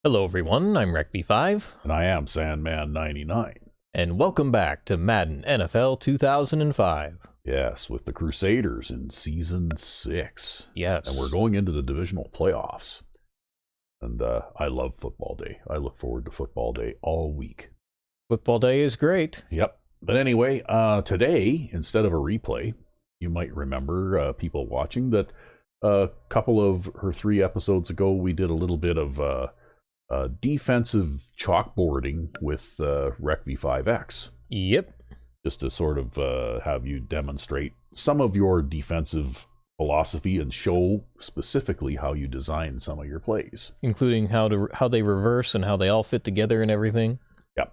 Hello everyone, I'm RecV5, And I am Sandman99. and welcome back to Madden NFL 2005. Yes, with the Crusaders in Season 6. Yes. And we're going into the Divisional playoffs. And I love football day. I look forward to football day all week. Football day is great. Yep. But anyway, today, instead of a replay, you might remember, people watching, that a couple of or 3 episodes ago, we did a little bit of defensive chalkboarding with RecV5X. Yep. Just to sort of have you demonstrate some of your defensive philosophy and show specifically how you design some of your plays. Including how they reverse and how they all fit together and everything. Yep.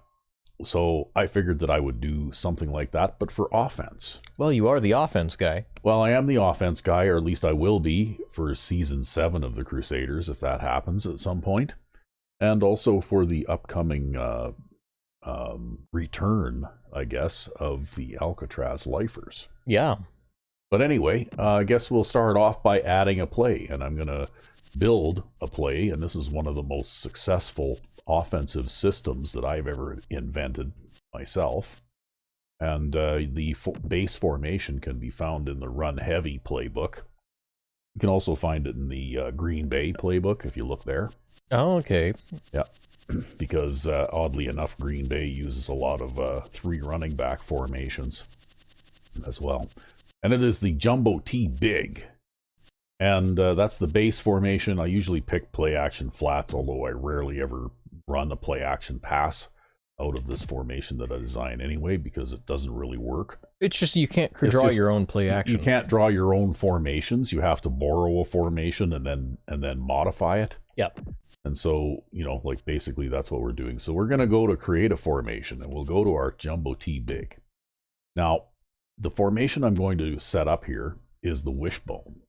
So I figured that I would do something like that, but for offense. Well, you are the offense guy. Well, I am the offense guy, or at least I will be for Season 7 of the Crusaders, if that happens at some point. And also for the upcoming return, I guess, of the Alcatraz lifers. Yeah. But anyway, I guess we'll start off by adding a play, and I'm going to build a play, and this is one of the most successful offensive systems that I've ever invented myself. And the base formation can be found in the Run Heavy playbook. You can also find it in the Green Bay playbook if you look there. Oh, okay. Yeah, because oddly enough, Green Bay uses a lot of 3 running back formations as well. And it is the Jumbo T Big. And that's the base formation. I usually pick play action flats, although I rarely ever run a play action pass out of this formation that I design anyway, because it doesn't really work. It's just you can't draw your own play action. You can't draw your own formations. You have to borrow a formation and then modify it. Yep. And so, like basically that's what we're doing. So we're going to go to create a formation, and we'll go to our Jumbo T Big. Now, the formation I'm going to set up here is the wishbone.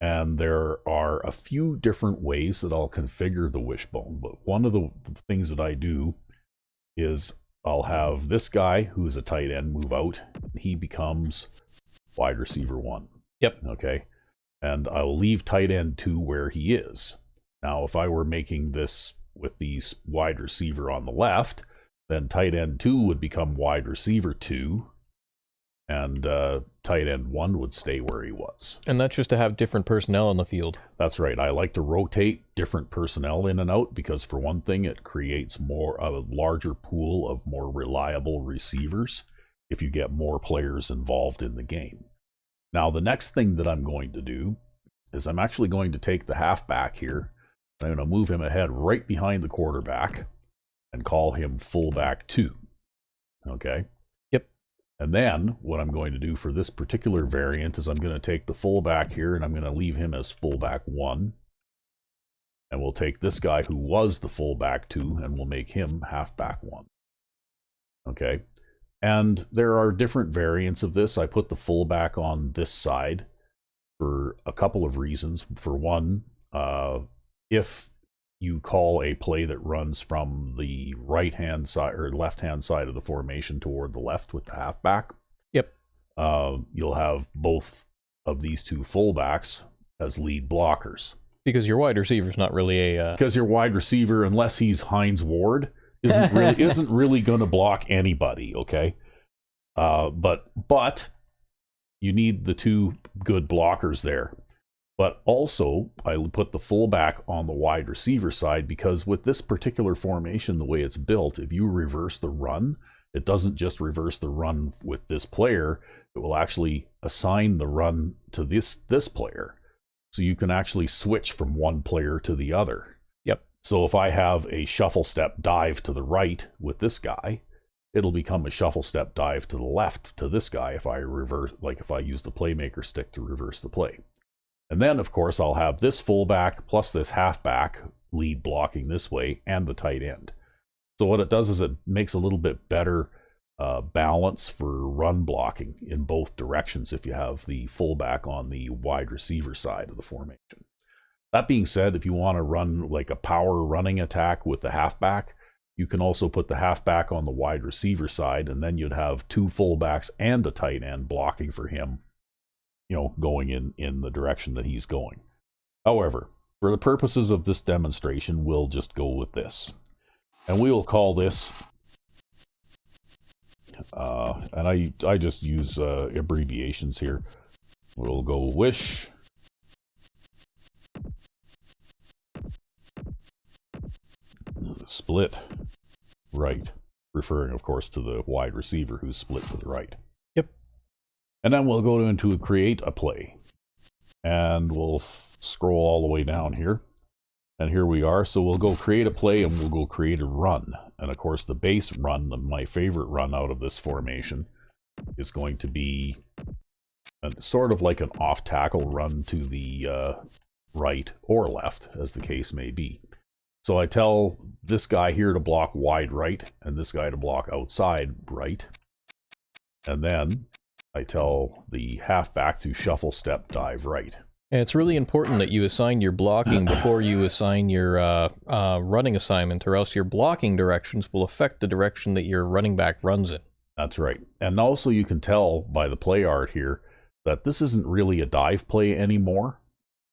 And there are a few different ways that I'll configure the wishbone. But one of the things that I do is I'll have this guy who's a tight end move out. He becomes wide receiver 1. Yep. Okay. And I'll leave tight end 2 where he is. Now, if I were making this with the wide receiver on the left, then tight end 2 would become wide receiver 2. And tight end 1 would stay where he was. And that's just to have different personnel on the field. That's right. I like to rotate different personnel in and out because, for one thing, it creates a larger pool of more reliable receivers if you get more players involved in the game. Now, the next thing that I'm going to do is I'm actually going to take the halfback here. I'm going to move him ahead right behind the quarterback and call him fullback 2. Okay? And then what I'm going to do for this particular variant is I'm going to take the fullback here and I'm going to leave him as fullback 1. And we'll take this guy who was the fullback 2 and we'll make him halfback 1. Okay. And there are different variants of this. I put the fullback on this side for a couple of reasons. For one, if you call a play that runs from the right-hand side or left-hand side of the formation toward the left with the halfback. Yep. You'll have both of these 2 fullbacks as lead blockers. Because your wide receiver's not really a... Because your wide receiver, unless he's Hines Ward, isn't really going to block anybody, okay? But you need the 2 good blockers there. But also, I put the fullback on the wide receiver side because with this particular formation, the way it's built, if you reverse the run, it doesn't just reverse the run with this player. It will actually assign the run to this player. So you can actually switch from one player to the other. Yep. So if I have a shuffle step dive to the right with this guy, it'll become a shuffle step dive to the left to this guy if I reverse, like if I use the playmaker stick to reverse the play. And then, of course, I'll have this fullback plus this halfback lead blocking this way and the tight end. So what it does is it makes a little bit better balance for run blocking in both directions if you have the fullback on the wide receiver side of the formation. That being said, if you want to run like a power running attack with the halfback, you can also put the halfback on the wide receiver side, and then you'd have 2 fullbacks and a tight end blocking for him, going in the direction that he's going. However, For the purposes of this demonstration, we'll just go with this. And we will call this, and I just use abbreviations here. We'll go wish split right, referring, of course, to the wide receiver who's split to the right. Yep. And then we'll go into create a play. And we'll scroll all the way down here. And here we are. So we'll go create a play and we'll go create a run. And of course, the base run, my favorite run out of this formation, is going to be sort of like an off-tackle run to the right or left, as the case may be. So I tell this guy here to block wide right, and this guy to block outside right. And then I tell the halfback to shuffle, step, dive right. And it's really important that you assign your blocking before you assign your running assignment, or else your blocking directions will affect the direction that your running back runs in. That's right. And also you can tell by the play art here that this isn't really a dive play anymore,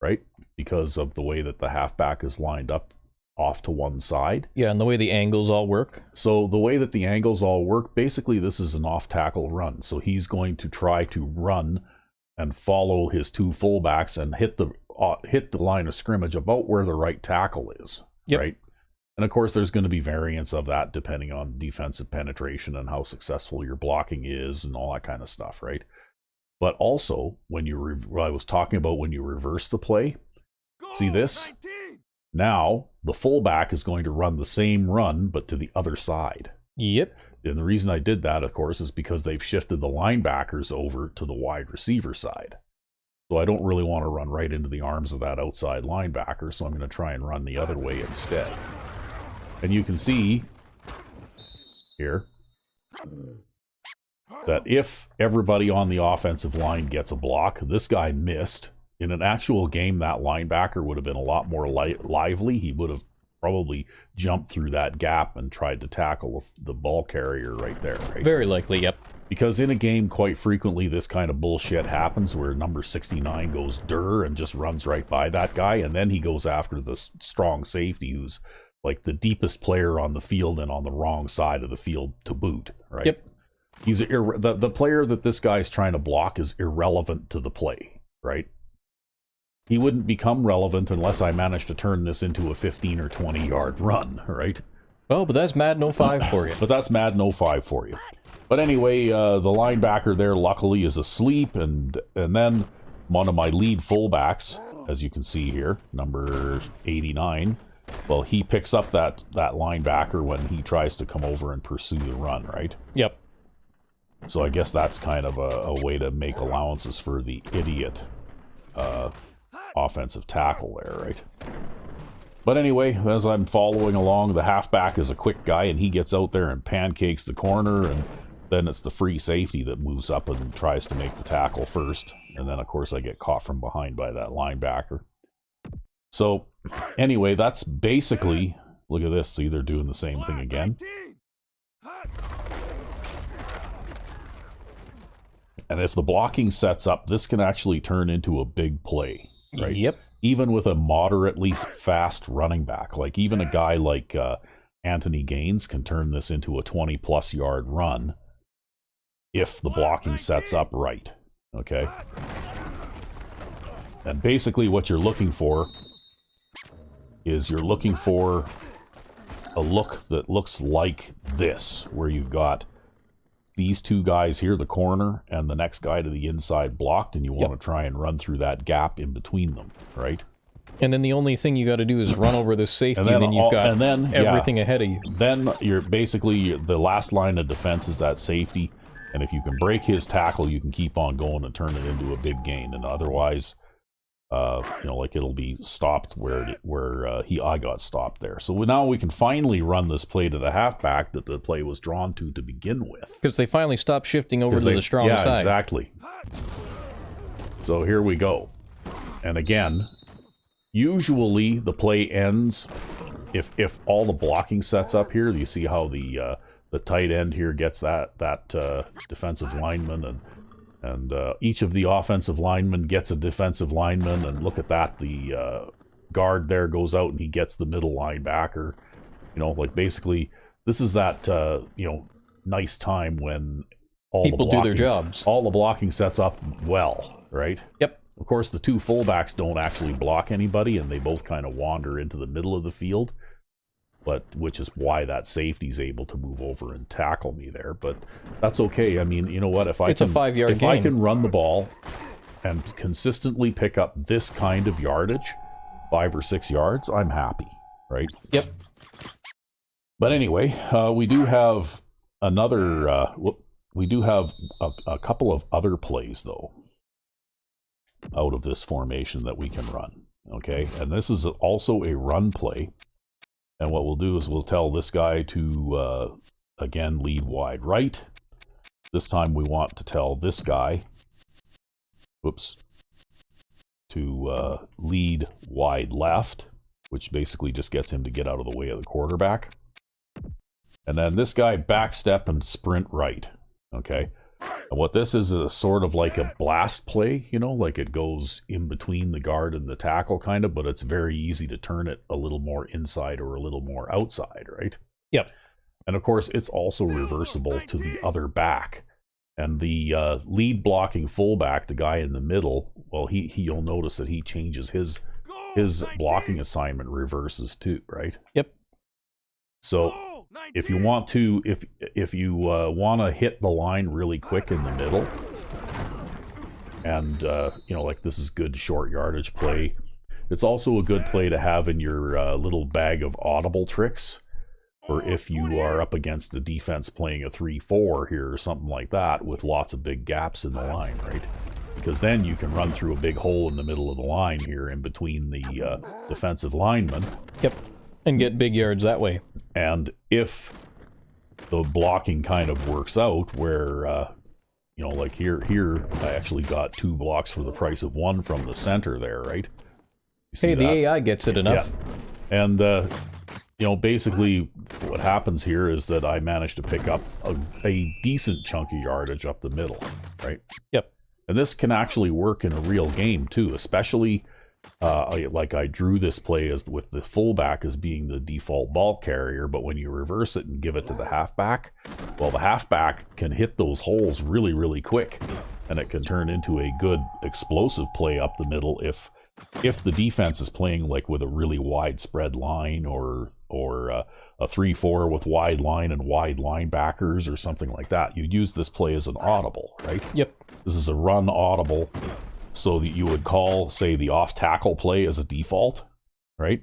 right? Because of the way that the halfback is lined up off to one side. Yeah, and the way the angles all work. So the way that the angles all work, basically this is an off-tackle run. So he's going to try to run and follow his two fullbacks and hit the line of scrimmage about where the right tackle is, yep. Right? And of course, there's going to be variants of that depending on defensive penetration and how successful your blocking is and all that kind of stuff, right? But also, when I was talking about when you reverse the play, see this? Now, the fullback is going to run the same run, but to the other side. Yep. And the reason I did that, of course, is because they've shifted the linebackers over to the wide receiver side. So I don't really want to run right into the arms of that outside linebacker, so I'm going to try and run the other way instead. And you can see here that if everybody on the offensive line gets a block, this guy missed. In an actual game, that linebacker would have been a lot more lively. He would have probably jumped through that gap and tried to tackle the ball carrier right there. Right? Very likely, yep. Because in a game, quite frequently, this kind of bullshit happens where number 69 goes durr and just runs right by that guy, and then he goes after the strong safety who's like the deepest player on the field and on the wrong side of the field to boot, right? Yep. He's the player that this guy's trying to block is irrelevant to the play, right? He wouldn't become relevant unless I managed to turn this into a 15 or 20 yard run, right? Well, but that's Madden 05 for you. But that's Madden 05 for you. But anyway, the linebacker there luckily is asleep, and then one of my lead fullbacks, as you can see here, number 89, well, he picks up that linebacker when he tries to come over and pursue the run, right? Yep. So I guess that's kind of a way to make allowances for the idiot offensive tackle there, right? But anyway, as I'm following along, the halfback is a quick guy, and he gets out there and pancakes the corner, and then it's the free safety that moves up and tries to make the tackle first. And then, of course, I get caught from behind by that linebacker. So, anyway, that's basically... Look at this. See, they're doing the same thing again. And if the blocking sets up, this can actually turn into a big play, right? Yep. Even with a moderately fast running back. Like, even a guy like Anthony Gaines can turn this into a 20-plus yard run if the blocking sets up right, okay? And basically what you're looking for is you're looking for a look that looks like this, where you've got these two guys here, the corner, and the next guy to the inside blocked, and you want to try and run through that gap in between them, right? And then the only thing you got to do is run over this safety, and then you've got everything ahead of you. Then you're basically, the last line of defense is that safety, and if you can break his tackle, you can keep on going and turn it into a big gain. And otherwise, like it'll be stopped where I got stopped there. So now we can finally run this play to the halfback that the play was drawn to begin with. Because they finally stopped shifting over to the strong side. Yeah, exactly. So here we go. And again, usually the play ends if all the blocking sets up here. You see how the tight end here gets that defensive lineman, and each of the offensive linemen gets a defensive lineman, and look at that, the guard there goes out and he gets the middle linebacker. You know, like basically, this is that nice time when people do their jobs. All the blocking sets up well, right? Yep. Of course, the two fullbacks don't actually block anybody, and they both kind of wander into the middle of the field. But which is why that safety's able to move over and tackle me there. But that's okay. I mean, you know what? If I it's a 5-yard game. I can run the ball and consistently pick up this kind of yardage, 5 or 6 yards, I'm happy, right? Yep. But anyway, we do have another. We do have a couple of other plays though out of this formation that we can run. Okay, and this is also a run play. And what we'll do is we'll tell this guy to, again, lead wide right. This time we want to tell this guy, to lead wide left, which basically just gets him to get out of the way of the quarterback. And then this guy backstep and sprint right, okay? And what this is a sort of like a blast play, you know, like it goes in between the guard and the tackle kind of, but it's very easy to turn it a little more inside or a little more outside, right? Yep. And of course, it's also reversible to the other back. And the lead blocking fullback, the guy in the middle, well, you'll notice that he changes his blocking assignment reverses too, right? Yep. So if you want to, if you want to hit the line really quick in the middle, and like this is good short yardage play. It's also a good play to have in your little bag of audible tricks, or if you are up against the defense playing a 3-4 here or something like that with lots of big gaps in the line, right? Because then you can run through a big hole in the middle of the line here in between the defensive linemen. Yep. And get big yards that way. And if the blocking kind of works out where, like here, I actually got 2 blocks for the price of 1 from the center there, right? Hey, the AI gets it enough. Yeah. And, basically what happens here is that I managed to pick up a decent chunk of yardage up the middle, right? Yep. And this can actually work in a real game too, especially... I drew this play as with the fullback as being the default ball carrier, but when you reverse it and give it to the halfback, well, the halfback can hit those holes really, really quick, and it can turn into a good explosive play up the middle if the defense is playing like with a really wide spread line or a 3-4 with wide line and wide linebackers or something like that. You use this play as an audible, right? Yep. This is a run audible. So that you would call, say, the off-tackle play as a default, right?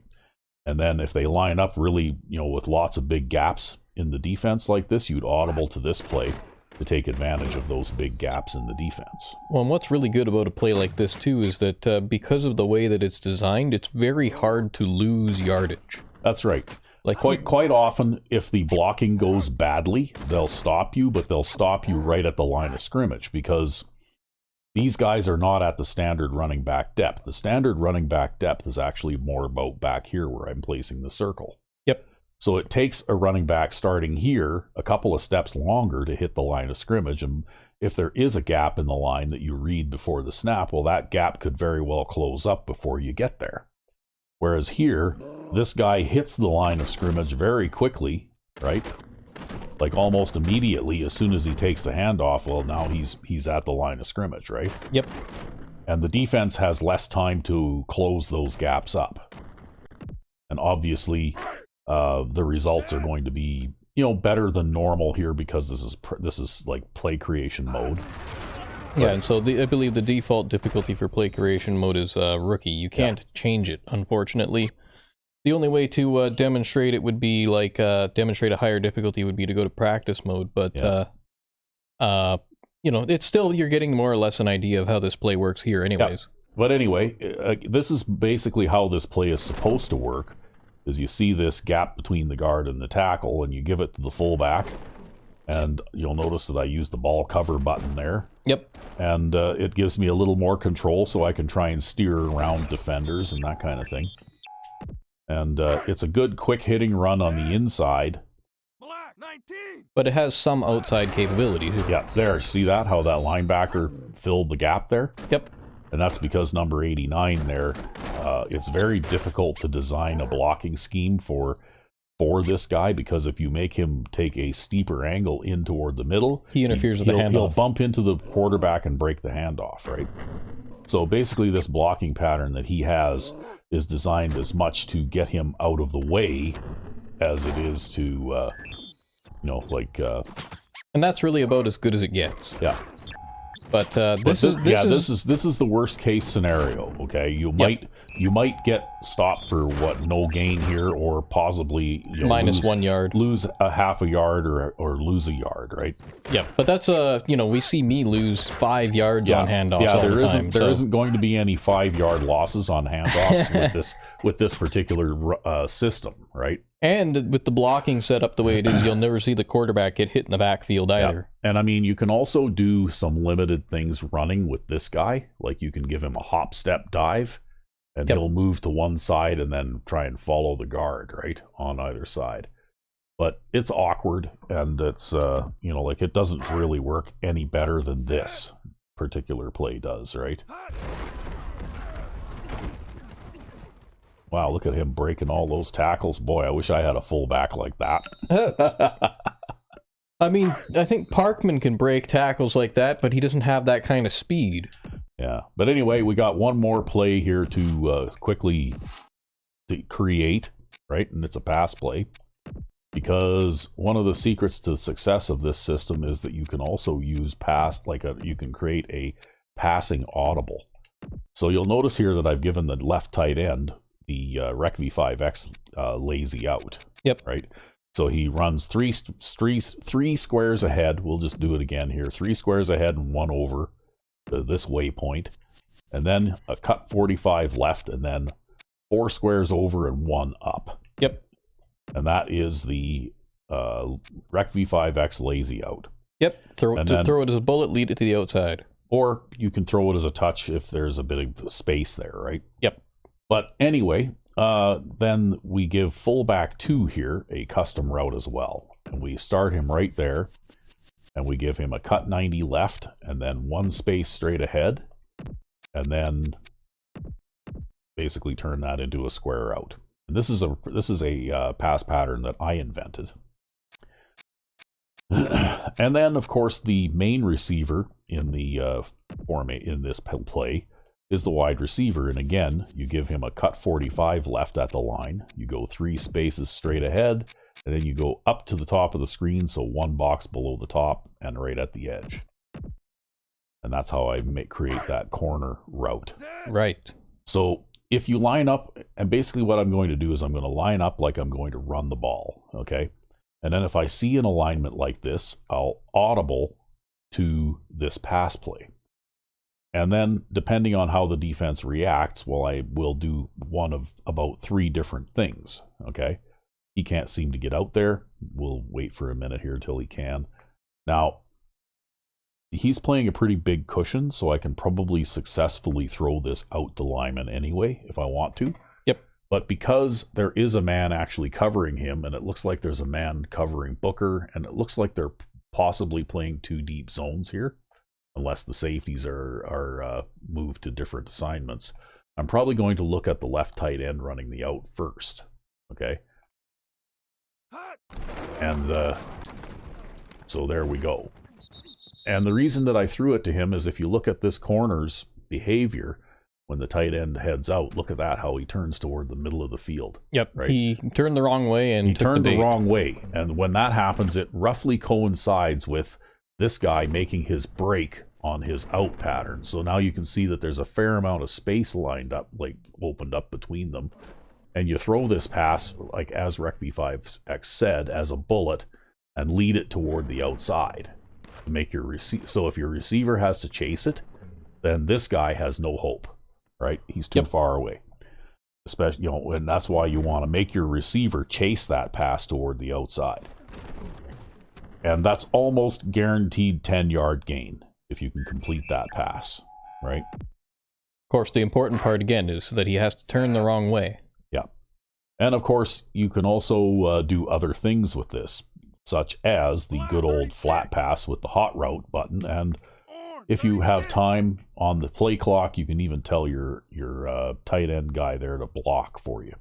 And then if they line up really, with lots of big gaps in the defense like this, you'd audible to this play to take advantage of those big gaps in the defense. Well, and what's really good about a play like this, too, is that because of the way that it's designed, it's very hard to lose yardage. That's right. Like quite often, if the blocking goes badly, they'll stop you, but they'll stop you right at the line of scrimmage because... these guys are not at the standard running back depth. The standard running back depth is actually more about back here where I'm placing the circle. Yep. So it takes a running back starting here a couple of steps longer to hit the line of scrimmage. And if there is a gap in the line that you read before the snap, well, that gap could very well close up before you get there. Whereas here, this guy hits the line of scrimmage very quickly, right? Like almost immediately, as soon as he takes the handoff, well, now he's at the line of scrimmage, right? Yep. And the defense has less time to close those gaps up. And obviously, the results are going to be, better than normal here because this is like play creation mode. Yeah, and so I believe the default difficulty for play creation mode is rookie. You can't change it, unfortunately. The only way to demonstrate it would be like demonstrate a higher difficulty would be to go to practice mode. But it's still you're getting more or less an idea of how this play works here, anyways. Yeah. But anyway, this is basically how this play is supposed to work. Is you see this gap between the guard and the tackle, and you give it to the fullback, and you'll notice that I use the ball cover button there. Yep. And it gives me a little more control, so I can try and steer around defenders and that kind of thing. And it's a good quick hitting run on the inside. But it has some outside capability too. Yeah, there. See that? How that linebacker filled the gap there? Yep. And that's because number 89 there, it's very difficult to design a blocking scheme for this guy, because if you make him take a steeper angle in toward the middle, he interferes with the handoff. He'll bump into the quarterback and break the handoff, right? So basically this blocking pattern that he has is designed as much to get him out of the way as it is to, you know, like... and that's really about as good as it gets. Yeah. But this is the worst case scenario. Okay, you might get stopped for no gain here, or possibly minus 1 yard, lose a half a yard, or lose a yard, right? Yeah, but that's we see me lose 5 yards on handoffs. Yeah, there isn't going to be any 5-yard losses on handoffs with this particular system, right? And with the blocking set up the way it is, you'll never see the quarterback get hit in the backfield either. Yeah. And I mean, you can also do some limited things running with this guy. Like you can give him a hop, step, dive, and he'll move to one side and then try and follow the guard, right, on either side. But it's awkward, and it's, like it doesn't really work any better than this particular play does, right? Wow, look at him breaking all those tackles. Boy, I wish I had a fullback like that. I mean, I think Parkman can break tackles like that, but he doesn't have that kind of speed. Yeah, but anyway, we got one more play here to quickly create, right? And it's a pass play. Because one of the secrets to the success of this system is that you can also use you can create a passing audible. So you'll notice here that I've given the left tight end the Rec V5X lazy out. Yep. Right. So he runs three squares ahead. We'll just do it again here. 3 squares ahead and 1 over to this waypoint, and then a cut 45 left, and then 4 squares over and 1 up. Yep. And that is the Rec V5X lazy out. Yep. Throw it as a bullet, lead it to the outside. Or you can throw it as a touch if there's a bit of space there, right? Yep. But anyway, then we give fullback 2 here a custom route as well. And we start him right there, and we give him a cut 90 left, and then 1 space straight ahead, and then basically turn that into a square route. And this is a pass pattern that I invented. And then, of course, the main receiver in the in this play is the wide receiver. And again, you give him a cut 45 left at the line. You go 3 spaces straight ahead, and then you go up to the top of the screen, so 1 box below the top and right at the edge. And that's how I create that corner route. Right. So if you line up, and basically what I'm going to do is I'm going to line up like I'm going to run the ball, okay? And then if I see an alignment like this, I'll audible to this pass play. And then, depending on how the defense reacts, well, I will do one of about 3 different things, okay? He can't seem to get out there. We'll wait for a minute here until he can. Now, he's playing a pretty big cushion, so I can probably successfully throw this out to lineman anyway, if I want to. Yep. But because there is a man actually covering him, and it looks like there's a man covering Booker, and it looks like they're possibly playing 2 deep zones here, unless the safeties are moved to different assignments, I'm probably going to look at the left tight end running the out first, okay? And so there we go. And the reason that I threw it to him is if you look at this corner's behavior, when the tight end heads out, look at that, how he turns toward the middle of the field. Yep, right? He turned the wrong way and turned the wrong way. And when that happens, it roughly coincides with this guy making his break on his out pattern. So now you can see that there's a fair amount of space lined up, like opened up between them. And you throw this pass, like as Rec V5X said, as a bullet, and lead it toward the outside to make your receiver. So if your receiver has to chase it, then this guy has no hope, right? He's too far away. Especially, and that's why you want to make your receiver chase that pass toward the outside. And that's almost guaranteed 10-yard gain if you can complete that pass, right? Of course, the important part, again, is that he has to turn the wrong way. Yeah. And, of course, you can also do other things with this, such as the good old flat pass with the hot route button. And if you have time on the play clock, you can even tell your tight end guy there to block for you.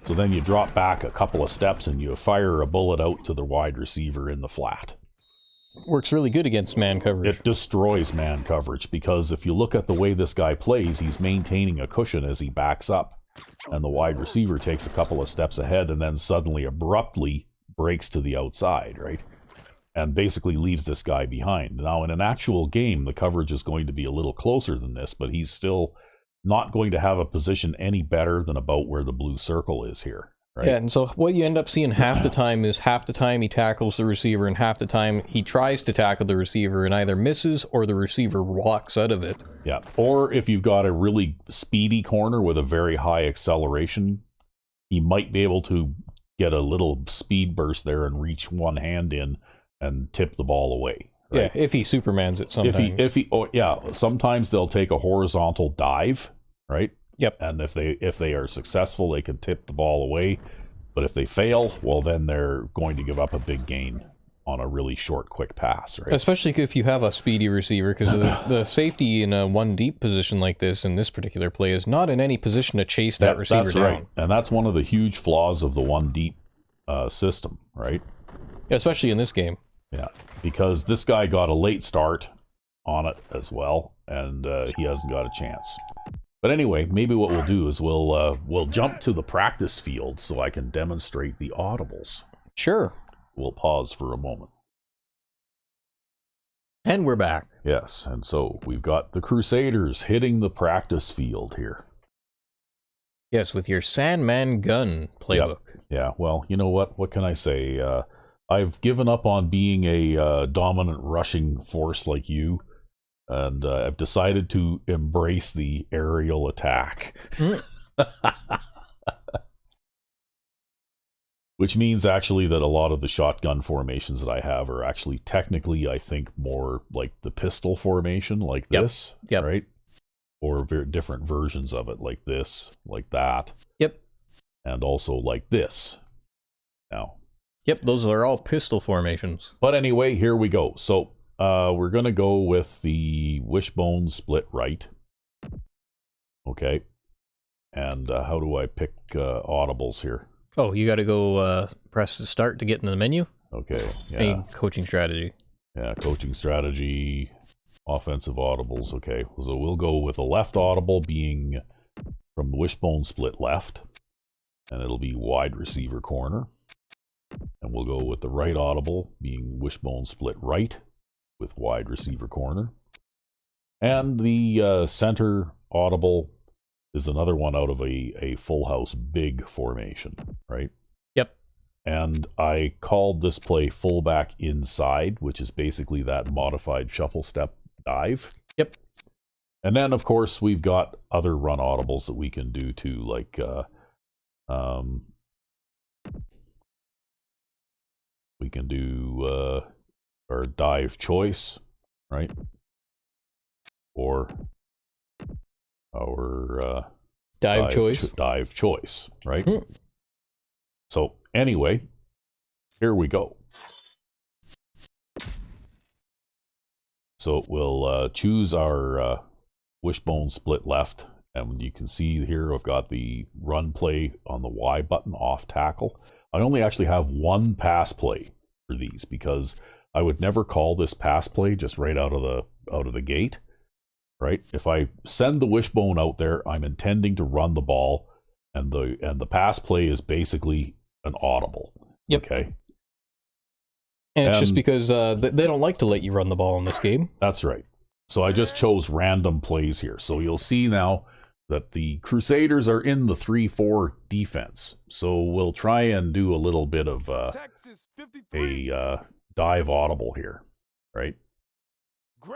So then you drop back a couple of steps and you fire a bullet out to the wide receiver in the flat. Works really good against man coverage. It destroys man coverage because if you look at the way this guy plays, he's maintaining a cushion as he backs up. And the wide receiver takes a couple of steps ahead and then suddenly abruptly breaks to the outside, right? And basically leaves this guy behind. Now, in an actual game, the coverage is going to be a little closer than this, but he's still not going to have a position any better than about where the blue circle is here. Right? Yeah, and so what you end up seeing half the time is half the time he tackles the receiver and half the time he tries to tackle the receiver and either misses or the receiver walks out of it. Yeah, or if you've got a really speedy corner with a very high acceleration, he might be able to get a little speed burst there and reach one hand in and tip the ball away. Right? Yeah, if he Supermans it sometimes. Sometimes they'll take a horizontal dive, right? Yep. And if they are successful, they can tip the ball away. But if they fail, well, then they're going to give up a big gain on a really short, quick pass, right? Especially if you have a speedy receiver, because the safety in a one deep position like this in this particular play is not in any position to chase that receiver that's down. Right. And that's one of the huge flaws of the one deep system, right? Especially in this game. Yeah, because this guy got a late start on it as well, and he hasn't got a chance. But anyway, maybe what we'll do is we'll jump to the practice field so I can demonstrate the audibles. Sure. We'll pause for a moment. And we're back. Yes, and so we've got the Crusaders hitting the practice field here. Yes, with your Sandman gun playbook. Yep. Yeah, well, you know what? What can I say? I've given up on being a dominant rushing force like you. And I've decided to embrace the aerial attack. Which means actually that a lot of the shotgun formations that I have are actually technically, I think, more like the pistol formation, like this, right? Or different versions of it, like this, like that. Yep. And also like this. Now. Yep, those are all pistol formations. But anyway, here we go. So we're going to go with the wishbone split right. Okay. And how do I pick audibles here? Oh, you got to go press the start to get in the menu? Okay. Yeah. Any coaching strategy. Yeah, coaching strategy, offensive audibles. Okay. So we'll go with the left audible being from the wishbone split left. And it'll be wide receiver corner. And we'll go with the right audible being wishbone split right with wide receiver corner. And the center audible is another one out of a full house big formation, right? Yep. And I called this play fullback inside, which is basically that modified shuffle step dive. Yep. And then, of course, we've got other run audibles that we can do too, like we can do our dive choice, right? Or our dive choice. Dive choice, right? So anyway, here we go. So we'll choose our wishbone split left. And you can see here I've got the run play on the Y button off tackle. I only actually have one pass play for these because I would never call this pass play just right out of the gate, right? If I send the wishbone out there, I'm intending to run the ball, and the pass play is basically an audible. Yep. Okay. And it's just because they don't like to let you run the ball in this game. That's right. So I just chose random plays here. So you'll see now that the Crusaders are in the 3-4 defense. So we'll try and do a little bit of a dive audible here, right?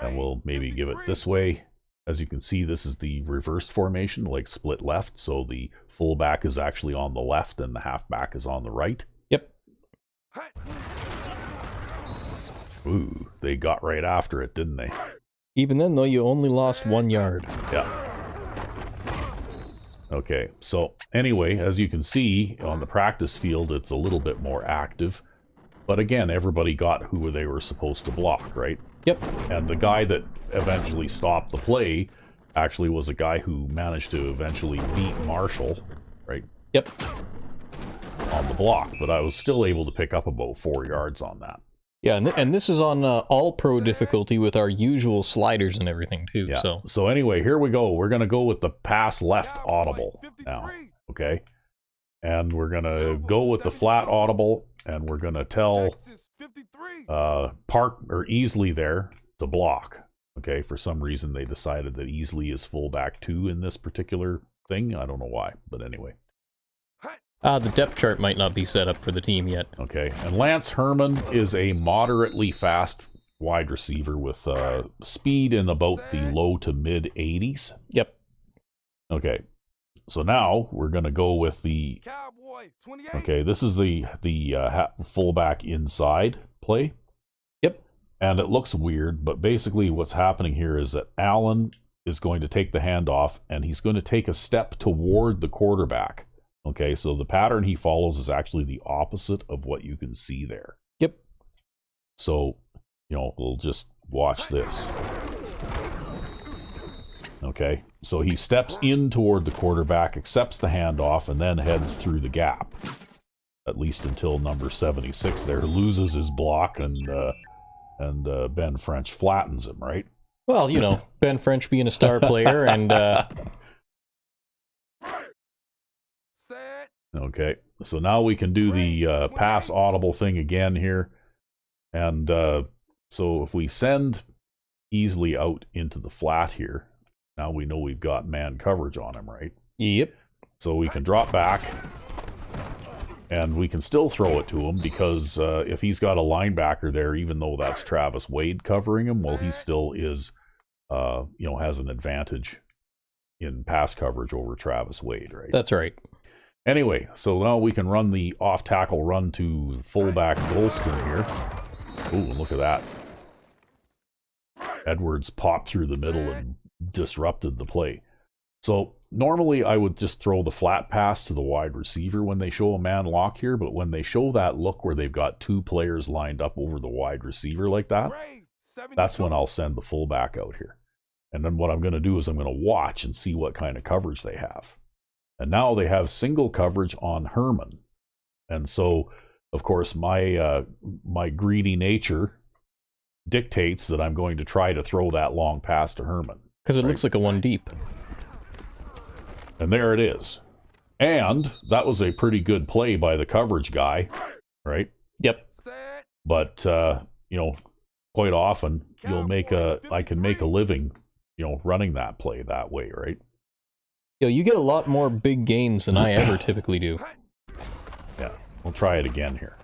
And we'll maybe give it this way. As you can see, this is the reversed formation, like split left. So the fullback is actually on the left and the halfback is on the right. Yep. Ooh, they got right after it, didn't they? Even then, though, you only lost 1 yard. Yeah. Okay, so anyway, as you can see on the practice field, it's a little bit more active. But again, everybody got who they were supposed to block, right? Yep. And the guy that eventually stopped the play actually was a guy who managed to eventually beat Marshall, right? Yep. On the block, but I was still able to pick up about 4 yards on that. Yeah, and this is on all pro difficulty with our usual sliders and everything too. Yeah. So Anyway, here we go. We're going to go with the pass left audible now, okay? And we're going to go with the flat audible, and we're going to tell Park or Easley there to block. Okay, for some reason they decided that Easley is fullback 2 in this particular thing. I don't know why, but anyway. the depth chart might not be set up for the team yet. Okay, and Lance Herman is a moderately fast wide receiver with speed in about the low to mid 80s. Yep. Okay, so now we're going to go with the... Okay, this is the fullback inside play. Yep. And it looks weird, but basically what's happening here is that Allen is going to take the handoff, and he's going to take a step toward the quarterback. Okay, so the pattern he follows is actually the opposite of what you can see there. Yep. So, we'll just watch this. Okay, so he steps in toward the quarterback, accepts the handoff, and then heads through the gap. At least until number 76 there loses his block, and Ben French flattens him, right? Well, Ben French being a star player, and... Okay, so now we can do the pass audible thing again here. And so if we send Easley out into the flat here, now we know we've got man coverage on him, right? Yep. So we can drop back, and we can still throw it to him, because if he's got a linebacker there, even though that's Travis Wade covering him, well, he still is, has an advantage in pass coverage over Travis Wade, right? That's right. Anyway, so now we can run the off-tackle run to fullback Golston here. Ooh, look at that. Edwards popped through the middle and disrupted the play. So normally I would just throw the flat pass to the wide receiver when they show a man lock here, but when they show that look where they've got 2 players lined up over the wide receiver like that, that's when I'll send the fullback out here. And then what I'm going to do is I'm going to watch and see what kind of coverage they have. And now they have single coverage on Herman. And so, of course, my greedy nature dictates that I'm going to try to throw that long pass to Herman. Because it looks like a 1 deep. And there it is. And that was a pretty good play by the coverage guy, right? Yep. But, quite often I can make a living, running that play that way, right? You get a lot more big gains than I ever typically do. Yeah, we'll try it again here.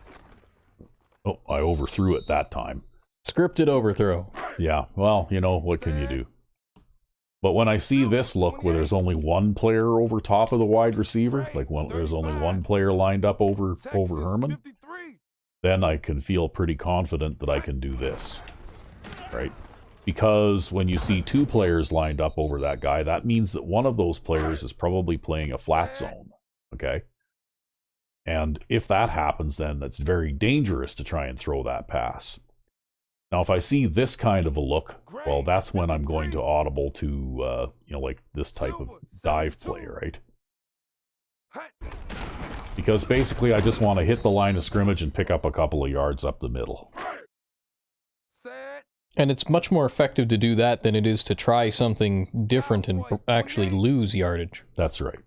Oh, I overthrew it that time. Scripted overthrow. Yeah, well, what can you do? But when I see this look where there's only 1 player over top of the wide receiver, there's only 1 player lined up over Herman, then I can feel pretty confident that I can do this, right? Because when you see 2 players lined up over that guy, that means that one of those players is probably playing a flat zone, okay? And if that happens, then it's very dangerous to try and throw that pass. Now, if I see this kind of a look, well, that's when I'm going to audible to, like this type of dive play, right? Because basically I just want to hit the line of scrimmage and pick up a couple of yards up the middle. And it's much more effective to do that than it is to try something different and actually lose yardage. That's right.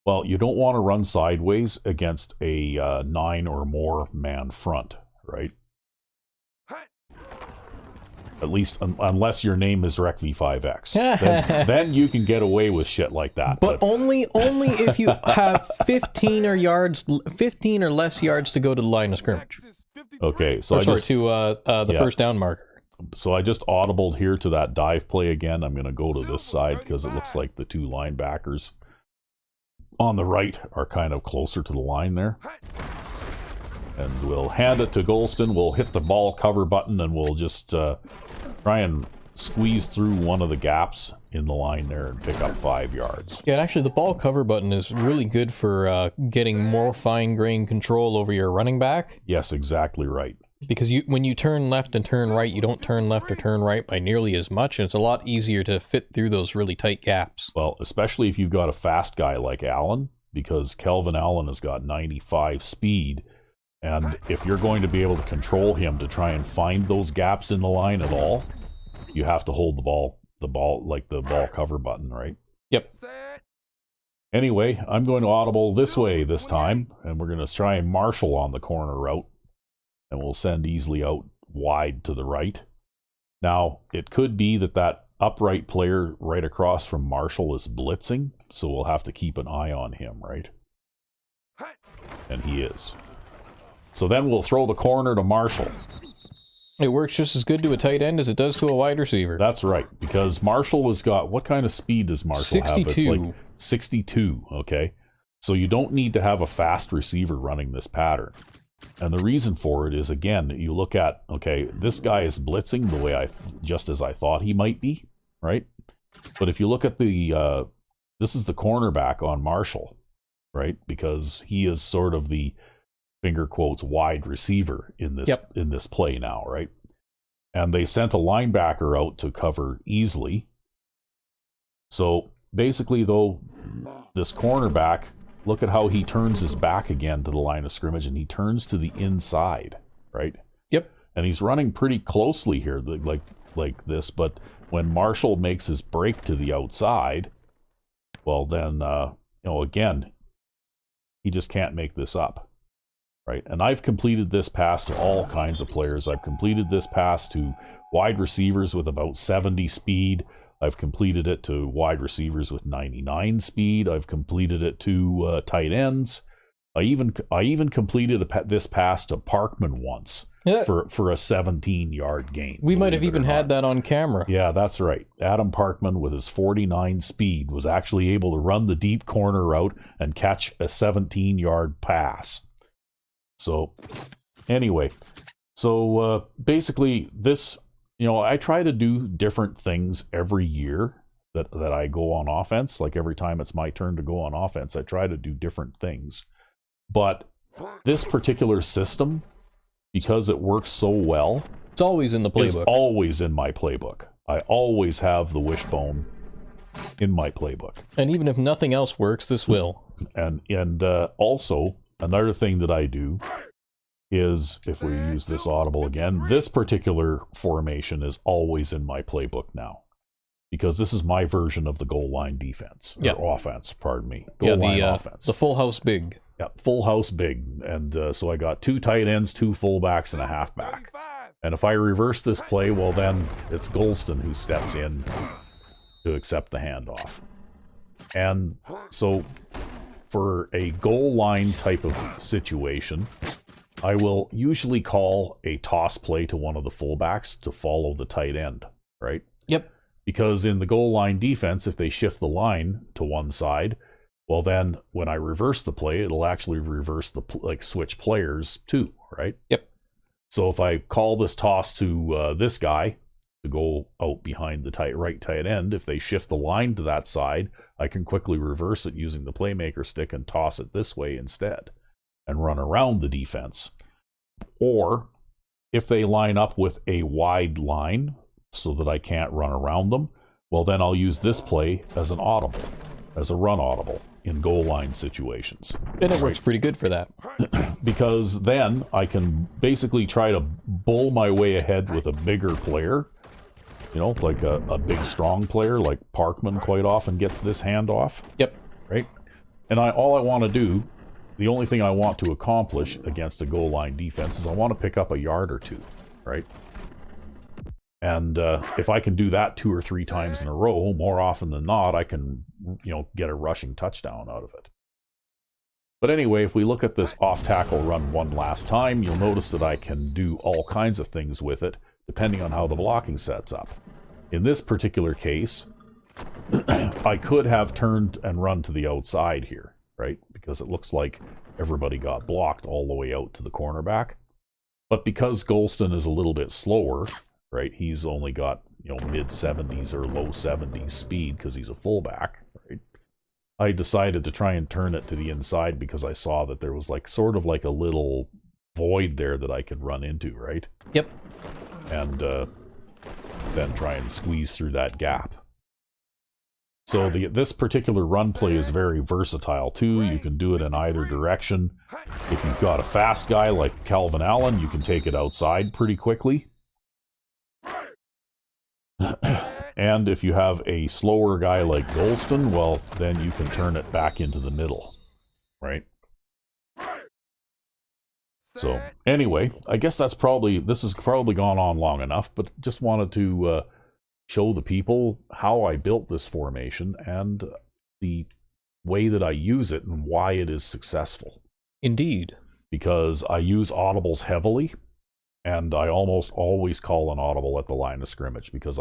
Well, you don't want to run sideways against a 9 or more man front, right? At least unless your name is Rec V5X. then you can get away with shit like that. But only if you have 15 or less yards to go to the line of scrimmage. Okay, so the first down marker. So I just audibled here to that dive play again. I'm going to go to this side because it looks like the 2 linebackers on the right are kind of closer to the line there. And we'll hand it to Golston. We'll hit the ball cover button, and we'll just try and squeeze through one of the gaps in the line there and pick up 5 yards. Yeah, and actually the ball cover button is really good for getting more fine-grained control over your running back. Yes, exactly right. Because when you turn left and turn right, you don't turn left or turn right by nearly as much, and it's a lot easier to fit through those really tight gaps. Well, especially if you've got a fast guy like Allen, because Kelvin Allen has got 95 speed, and if you're going to be able to control him to try and find those gaps in the line at all, you have to hold the ball like the ball cover button, right? Yep. Anyway, I'm going to audible this way this time, and we're going to try and marshal on the corner route, and we'll send easily out wide to the right. Now, it could be that upright player right across from Marshall is blitzing, so we'll have to keep an eye on him, right? And he is. So then we'll throw the corner to Marshall. It works just as good to a tight end as it does to a wide receiver. That's right, because Marshall has got, what kind of speed does Marshall 62. have? It's like 62, okay? So you don't need to have a fast receiver running this pattern. And the reason for it is, again, you look at, okay, this guy is blitzing the way just as I thought he might be, right? But if you look at this is the cornerback on Marshall, right? Because he is sort of the finger quotes wide receiver in this play now, right? And they sent a linebacker out to cover easily. So basically, though, this cornerback, look at how he turns his back again to the line of scrimmage, and he turns to the inside, right? Yep. And he's running pretty closely here, like this. But when Marshall makes his break to the outside, well, then again, he just can't make this up. Right, and I've completed this pass to all kinds of players. I've completed this pass to wide receivers with about 70 speed. I've completed it to wide receivers with 99 speed. I've completed it to tight ends. I even completed this pass to Parkman once for a 17-yard gain. We might have even had that on camera. Yeah, that's right. Adam Parkman, with his 49 speed, was actually able to run the deep corner route and catch a 17-yard pass. So, anyway, basically this, I try to do different things every year that I go on offense. Like every time it's my turn to go on offense, I try to do different things. But this particular system, because it works so well, it's always in the playbook. It's always in my playbook. I always have the wishbone in my playbook. And even if nothing else works, this will. And also, another thing that I do is, if we use this audible again, this particular formation is always in my playbook now, because this is my version of the goal line defense, or offense, pardon me. Goal line offense. The full house big. Yeah, full house big. And so I got 2 tight ends, 2 fullbacks, and a halfback. And if I reverse this play, well, then it's Golston who steps in to accept the handoff. And so for a goal line type of situation, I will usually call a toss play to one of the fullbacks to follow the tight end, right? Yep. Because in the goal line defense, if they shift the line to one side, well, then when I reverse the play, it'll actually reverse switch players too, right? Yep. So if I call this toss to this guy to go out behind the right tight end, if they shift the line to that side, I can quickly reverse it using the playmaker stick and toss it this way instead and run around the defense. Or if they line up with a wide line so that I can't run around them, well, then I'll use this play as an audible, as a run audible in goal line situations. And it works pretty good for that. Because then I can basically try to bull my way ahead with a bigger player, like a big, strong player like Parkman quite often gets this handoff. Yep. Right? And all I want to do, the only thing I want to accomplish against a goal line defense is I want to pick up a yard or two, right? And if I can do that 2 or 3 times in a row, more often than not, I can, get a rushing touchdown out of it. But anyway, if we look at this off-tackle run one last time, you'll notice that I can do all kinds of things with it, depending on how the blocking sets up. In this particular case, I could have turned and run to the outside here, right? Because it looks like everybody got blocked all the way out to the cornerback. But because Golston is a little bit slower, right? He's only got, mid-70s or low 70s speed because he's a fullback, right? I decided to try and turn it to the inside because I saw that there was sort of a little void there that I can run into, right? Yep. And then try and squeeze through that gap. So this particular run play is very versatile too. You can do it in either direction. If you've got a fast guy like Calvin Allen, you can take it outside pretty quickly. And if you have a slower guy like Golston, well, then you can turn it back into the middle, right? So anyway, I guess this has probably gone on long enough, but just wanted to show the people how I built this formation and the way that I use it and why it is successful. Indeed. Because I use audibles heavily, and I almost always call an audible at the line of scrimmage, because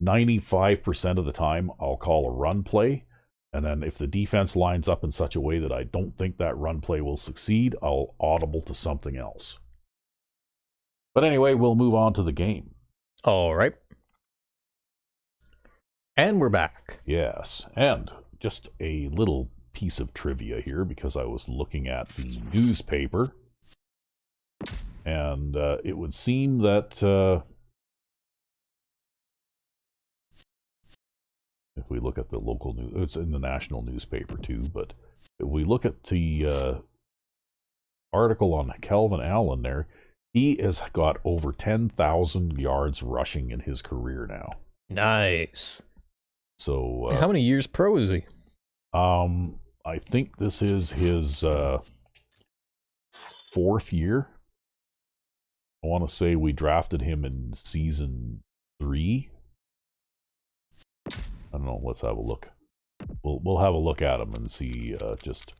95% of the time I'll call a run play, and then if the defense lines up in such a way that I don't think that run play will succeed, I'll audible to something else. But anyway, we'll move on to the game. All right. And we're back. Yes, and just a little piece of trivia here, because I was looking at the newspaper, and it would seem that if we look at the local news, it's in the national newspaper too, but if we look at the article on Calvin Allen there, he has got over 10,000 yards rushing in his career now. Nice. So how many years pro is he? I think this is his 4th year. I want to say we drafted him in season 3. I don't know. Let's have a look. We'll have a look at him and see just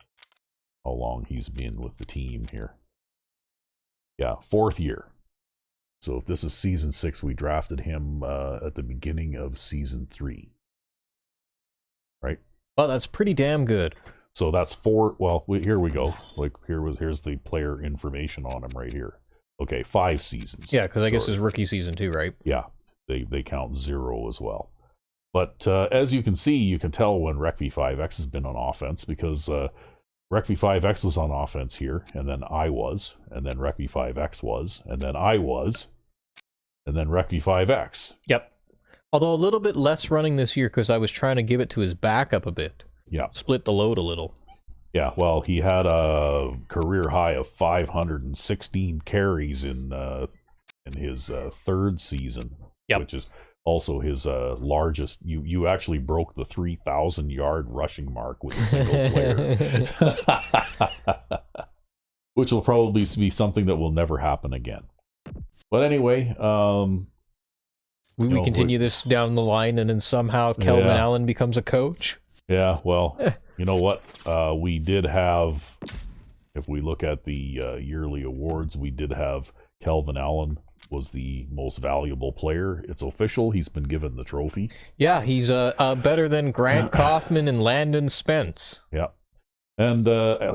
how long he's been with the team here. Yeah, 4th year. So if this is season 6, we drafted him at the beginning of season 3. Right? Well, that's pretty damn good. So that's 4. Well, here we go. Like here's the player information on him right here. Okay, 5 seasons. Yeah, because I guess it's rookie season too, right? Yeah, they count 0 as well. But as you can see, you can tell when Rec V5X has been on offense, because Rec V5X was on offense here, and then I was, and then Rec V5X was, and then I was, and then Rec V5X. Yep. Although a little bit less running this year, because I was trying to give it to his backup a bit. Yeah. Split the load a little. Yeah, well, he had a career high of 516 carries in his 3rd season, which is also his largest. You actually broke the 3,000-yard rushing mark with a single player, which will probably be something that will never happen again. But anyway, will we continue this down the line, and then somehow Kelvin Allen becomes a coach? Yeah, well, you know what? We did have, if we look at the yearly awards, we did have Kelvin Allen was the most valuable player. It's official. He's been given the trophy. Yeah, he's better than Grant Kaufman and Landon Spence. Yeah. And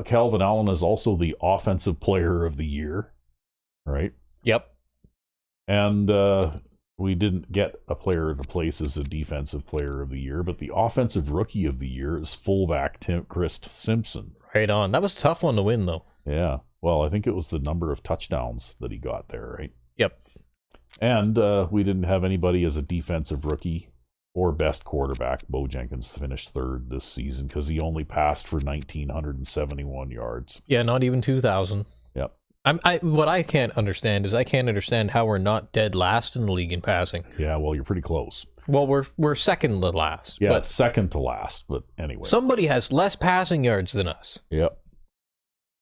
Calvin Allen is also the offensive player of the year, right? Yep. And we didn't get a player to place as a defensive player of the year, but the offensive rookie of the year is fullback Chris Simpson. Right on. That was a tough one to win, though. Yeah. Well, I think it was the number of touchdowns that he got there, right? Yep. And we didn't have anybody as a defensive rookie or best quarterback. Bo Jenkins finished 3rd this season because he only passed for 1,971 yards. Yeah, not even 2,000. Yep. What I can't understand is I can't understand how we're not dead last in the league in passing. Yeah, well, you're pretty close. Well, we're second to last. Yeah, but second to last, but anyway. Somebody has less passing yards than us. Yep.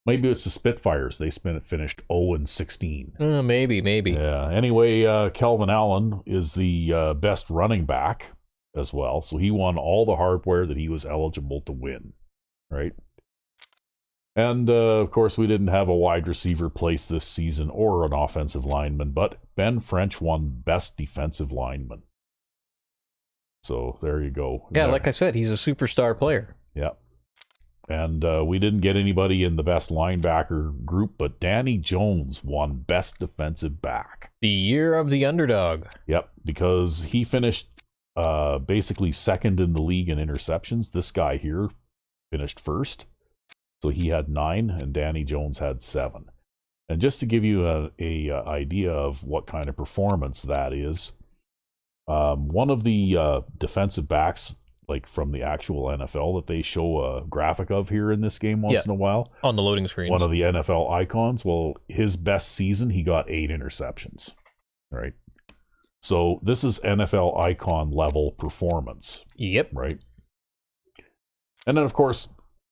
Maybe it's the Spitfires. They finished 0-16. Maybe. Yeah. Anyway, Kelvin Allen is the best running back as well. So he won all the hardware that he was eligible to win, right? And, of course, we didn't have a wide receiver placed this season or an offensive lineman, but Ben French won best defensive lineman. So there you go. Yeah, like I said, he's a superstar player. Yeah. And we didn't get anybody in the best linebacker group, but Danny Jones won best defensive back. The year of the underdog. Yep, because he finished basically 2nd in the league in interceptions. This guy here finished 1st. So he had 9, and Danny Jones had 7. And just to give you a idea of what kind of performance that is, one of the defensive backs, like from the actual NFL, that they show a graphic of here in this game once in a while. On the loading screens. One of the NFL icons, well, his best season, he got 8 interceptions. Right? So this is NFL icon level performance. Yep. Right? And then, of course,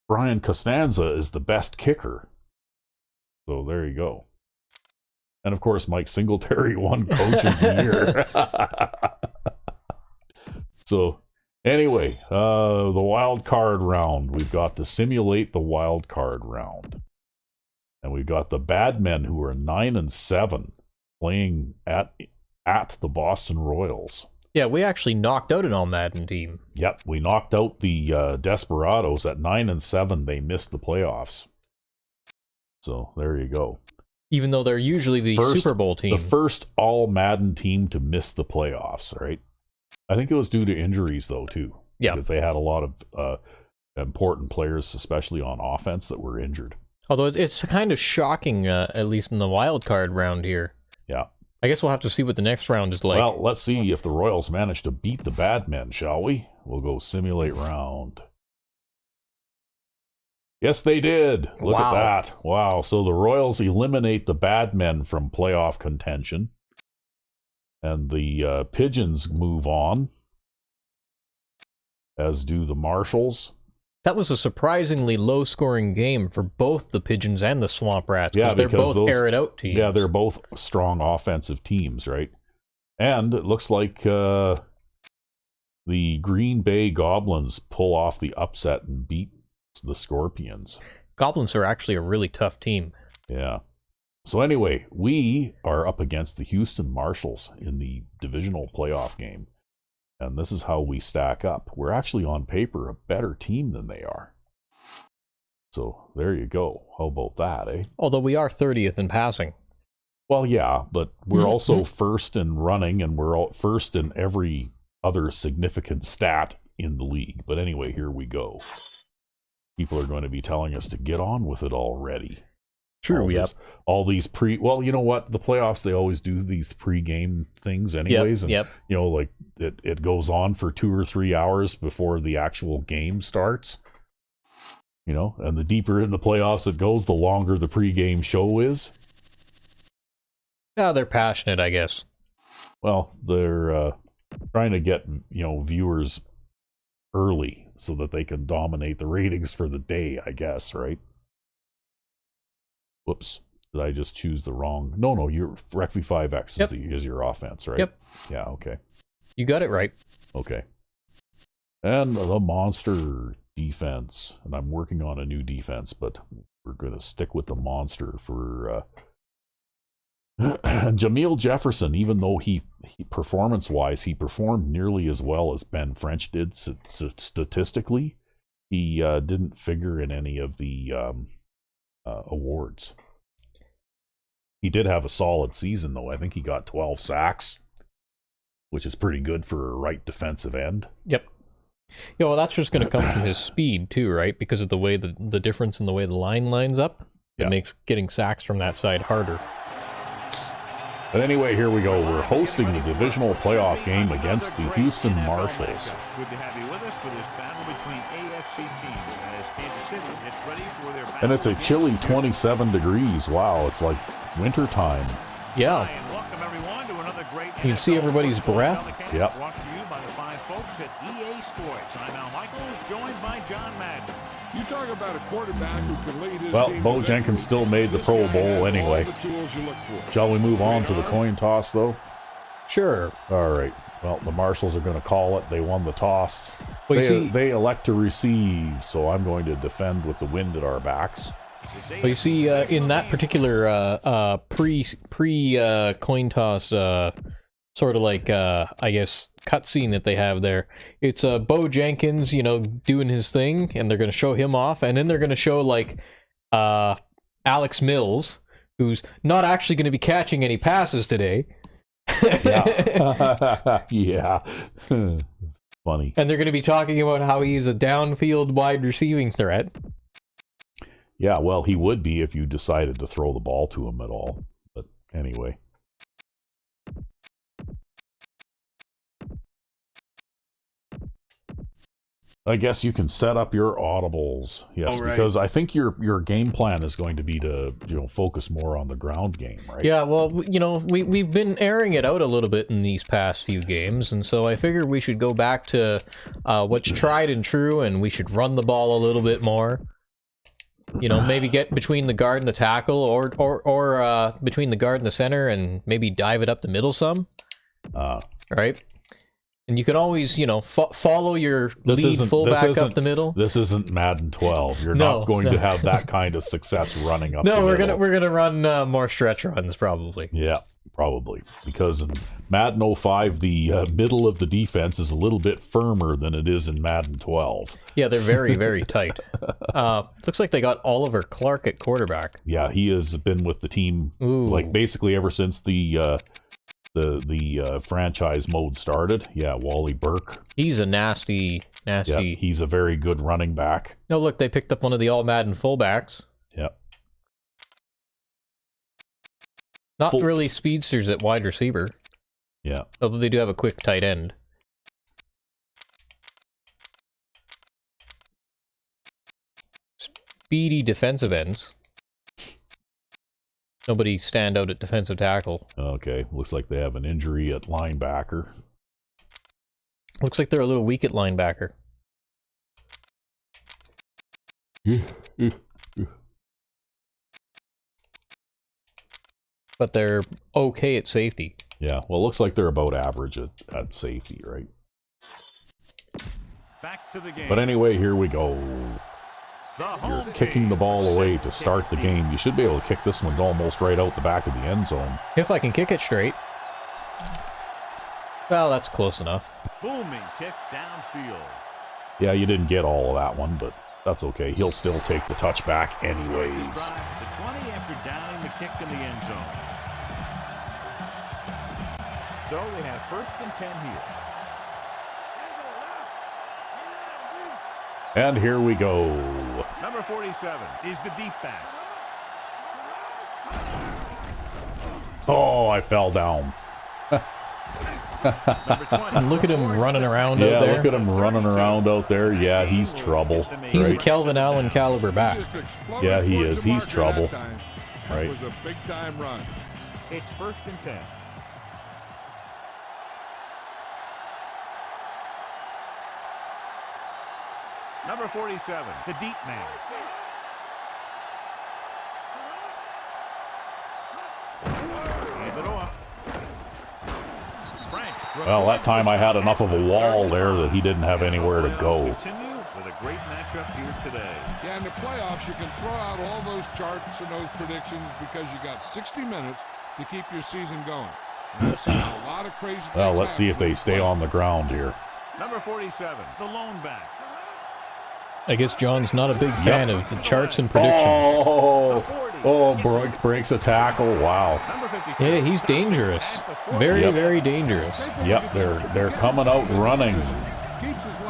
Brian Costanza is the best kicker. So there you go. And of course, Mike Singletary won Coach of the Year. So anyway, the wild card round. We've got to simulate the wild card round. And we've got the bad men who are 9-7 playing at the Boston Royals. Yeah, we actually knocked out an all-Madden team. Yep, we knocked out the Desperados at 9-7. They missed the playoffs. So there you go. Even though they're usually the Super Bowl team. The first all-Madden team to miss the playoffs, right? I think it was due to injuries, though, too. Yeah. Because they had a lot of important players, especially on offense, that were injured. Although it's kind of shocking, at least in the wild card round here. Yeah. I guess we'll have to see what the next round is like. Well, let's see if the Royals manage to beat the bad men, shall we? We'll go simulate round. Yes, they did. Look at that. Wow. So the Royals eliminate the bad men from playoff contention. And the Pigeons move on, as do the Marshals. That was a surprisingly low-scoring game for both the Pigeons and the Swamp Rats. Yeah, they're both air-it-out teams. Yeah, they're both strong offensive teams, right? And it looks like the Green Bay Goblins pull off the upset and beat the Scorpions. Goblins are actually a really tough team. Yeah. So anyway, we are up against the Houston Marshals in the divisional playoff game. And this is how we stack up. We're actually on paper a better team than they are. So there you go. How about that, eh? Although we are 30th in passing. Well, yeah, but we're also first in running, and we're first in every other significant stat in the league. But anyway, here we go. People are going to be telling us to get on with it already. True, all these well, you know what? The playoffs, they always do these pre-game things anyways. Yep. You know, like it goes on for 2 or 3 hours before the actual game starts. You know, and the deeper in the playoffs it goes, the longer the pre-game show is. Yeah, they're passionate, I guess. Well, they're trying to get, viewers early so that they can dominate the ratings for the day, I guess, right? Whoops. Did I just choose the wrong? No, your Rec V5X is your offense, right? Yep. Yeah, okay. You got it right. Okay. And the monster defense. And I'm working on a new defense, but we're going to stick with the monster for Jameel Jefferson. Even though he performance-wise, he performed nearly as well as Ben French did statistically, he didn't figure in any of the awards. He did have a solid season, though. I think he got 12 sacks, which is pretty good for a right defensive end. Yep. Yeah, well, that's just going to come from his speed, too, right? Because of the way the difference in the way the line lines up, it makes getting sacks from that side harder. But anyway, here we go. We're hosting the divisional playoff game against the Houston Marshals. Good to have you with us for this battle between AFC teams. As Kansas City gets ready for their and it's a chilly 27 degrees. Wow, it's like winter time. Yeah. And welcome everyone to another great You can see everybody's breath. Yep. Brought to you by the fine folks at EA Sports. I'm Al Michaels, joined by John Madden. You talk about a quarterback who can lead his Well, team Bo with Jenkins excellence. still made the This Pro guy Bowl has anyway. all the tools you look for. Shall we move on to the coin toss, though? Sure. All right. Well, the Marshals are going to call it. They won the toss. Well, They elect to receive, so I'm going to defend with the wind at our backs. Well, you see, in that particular pre-coin toss, sort of like, I guess, cutscene that they have there, it's Bo Jenkins, doing his thing, and they're going to show him off, and then they're going to show, like, Alex Mills, who's not actually going to be catching any passes today. Yeah. Yeah. Funny. And they're going to be talking about how he's a downfield wide receiving threat. Yeah, well, he would be if you decided to throw the ball to him at all. But anyway. I guess you can set up your audibles. Yes, All right. because I think your game plan is going to be to, focus more on the ground game, right? Yeah, well, we've been airing it out a little bit in these past few games, and so I figured we should go back to what's tried and true, and we should run the ball a little bit more. Maybe get between the guard and the tackle, or between the guard and the center, and maybe dive it up the middle some. Right? And you can always, follow your lead fullback up the middle. This isn't Madden 12. You're not going to have that kind of success running up the middle. No, we're gonna run more stretch runs, probably. Yeah, probably. Because in Madden 05, the middle of the defense is a little bit firmer than it is in Madden 12. Yeah, they're very, very tight. Looks like they got Oliver Clark at quarterback. Yeah, he has been with the team, basically ever since the franchise mode started. Yeah, Wally Burke. He's a nasty. Yeah, he's a very good running back. Oh, look, they picked up one of the All-Madden fullbacks. Yep. Not really speedsters at wide receiver. Yeah. Although they do have a quick tight end. Speedy defensive ends. Nobody stand out at defensive tackle. Okay, looks like they have an injury at linebacker. Looks like they're a little weak at linebacker. But they're okay at safety. Yeah, well, it looks like they're about average at safety, right? Back to the game. But anyway, here we go. You're kicking the ball away to start the game. You should be able to kick this one almost right out the back of the end zone. If I can kick it straight. Well, that's close enough. Booming kick downfield. Yeah, you didn't get all of that one, but that's okay. He'll still take the touchback anyways. The 20 after downing the kick in the end zone. So they have 1st and 10 here. And here we go. Number 47 is the deep back. Oh, I fell down. And look at him running around out there. Yeah, look at him running around out there. Yeah, he's trouble. He's a Kelvin Allen caliber back. Yeah, he is. He's trouble. Right. That was a big time run. It's 1st and 10. Number 47, the deep man. Hand it off. Well, that time I had enough of a wall there that he didn't have anywhere to go. Continue with a great matchup here today. Yeah, in the playoffs, you can throw out all those charts and those predictions because you got 60 minutes to keep your season going. A lot of crazy. Well, let's see if they stay on the ground here. Number 47, the lone back. I guess John's not a big fan of the charts and predictions. Breaks a tackle. Wow. Yeah, he's dangerous. Very dangerous. Yep, they're coming out running.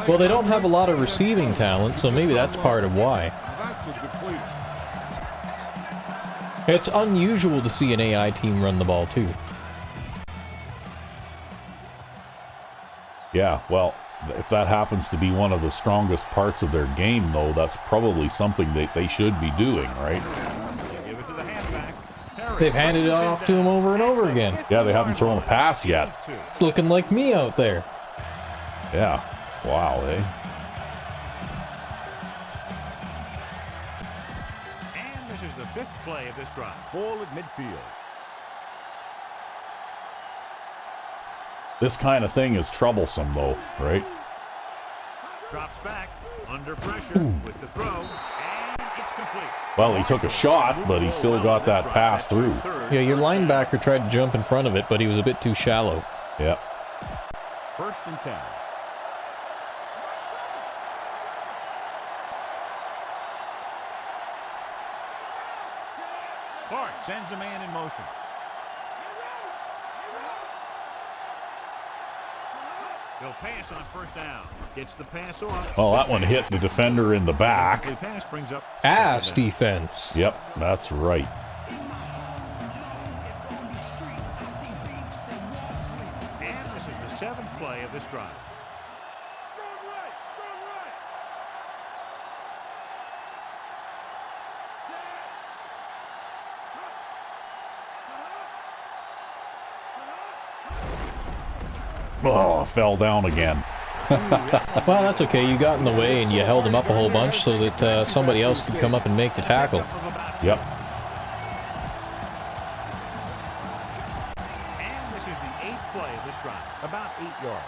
Well, they don't have a lot of receiving talent, so maybe that's part of why. It's unusual to see an AI team run the ball, too. Yeah, well, if that happens to be one of the strongest parts of their game, though, that's probably something that they should be doing, right? Give it to the halfback. They've handed it off to him over and over again. Yeah, they haven't thrown a pass yet. It's looking like me out there. Yeah. Wow, eh? And this is the 5th play of this drive. Ball at midfield. This kind of thing is troublesome, though, right? Drops back, under pressure with the throw, and it's complete. Well, he took a shot, but he still got that pass through. Yeah, your linebacker tried to jump in front of it, but he was a bit too shallow. Yeah. 1st and 10. Clark sends a man in motion. He'll pass on first down. Gets the pass off. Well, that one hit the defender in the back. The pass brings up Ass defense. Yep, that's right. And this is the 7th play of this drive. Oh, fell down again. Well, that's okay. You got in the way and you held him up a whole bunch so that somebody else could come up and make the tackle. Yep. And this is the 8th play of this drive. About 8 yards.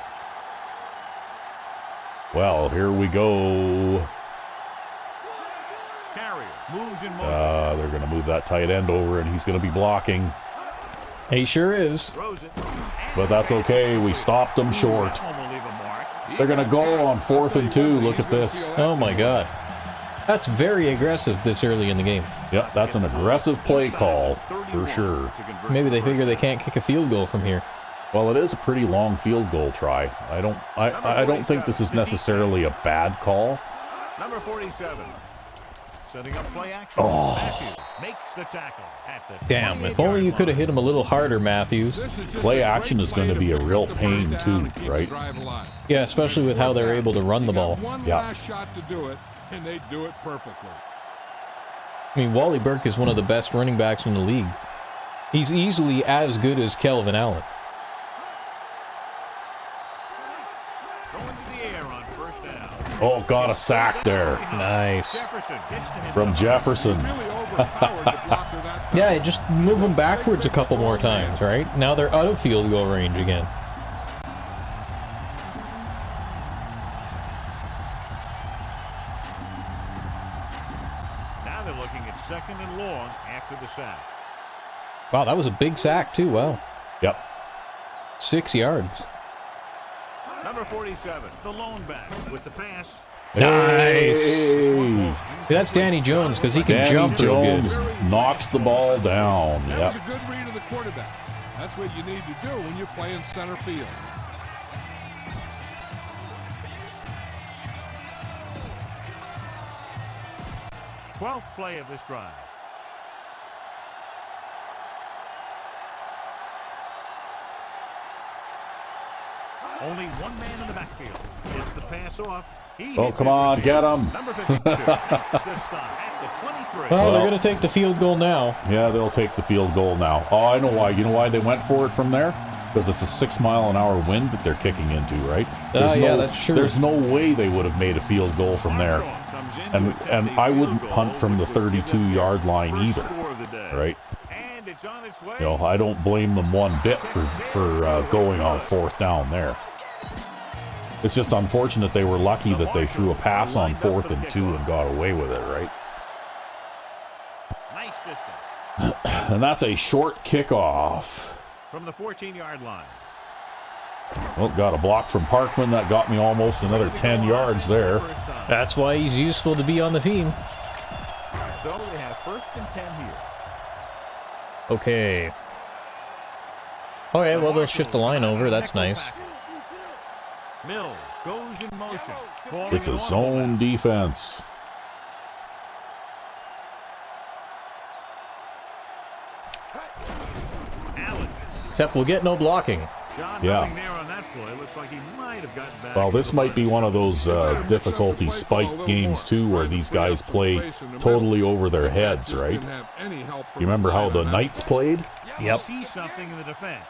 Well, here we go. Carrier moves in motion. They're going to move that tight end over, and he's going to be blocking. He sure is. Throws it. But that's okay. We stopped them short. That one will leave a mark. They're going to go on 4th and 2. Look at this. Oh, my God. That's very aggressive this early in the game. Yep, that's an aggressive play call for sure. Maybe they figure they can't kick a field goal from here. Well, it is a pretty long field goal try. I don't think this is necessarily a bad call. Number 47. Setting up play action. Oh. Matthews makes the tackle at the Damn, if only you could have hit him a little harder, Matthews. Play action is going to be a real pain too, right? Yeah, especially with how they're able to run the ball. One Yeah. last shot to do it, and they do it perfectly. I mean, Wally Burke is one of the best running backs in the league. He's easily as good as Kelvin Allen. Going to the air on first down. Oh, got a sack there Nice. Jefferson gets to him. from Jefferson. Really overpowered the blocker that time. Yeah, just move them backwards a couple more times, right? Now they're out of field goal range again. Now they're looking at 2nd and long after the sack. Wow, that was a big sack, too. Wow. Yep. 6 yards. Number 47, the lone back with the pass. Nice. Hey. That's Danny Jones because he can Danny jump real good. Jones knocks the ball down. That Yep. was a good read of the quarterback. That's what you need to do when you're playing center field. Twelfth play of this drive. Only one man in the backfield. Gets the pass off. He Oh, hits come it. on, get him. Number 52. That's the stop at the 23. Well, they're Well. going to take the field goal now. Yeah, they'll take the field goal now. Oh, I know why. You know why they went for it from there? Because it's a 6-mile-an-hour wind that they're kicking into, right? Yeah, that's true. There's no way they would have made a field goal from there. And I wouldn't punt from the 32-yard line either, right? And it's on its way. You know, I don't blame them one bit for going on 4th down there. It's just unfortunate they were lucky that they threw a pass on 4th and 2 and got away with it, right? Nice distance. And that's a short kickoff. From the 14-yard line. Well, got a block from Parkman. That got me almost another 10 yards there. That's why he's useful to be on the team. So we have 1st and 10 here. Okay. Okay, well, they'll shift the line over. That's nice. Mills goes in motion. It's a zone defense. Allen. Except we'll get no blocking. John Yeah. nothing there on that play. Looks like he might have gotten back. Well, this might be one of those difficulty spike games, too, where these guys play totally over their heads, right? You remember how the Knights played? Yep. See something in the defense.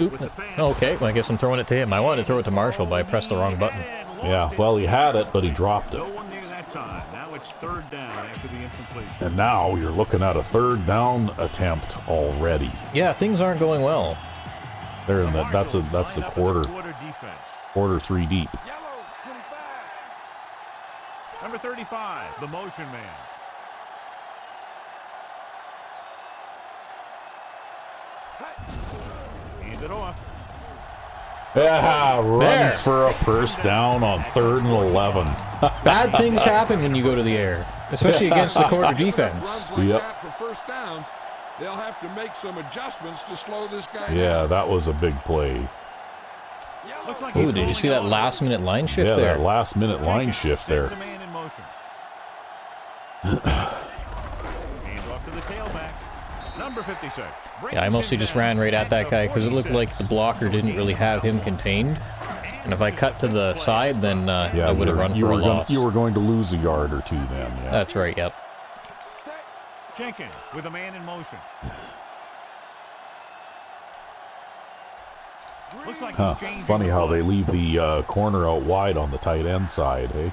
Oop. Okay, well, I guess I'm throwing it to him. I wanted to throw it to Marshall, but I pressed the wrong button. Yeah, well, he had it, but he dropped No it. one near that time. Now it's 3rd down after the incompletion. And now you're looking at a 3rd down attempt already. Yeah, things aren't going well. There, in that's the quarter defense. 3 deep. Number 35, the motion man. Hand it off. Yeah, runs There. for a first down on 3rd and 11. Bad things happen when you go to the air, especially against the quarter defense. Runs like Yep. that for first down, they'll have to make some adjustments to slow this guy Yeah, down. that was a big play. Looks like Ooh, he's did you see that rolling last minute line shift Yeah, there? that last minute line Jenkins shift sends there. a man in motion. Hands off to the tailback. Number 56. Yeah, I mostly just ran right at that guy because it looked like the blocker didn't really have him contained. And if I cut to the side, then Yeah, I would have run for a loss. You were going to lose a yard or two then. Yeah. That's right, yep. Jenkins with a man in motion. Looks like he's changing Funny the how play. they leave the corner out wide on the tight end side, hey?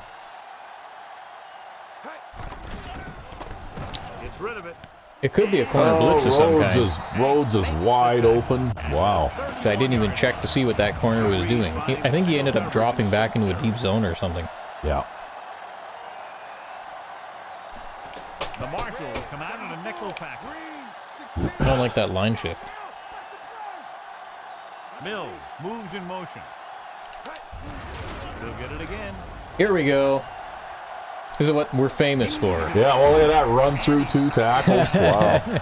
Gets rid of it. It could be a corner blitz of some kind. Rhodes is wide open. Wow. So I didn't even check to see what that corner was doing. I think he ended up dropping back into a deep zone or something. Yeah. The Marshals come out in a nickel pack. I don't like that line shift. Mills moves in motion. He'll get it again. Here we go. This is what we're famous for. Yeah, well, look at that run through 2 tackles. Wow. At the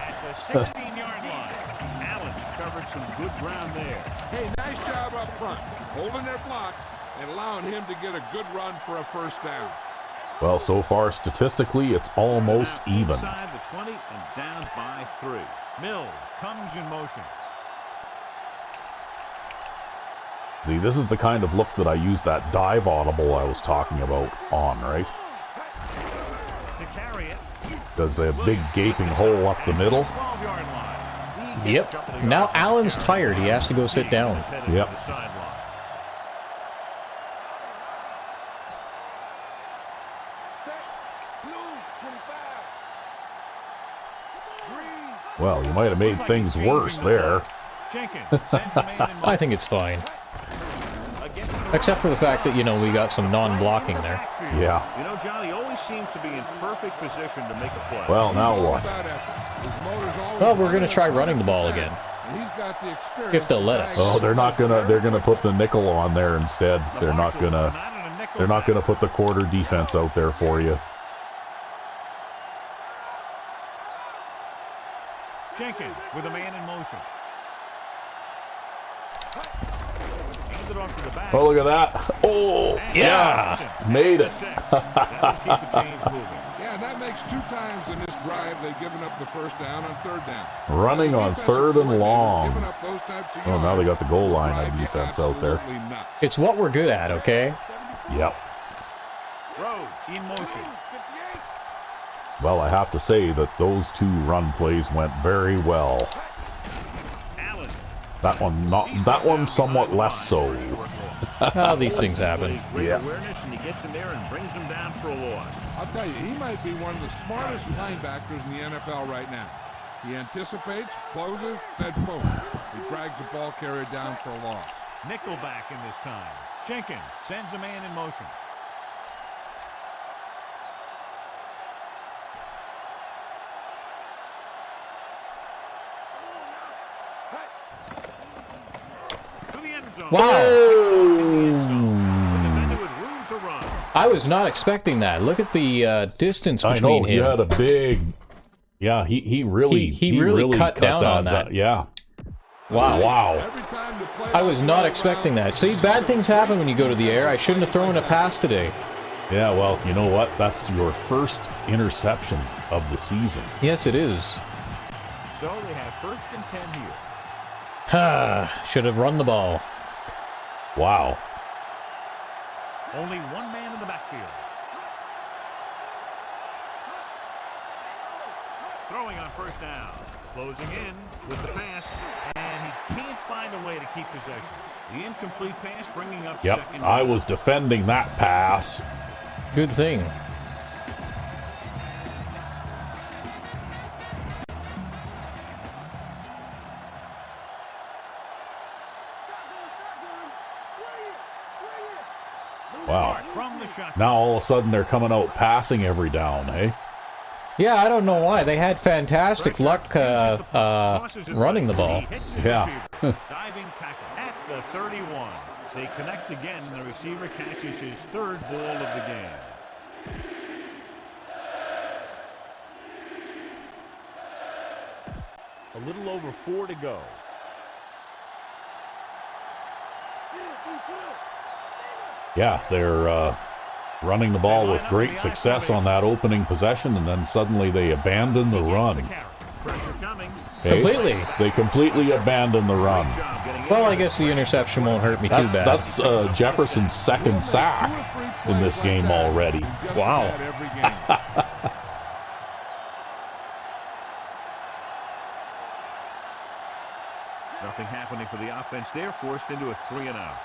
16-yard line. Allen covered some good ground there. Hey, nice job up front, holding their block and allowing him to get a good run for a first down. Well, so far, statistically, it's almost Now even. Inside the 20 and down by 3. Mills comes in motion. See, this is the kind of look that I use that dive audible I was talking about on, right? To carry it. Does a big gaping hole up the middle? 12-yard line. He Yep. gets a couple of Now yards. Allen's tired. He has to go sit down. Headed to Yep. the sideline. Well, you might have made things worse there. Jenkins sends a man in I motion. think it's fine. Against the Except for the fact that, you know, we got some non-blocking there. backfield. Yeah. You know, Johnny always seems to be in perfect position to make a play. Well, now what? Well, we're going to try running the ball again. He's got the experience. If they'll let us. Oh, they're gonna put the nickel on there instead. The They're not Marshals gonna come out in a nickel they're not pack. gonna put the quarter defense out there for you. Jenkins with a man in motion. Hands it off to the back. Oh, look at that. Oh, And yeah. Johnson. Made it. That'll keep the chains moving. Yeah, that makes 2 times in this drive they've given up the first down on 3rd down. Running on Defensive 3rd and coordinator long. giving up those types of Oh, now they yards. got the goal line Drive on you defense out there. absolutely nuts. It's what we're good at, okay? Yep. Rhodes in motion. Well, I have to say that those 2 run plays went very well. Allen. That one somewhat less so. Oh, these things happen. Great Yeah. awareness, and he gets in there and brings him down for a loss. I'll tell you, he might be one of the smartest linebackers in the NFL right now. He anticipates, closes, then boom. He drags the ball carrier down for a loss. Nickelback in this time. Jenkins sends a man in motion. To the end zone. Wow. The defender with room to run. I was not expecting that. Look at the distance I between know he him. had a big. Yeah, he really He really cut down on that. Yeah. Wow. Wow. Every time the play I was not expecting that. See, bad things happen when you go to the air. I shouldn't have thrown a pass today. Yeah, well, you know what? That's your first interception of the season. Yes, it is. So they have 1st and 10 here. Should have run the ball. Wow. Only one man in the backfield. Throwing on 1st down. Closing in with the pass. And he can't find a way to keep possession. The incomplete pass bringing up Yep, second. I was defending that pass. Good thing. Wow. From the shotgun. Now all of a sudden they're coming out passing every down, eh? Yeah, I don't know why. They had fantastic luck running the ball. He hits his Yeah. receiver. Diving tackle at the 31. They connect again, and the receiver catches his third ball of the game. A little over 4 to go. Yeah, they're running the ball with great success on that opening possession, and then suddenly they abandon the run. Completely. They completely abandon the run. Well, I guess the interception won't hurt me too bad. That's Jefferson's second sack in this game already. Wow. Nothing happening for the offense there, forced into a 3-and-out.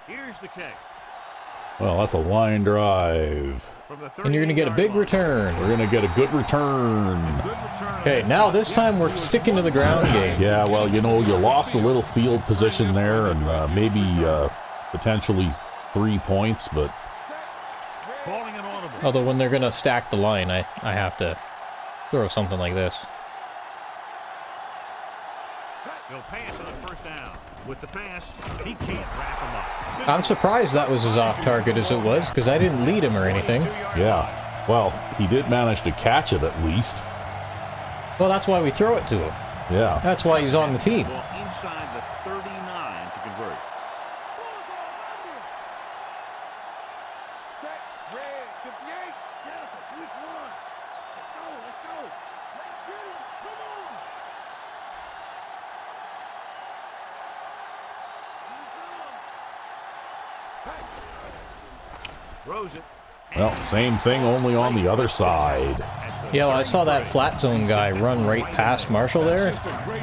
Here's the kick. Well, that's a line drive. And you're going to get a big return. We're going to get a good return. Okay, now this time we're sticking to the ground game. Yeah, well, you lost a little field position there and maybe potentially 3 points, but... Although when they're going to stack the line, I have to throw something like this. He'll pass on the first down. With the pass, he can't wrap him up. I'm surprised that was as off target as it was, because I didn't lead him or anything. Yeah. Well, he did manage to catch it at least. Well, that's why we throw it to him. Yeah. That's why he's on the team. Well, inside the 39 to convert. Throws it. Well, same thing, only on the other side. Yeah, well, I saw that flat zone guy run right past Marshall there.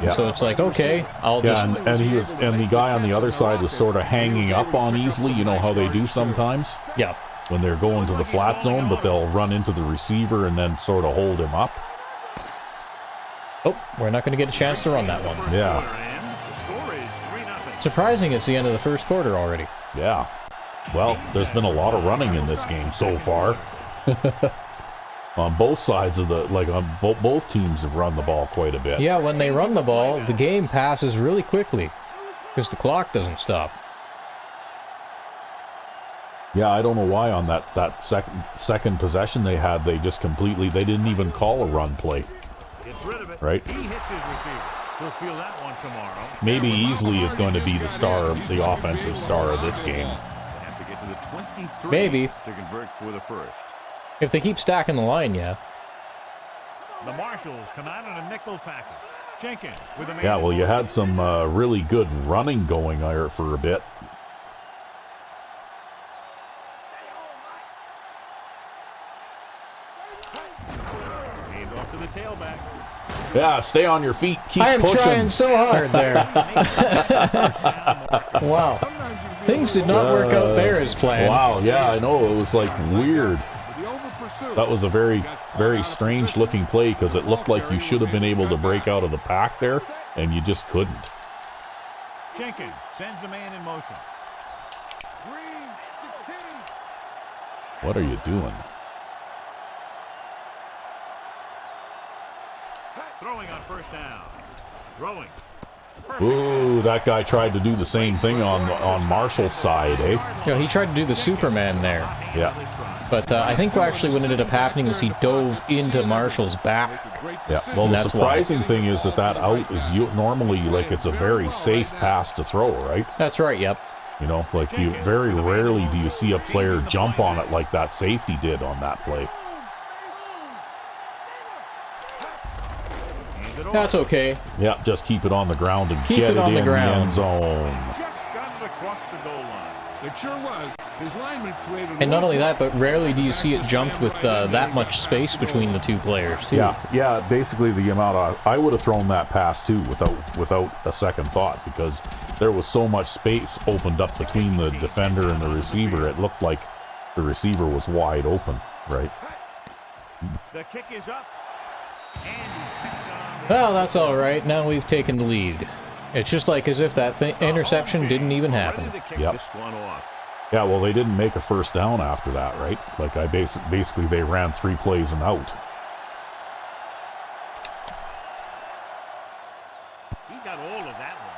Yeah. So it's like, okay, I'll just... Yeah, and the guy on the other side was sort of hanging up on easily. You know how they do sometimes? Yeah. When they're going to the flat zone, but they'll run into the receiver and then sort of hold him up. Oh, we're not going to get a chance to run that one. Yeah. Surprising it's the end of the first quarter already. Yeah. Well, there's been a lot of running in this game so far. On both sides of the, both teams have run the ball quite a bit. Yeah, when they run the ball, the game passes really quickly because the clock doesn't stop. Yeah, I don't know why on that second possession they had, they didn't even call a run play. Gets rid of it. Right? He hits his receiver. He'll feel that one tomorrow. Maybe Easley is going to be the offensive star of this game. Have to get to the 23 Maybe. to convert for the first. If they keep stacking the line, yeah. The Marshalls come out in a nickel package. Jenkins with a man. Yeah, well, you had some really good running going there for a bit. Hand off to the tailback. Yeah, stay on your feet. Keep I am pushing. trying so hard there. Wow. Things did not work out there as planned. Wow, yeah, I know. It was like weird. That was a very, very strange looking play because it looked like you should have been able to break out of the pack there, and you just couldn't. Jenkins sends a man in motion. What are you doing? Throwing on first down. Throwing. Ooh, that guy tried to do the same thing on Marshall's side, eh? You know, he tried to do the Superman there. Yeah. But I think what actually what ended up happening was he dove into Marshall's back. Yeah. Well, the That's surprising thing is that out is normally like it's a very safe pass to throw, right? That's right, yep. You know, like you very rarely do you see a player jump on it like that safety did on that play. That's okay. Yeah, just keep it on the ground and Keep get it it on in the the ground. end zone. Just got it across the goal line. It sure was. His lineman created. And not only that, but rarely do you see it jump with that much space between the two players, too. Yeah. Basically, the amount I would have thrown that pass too without a second thought because there was so much space opened up between the defender and the receiver. It looked like the receiver was wide open, right? The kick is up. And he picks on. Well, that's all right. Now we've taken the lead. It's just like as if that interception didn't even happen. Ready to kick Yep. this one off. Yeah, well, they didn't make a first down after that, right? Like basically they ran 3 plays and out. He got all of that one.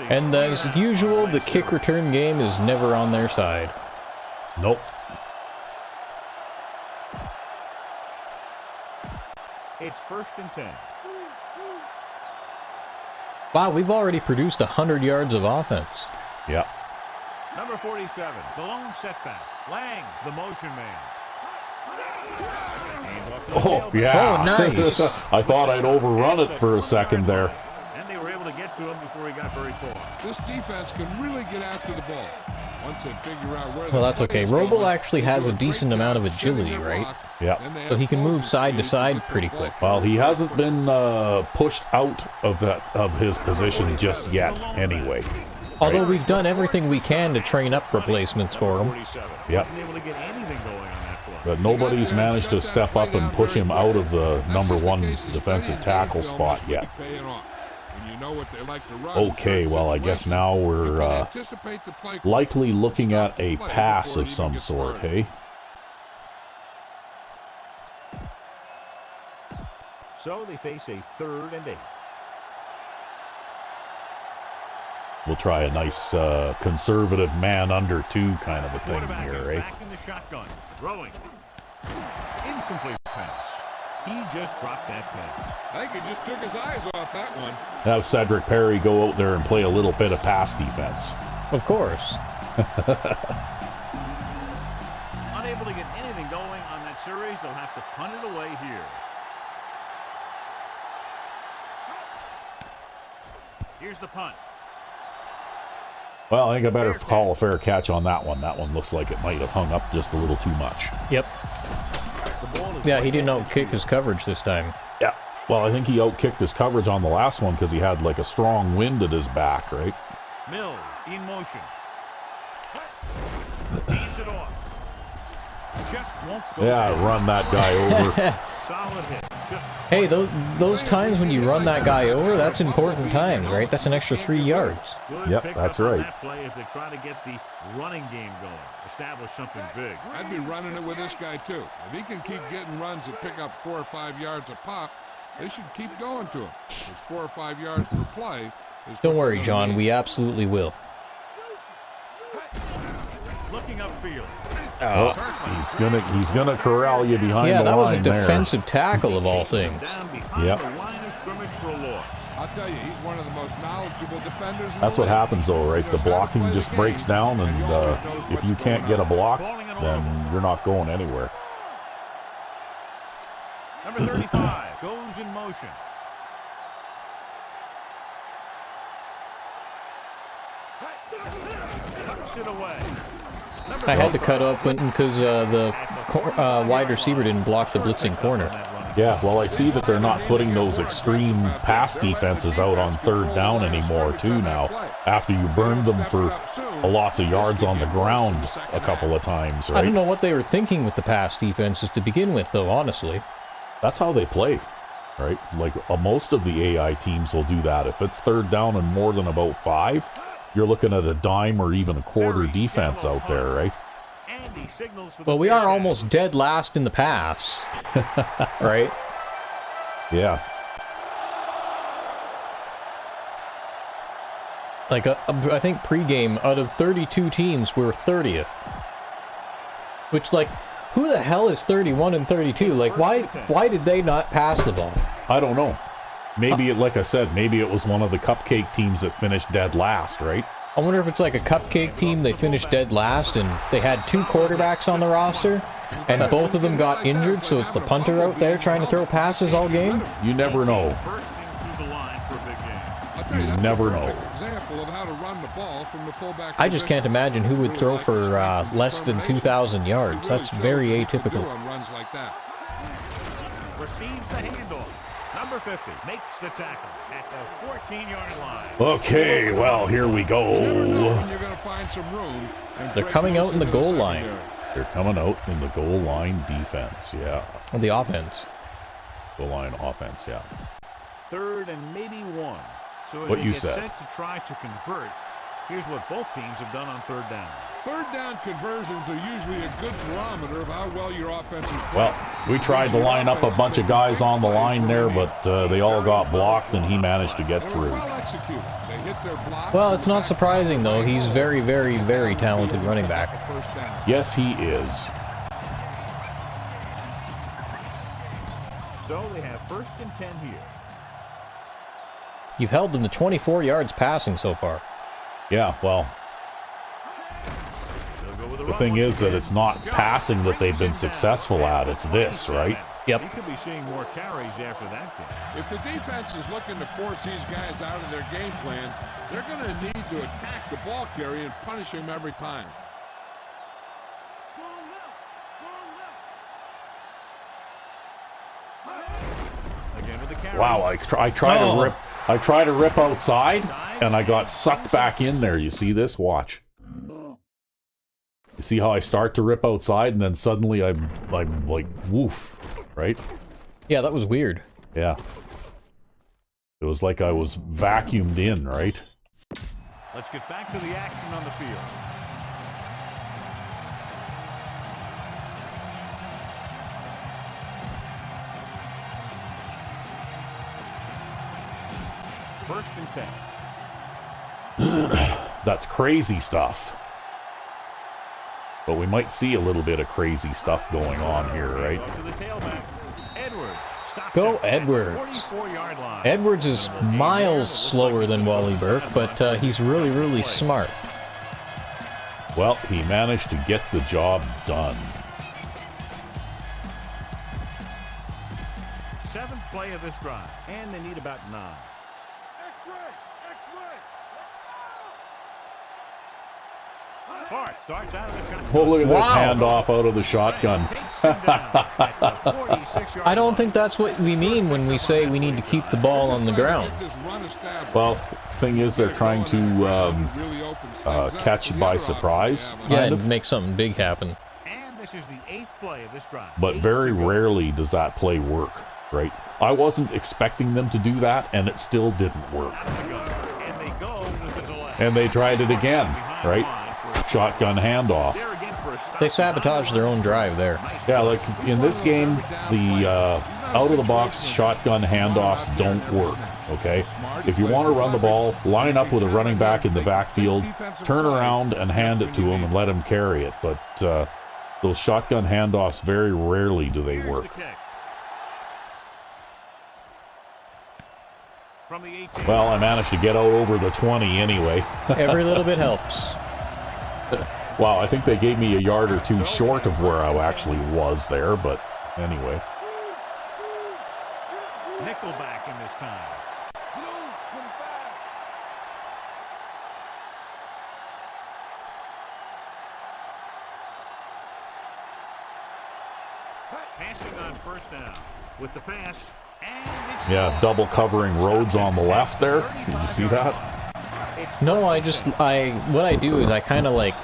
And as usual, the kick return game is never on their side. Nope. It's 1st and 10. Wow, we've already produced 100 yards of offense. Yep. Number 47, the lone setback. Lang, the motion man. Oh, yeah. Oh, nice. I thought I'd overrun it for a second there. And they were able to get to him before he got very far. This defense can really get after the ball. Once they figure out where Well, that's okay. Roble actually has a decent amount of agility, right? Yeah. So he can move side to side pretty quick. Well, he hasn't been pushed out of his position just yet, anyway. Although we've done everything we can to train up replacements for him. Yep. But nobody's managed to step up and push him out of the number 1 defensive tackle spot yet. Okay, well, I guess now we're likely looking at a pass of some sort, hey? So they face a 3rd and 8. We'll try a nice conservative man under 2 kind of a thing here, right? Back in the shotgun, throwing. Incomplete pass. He just dropped that pass. I think he just took his eyes off that one. Have Cedric Perry go out there and play a little bit of pass defense. Of course. Unable to get anything going on that series, they'll have to punt it away here. Here's the punt. Well, I think I better call a fair catch on that one. That one looks like it might have hung up just a little too much. Yep. Yeah, he didn't outkick his coverage this time. Yeah. Well, I think he outkicked his coverage on the last one because he had like a strong wind at his back, right? Mills in motion. Leads it off. Just won't go. Yeah, run that guy over. Solid hit. Hey, those times when you run that guy over, that's important times, right? That's an extra 3 yards. Yep, that's right. That play as they try to get the running game going, establish something big. I'd be running it with this guy too. If he can keep getting runs that pick up 4 or 5 yards a pop, they should keep going to him. It's 4 or 5 yards per play. Don't worry, John. We absolutely will. Looking upfield. Oh, he's gonna corral you behind the line. Yeah, that was a there. defensive tackle of all things. Yep. I'll tell you, he's one of the most knowledgeable defenders. That's what happens, though, right? The blocking just breaks down, and if you can't get a block, then you're not going anywhere. Number 35 goes in motion. Tucks it away. I had to cut up because the wide receiver didn't block the blitzing corner. Yeah, well, I see that they're not putting those extreme pass defenses out on 3rd down anymore, too, now, after you burned them for lots of yards on the ground a couple of times, right? I don't know what they were thinking with the pass defenses to begin with, though, honestly. That's how they play, right? Like, most of the AI teams will do that. If it's 3rd down and more than about 5, you're looking at a dime or even a quarter defense out there, right? Well, we are almost dead last in the pass, right? Yeah. Like, I think pregame, out of 32 teams, we're 30th. Which, like, who the hell is 31 and 32? Like, why did they not pass the ball? I don't know. Maybe, like I said, maybe it was one of the cupcake teams that finished dead last, right? I wonder if it's like a cupcake team, they finished dead last, and they had 2 quarterbacks on the roster, and both of them got injured, so it's the punter out there trying to throw passes all game? You never know. You never know. I just can't imagine who would throw for less than 2,000 yards. That's very atypical. Receives the handoff. Number 50 makes the tackle at the 14-yard line. Okay, well, here we go. They're coming out in the goal line. They're coming out in the goal line defense, yeah. Or the offense. Goal line offense, yeah. 3rd and maybe 1. So as what they you get said. set to try to convert, here's what both teams have done on 3rd down. Third down conversions are usually a good barometer of how well your offense is playing. Well, we tried to line up a bunch of guys on the line there, but they all got blocked, and he managed to get through. Well, it's not surprising, though. He's very, very, very talented running back. Yes, he is. So they have 1st and 10 here. You've held them to 24 yards passing so far. Yeah, well, the thing is that it's not passing that they've been successful at. It's this, right? Yep. He could be seeing more carries after that game. If the defense is looking to force these guys out of their game plan, they're going to need to attack the ball carrier and punish him every time. Again with the carry. Wow, I try to rip outside, and I got sucked back in there. You see this? Watch. You see how I start to rip outside, and then suddenly I'm like, woof, right? Yeah, that was weird. Yeah. It was like I was vacuumed in, right? Let's get back to the action on the field. First and 10. That's crazy stuff. But we might see a little bit of crazy stuff going on here, right? Go Edwards. Edwards is miles slower than Wally Burke, but he's really, really smart. Well, he managed to get the job done. 7th play of this drive, and they need about 9. Starts out of the shotgun. Oh, look at this handoff out of the shotgun. I don't think that's what we mean when we say we need to keep the ball on the ground. Well, thing is, they're trying to catch you by surprise. Yeah, and make something big happen. And this is the 8th play of this drive. But very rarely does that play work, right? I wasn't expecting them to do that, and it still didn't work. And they go with the delay. And they tried it again, right? Shotgun handoff. They sabotaged their own drive there. Yeah, like in this game, the out-of-the-box shotgun handoffs don't work, okay? If you want to run the ball, line up with a running back in the backfield, turn around and hand it to him and let him carry it. But those shotgun handoffs, very rarely do they work. Well, I managed to get out over the 20 anyway. Every little bit helps. Wow, I think they gave me a yard or two short of where I actually was there, but anyway. Nickelback in this time. Passing on 1st down with the pass. And yeah, double covering Rhodes on the left there. Did you see that? No, what I do is I kind of like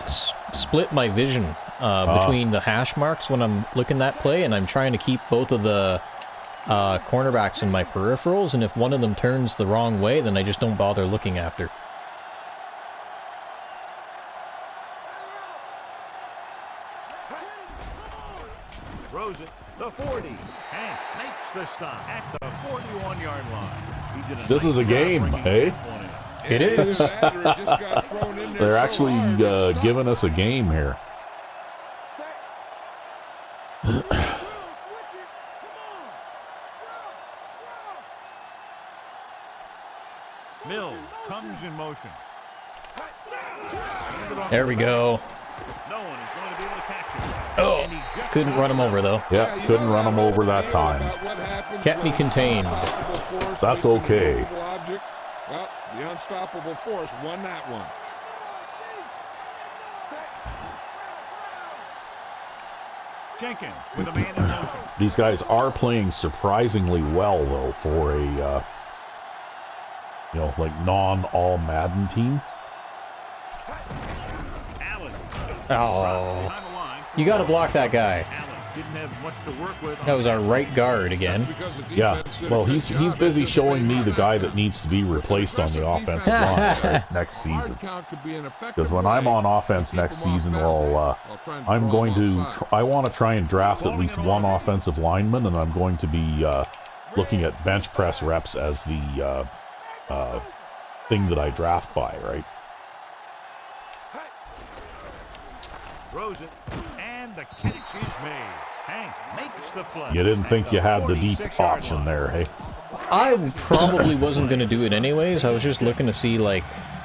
split my vision between the hash marks when I'm looking at that play, and I'm trying to keep both of the cornerbacks in my peripherals, and if one of them turns the wrong way, then I just don't bother looking after. Throws it, the 40, and makes the stop at the 41-yard line. This is a game, hey? It is. They're actually giving us a game here. Mills comes in motion. There we go. No one is going to be able to catch him. Oh, couldn't run him over though. Yeah, couldn't run him over that time. Kept me contained. That's okay. Well, the unstoppable force won that one. Jenkins with a man in motion. These guys are playing surprisingly well, though, for a like non-all Madden team. Oh, you got to block that guy. didn't have much to work with. That was our right guard again. Yeah, well, he's busy showing me the guy that needs to be replaced on the offensive line right, next season. Because when I'm on offense next season, well, I'm going to I want to try and draft at least one offensive lineman, and I'm going to be looking at bench press reps as the thing that I draft by, right? Throws it, and the catch is made. Hank makes the play. You didn't think you had the deep option there, hey? I probably wasn't going to do it anyways. I was just looking to see, like,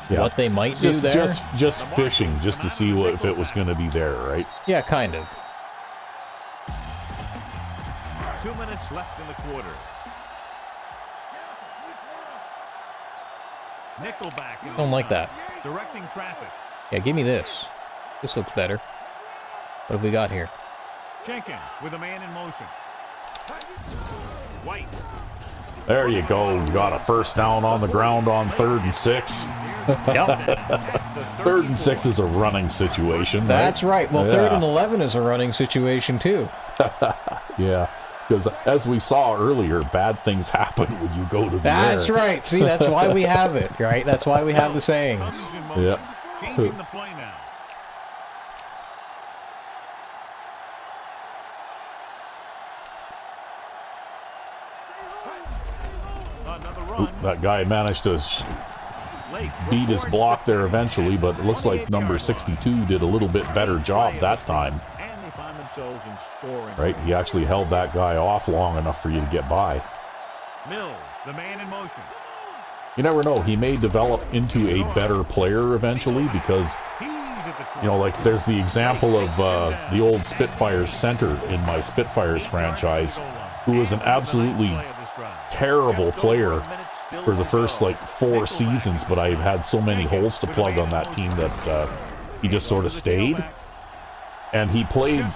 what they might do there. Just fishing, just to see if it was going to be there, right? Yeah, kind of. 2 minutes left in the quarter. Nickelback. Don't like that. Directing traffic. Yeah, give me this. This looks better. What have we got here? Jenkins with a man in motion. White. There you go. You got a first down on the ground on 3rd and 6. Yep. 3rd and 6 is a running situation. That's right. Well, 3rd and 11 is a running situation too. Yeah. Because as we saw earlier, bad things happen when you go to the That's air. right. See, that's why we have it, right? That's why we have the saying. Yeah. Changing the play now. Another run. That guy managed to beat his block there eventually, but it looks like number 62 did a little bit better job that time. And they find themselves in scoring. Right? He actually held that guy off long enough for you to get by. Mills, the man in motion. You never know. He may develop into a better player eventually because, you know, like there's the example of the old Spitfires center in my Spitfires franchise who was an absolutely terrible player for the first like 4 seasons, but I've had so many holes to plug on that team that he just sort of stayed. And he played,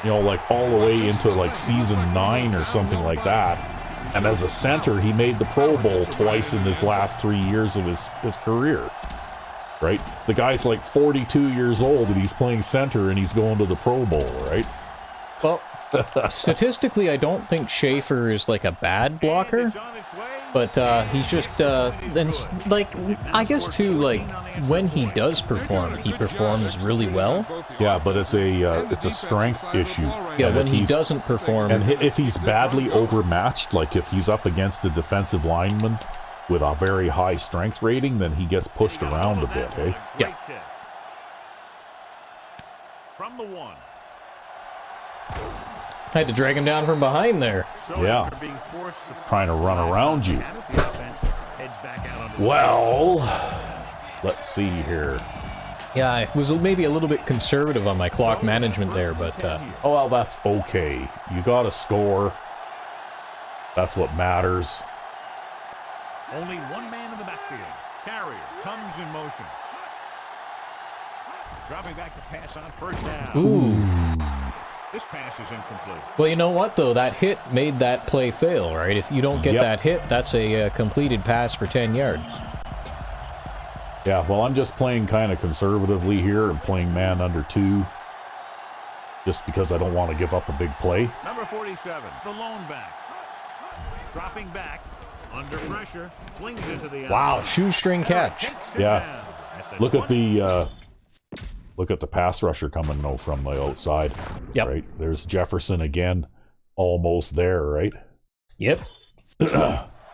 you know, like all the way into like season 9 or something like that. And as a center, he made the Pro Bowl twice in his last 3 years of his career. Right? The guy's like 42 years old and he's playing center and he's going to the Pro Bowl, right? Well, statistically, I don't think Schaefer is like a bad blocker, but he's just then like I guess too, like when he does perform, he performs really well. Yeah, but it's a strength issue. Yeah, and when he doesn't perform, and if he's badly overmatched, like if he's up against a defensive lineman with a very high strength rating, then he gets pushed around a bit, eh? Yeah. From the 1. I had to drag him down from behind there. Yeah. Trying to run around you. Well, let's see here. Yeah, I was maybe a little bit conservative on my clock management there, but... Oh, well, that's okay. You got to score. That's what matters. Only one man in the backfield. Carrier comes in motion. Dropping back to pass on first down. Ooh. This pass is incomplete. Well, you know what, though? That hit made that play fail, right? If you don't get that hit, that's a completed pass for 10 yards. Yeah, well, I'm just playing kind of conservatively here and playing man under 2 just because I don't want to give up a big play. Number 47, the lone back. Dropping back, under pressure, flings it to the outside. Wow, shoestring catch. Yeah. Look at the pass rusher coming from the outside. Yep. Right? There's Jefferson again, almost there, right? Yep.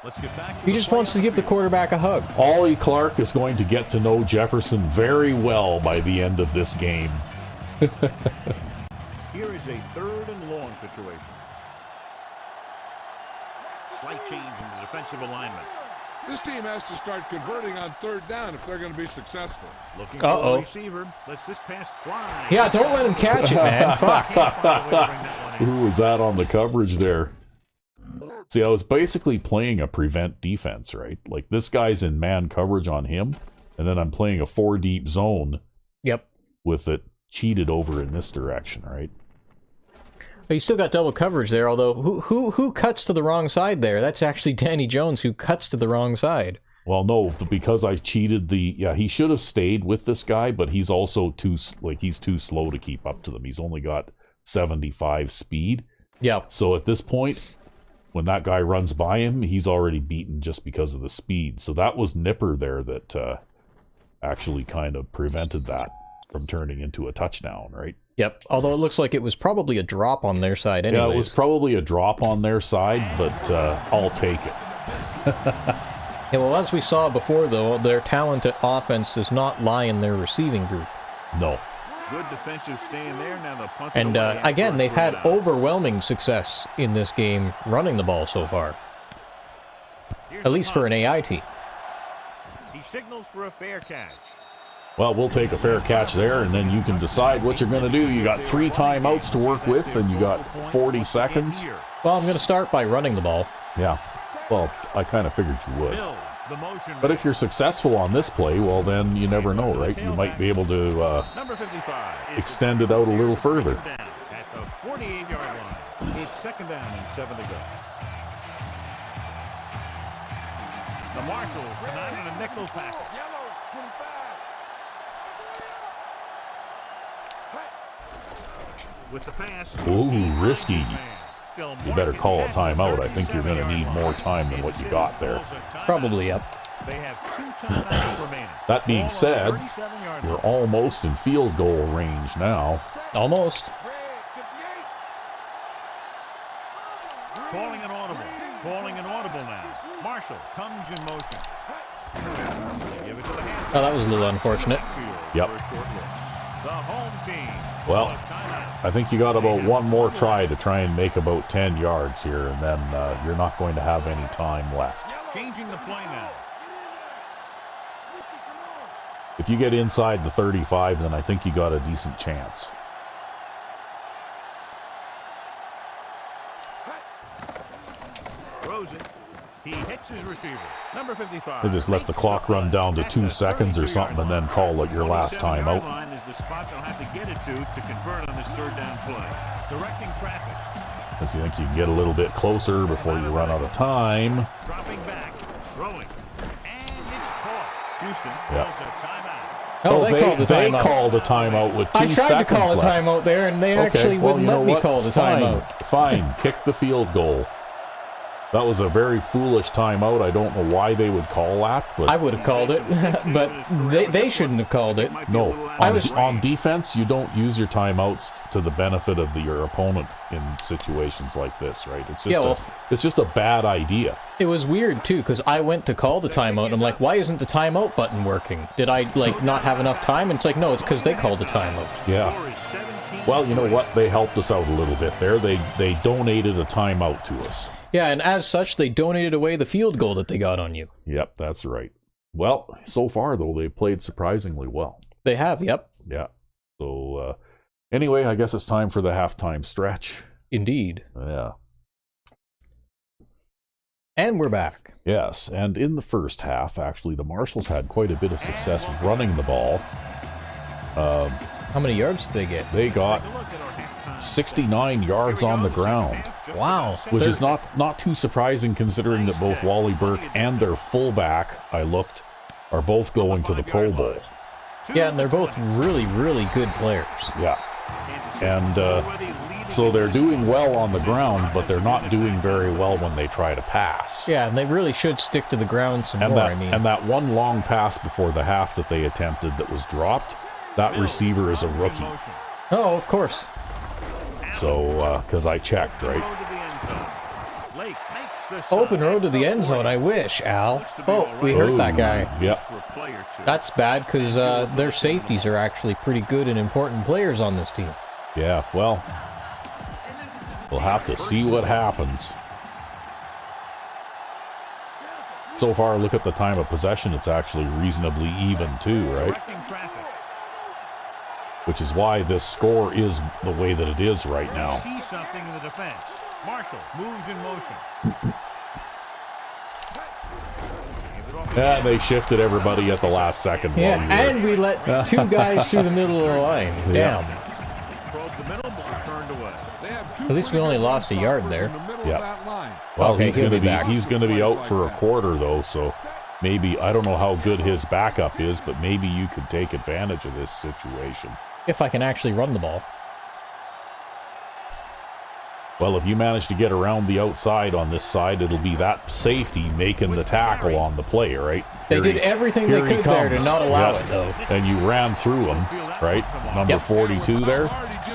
Let's get back to he just wants to give the quarterback a hug. Ollie Clark is going to get to know Jefferson very well by the end of this game. Here is a 3rd and long situation. Slight change in the defensive alignment. This team has to start converting on 3rd down if they're going to be successful. Looking for the receiver. Lets this pass fly. Yeah, don't let him catch it, man. Fuck. Who was that on the coverage there? See, I was basically playing a prevent defense, right? Like, this guy's in man coverage on him, and then I'm playing a 4-deep zone. Yep. With it cheated over in this direction, right? Well, you still got double coverage there, although who cuts to the wrong side there? That's actually Danny Jones who cuts to the wrong side. Well, no, because I cheated he should have stayed with this guy, but he's also he's too slow to keep up to them. He's only got 75 speed. Yeah. So at this point, when that guy runs by him, he's already beaten just because of the speed. So that was Nipper there that actually kind of prevented that from turning into a touchdown, right? Yep. Although it looks like it was probably a drop on their side anyways. Yeah, it was probably a drop on their side, but I'll take it. Yeah, well, as we saw before, though, their talent at offense does not lie in their receiving group. No. Good defensive stand there. Now they'll punt it And away again, they've had after a overwhelming success in this game running the ball so far. Here's At the least for punt. an AI team. He signals for a fair catch. Well, we'll take a fair catch there, and then you can decide what you're going to do. You got 3 timeouts to work with, and you got 40 seconds. Well, I'm going to start by running the ball. Yeah. Well, I kind of figured you would. Bill, the motion But if you're successful on this play, well, then you never know, right? You might be able to number 55 is extend it out a little further. down at the 48-yard line. It's second down and 7 to go. The Marshals come out in a nickel package. With the pass. Ooh, risky. You better call a timeout. I think you're going to need more time than what you got there. Probably, yep. They have 2 timeouts remaining. That being Ball said, on the 37-yard you're line. almost in field goal range now. Almost. Calling an audible. Calling an audible now. Marshall comes in motion. They give it to the hand. Oh, that was a little unfortunate. Yep. For a short loss. The home team. Well, call a timeout. I think you got about one more try to make about 10 yards here, and then you're not going to have any time left. Changing the play now. If you get inside the 35, then I think you got a decent chance. Throws it. He hits his receiver. Number 55. They just let the clock run down to 2 seconds or something and then call it your last time out. Line is the spot they'll have to get it to convert on this third down play. Directing traffic. Because you think you can get a little bit closer before you run out of time. Dropping back. Throwing. And it's caught. Houston Yeah. calls a timeout. Oh, they called the they timeout. called a timeout with 2 I seconds tried to call a left. timeout there, and they actually well, wouldn't you know let me what? call the Fine, timeout. Fine, kick the field goal. That was a very foolish timeout. I don't know why they would call that, but I would have called it, but they shouldn't have called it. no. I was- On defense, you don't use your timeouts to the benefit of your opponent in situations like this, right? It's just Yeah, well- it's just a bad idea. It was weird, too, because I went to call the timeout, and I'm like, why isn't the timeout button working? Did I, not have enough time? And it's like, no, it's because they called the timeout. Yeah. Well, you know what? They helped us out a little bit there. They donated a timeout to us. Yeah, and as such, they donated away the field goal that they got on you. Yep, that's right. Well, so far, though, they played surprisingly well. They have, yep. Yeah. So, anyway, I guess it's time for the halftime stretch. Indeed. Yeah. And we're back. Yes, and in the first half, actually, the Marshals had quite a bit of success running the ball. How many yards did they get? They got 69 yards on the ground, Wow. which is not too surprising considering that both Wally Burke and their fullback, I looked, are both going to the Pro Bowl. Yeah, and they're both really, really good players. Yeah. And so they're doing well on the ground, but they're not doing very well when they try to pass. Yeah, and they really should stick to the ground some more, And that one long pass before the half that they attempted that was dropped, that receiver is a rookie. Oh, of course. So, because I checked, right? Open road to the end zone, I wish, Al. Oh, we hurt that guy. Yep. That's bad because their safeties are actually pretty good and important players on this team. Yeah, well, we'll have to see what happens. So far, look at the time of possession. It's actually reasonably even, too, right? Which is why this score is the way that it is right now. See something in the defense. Marshall moves in motion. Yeah, they shifted everybody at the last second. Yeah, while we were- and we let 2 guys through the middle of the line. Yeah. Damn. Probe the middle, ball turned away. They have 2 At least we only lost a yard in there. the middle Yeah. of that line. Well, Okay, he's he'll going be to back. he's going to be out for a quarter though, so maybe I don't know how good his backup is, but maybe you could take advantage of this situation. If I can actually run the ball. Well, if you manage to get around the outside on this side, it'll be that safety making the tackle on the play, right? They did everything they could there to not allow it, though. And you ran through him, right? Number 42 there.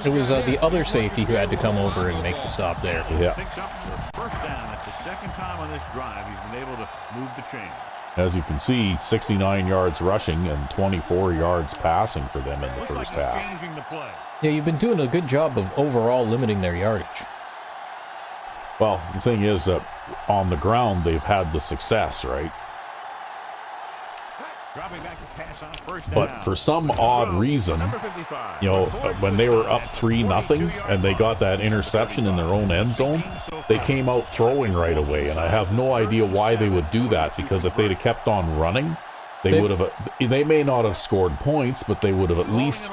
It was the other safety who had to come over and make the stop there. Yeah. First down. That's the second time on this drive he's been able to move the chains. As you can see, 69 yards rushing and 24 yards passing for them in the first half. Changing the play. Yeah, you've been doing a good job of overall limiting their yardage. Well, the thing is that on the ground, they've had the success, right? Dropping back to pass on first down. But for some odd reason, you know, when they were up 3-0 and they got that interception in their own end zone, they came out throwing right away. And I have no idea why they would do that, because if they'd have kept on running, they may not have scored points, but they would have at least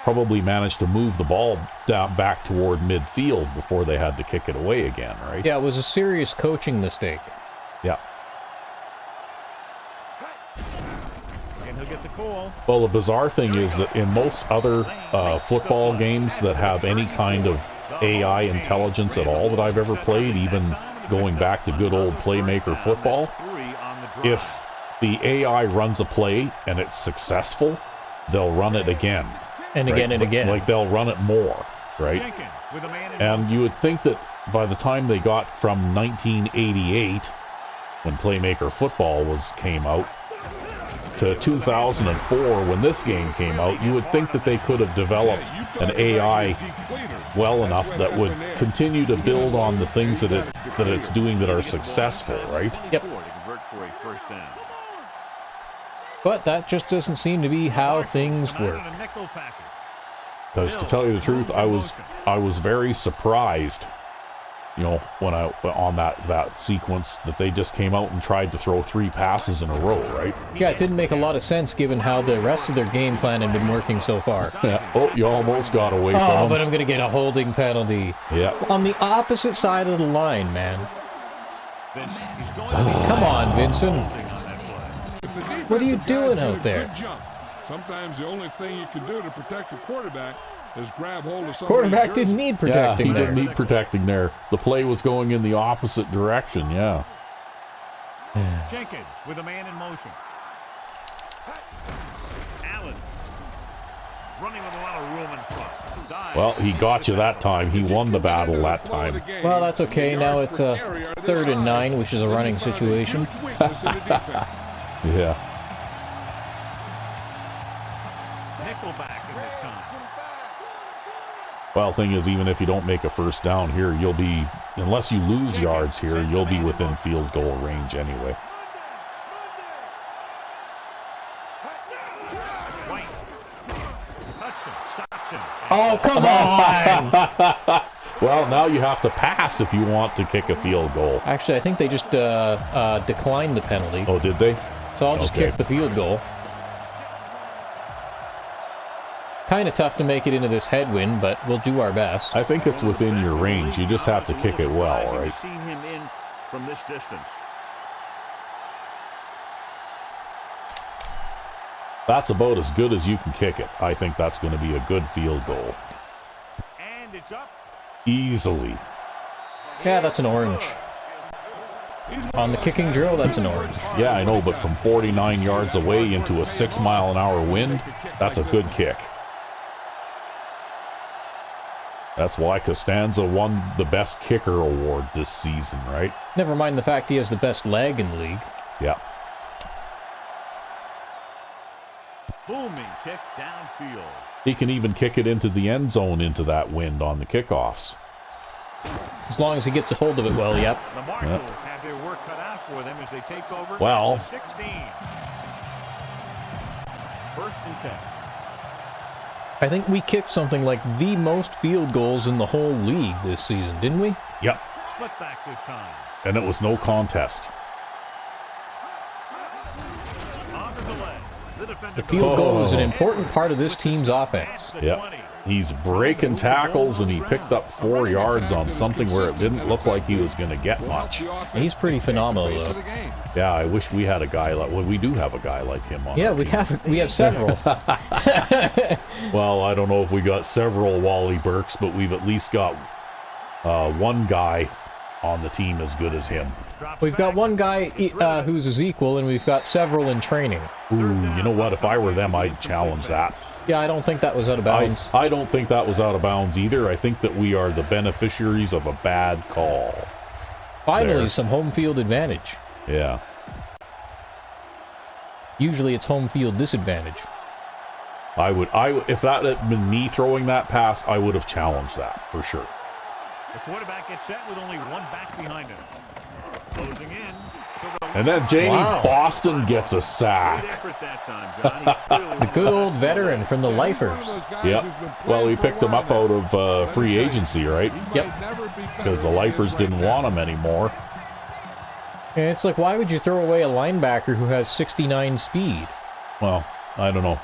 probably managed to move the ball down back toward midfield before they had to kick it away again, right? Yeah, it was a serious coaching mistake. Yeah. And he'll get the call. Well, the bizarre thing is that in most other football games that have any kind of AI intelligence at all that I've ever played, even going back to good old playmaker football, if the AI runs a play and it's successful, they'll run it again. And again and again. Like they'll run it more, right? And you would think that by the time they got from 1988, when Playmaker Football came out, to 2004, when this game came out, you would think that they could have developed an AI well enough that would continue to build on the things that it's doing that are successful, right? Yep. But that just doesn't seem to be how things work. Because to tell you the truth, I was very surprised, you know, when on that sequence that they just came out and tried to throw 3 passes in a row, right? Yeah, it didn't make a lot of sense given how the rest of their game plan had been working so far. Yeah. Oh, you almost got away from them. But I'm going to get a holding penalty. Yeah. On the opposite side of the line, man. Come on, Vincent. What are you doing out there? Sometimes the only thing you can do to protect a quarterback is grab hold of somebody's Quarterback jersey. didn't need protecting he there. didn't need protecting there. The play was going in the opposite direction, yeah. Jenkins with a man in motion. Allen running with a lot of room in front. Dives. Well, he got you that time. He won the battle that time. Well, that's okay. Now it's a 3rd and 9, which is a running situation. Yeah. Nickelback in this time. Well, thing is, even if you don't make a first down here, you'll be, unless you lose yards here, you'll be within field goal range anyway. White. Hudson stops him. Oh, come on! Well, now you have to pass if you want to kick a field goal. Actually, I think they just declined the penalty. Oh, did they? So I'll just kick the field goal. Kind of tough to make it into this headwind, but we'll do our best. I think it's within your range. You just have to kick it well, right? Seen him in from this distance. That's about as good as you can kick it. I think that's going to be a good field goal. And it's up. Easily. Yeah, that's an orange. On the kicking drill, that's an orange. Yeah, I know, but from 49 yards away into a 6-mile-an-hour wind, that's a good kick. That's why Costanza won the Best Kicker award this season, right? Never mind the fact he has the best leg in the league. Yeah. Booming kick downfield. He can even kick it into the end zone into that wind on the kickoffs. As long as he gets a hold of it well, yep. The Marshals have their work cut out for them as they take over. Well. 16. 1st and 10. I think we kicked something like the most field goals in the whole league this season, didn't we? Yep. Split back this time. And it was no contest. On the delay. The field goal is an important part of this team's offense. Yep. He's breaking tackles, and he picked up 4 yards on something where it didn't look like he was going to get much. He's pretty phenomenal, though. Yeah, I wish we had a guy like... Well, we do have a guy like him on. Yeah, we have several. Well, I don't know if we got several Wally Burks, but we've at least got one guy on the team as good as him. We've got one guy who's his equal, and we've got several in training. Ooh, you know what? If I were them, I'd challenge that. Yeah, I don't think that was out of bounds. I don't think that was out of bounds either. I think that we are the beneficiaries of a bad call. Finally, there. some home field advantage. Yeah. Usually it's home field disadvantage. If that had been me throwing that pass, I would have challenged that for sure. The quarterback gets set with only one back behind him. Closing in. And then Jamie Boston gets a sack. The good old veteran from the Lifers. Yep. Well, we picked him up out of free agency, right? Yep. Because the Lifers didn't want him anymore. And it's like, why would you throw away a linebacker who has 69 speed? Well, I don't know.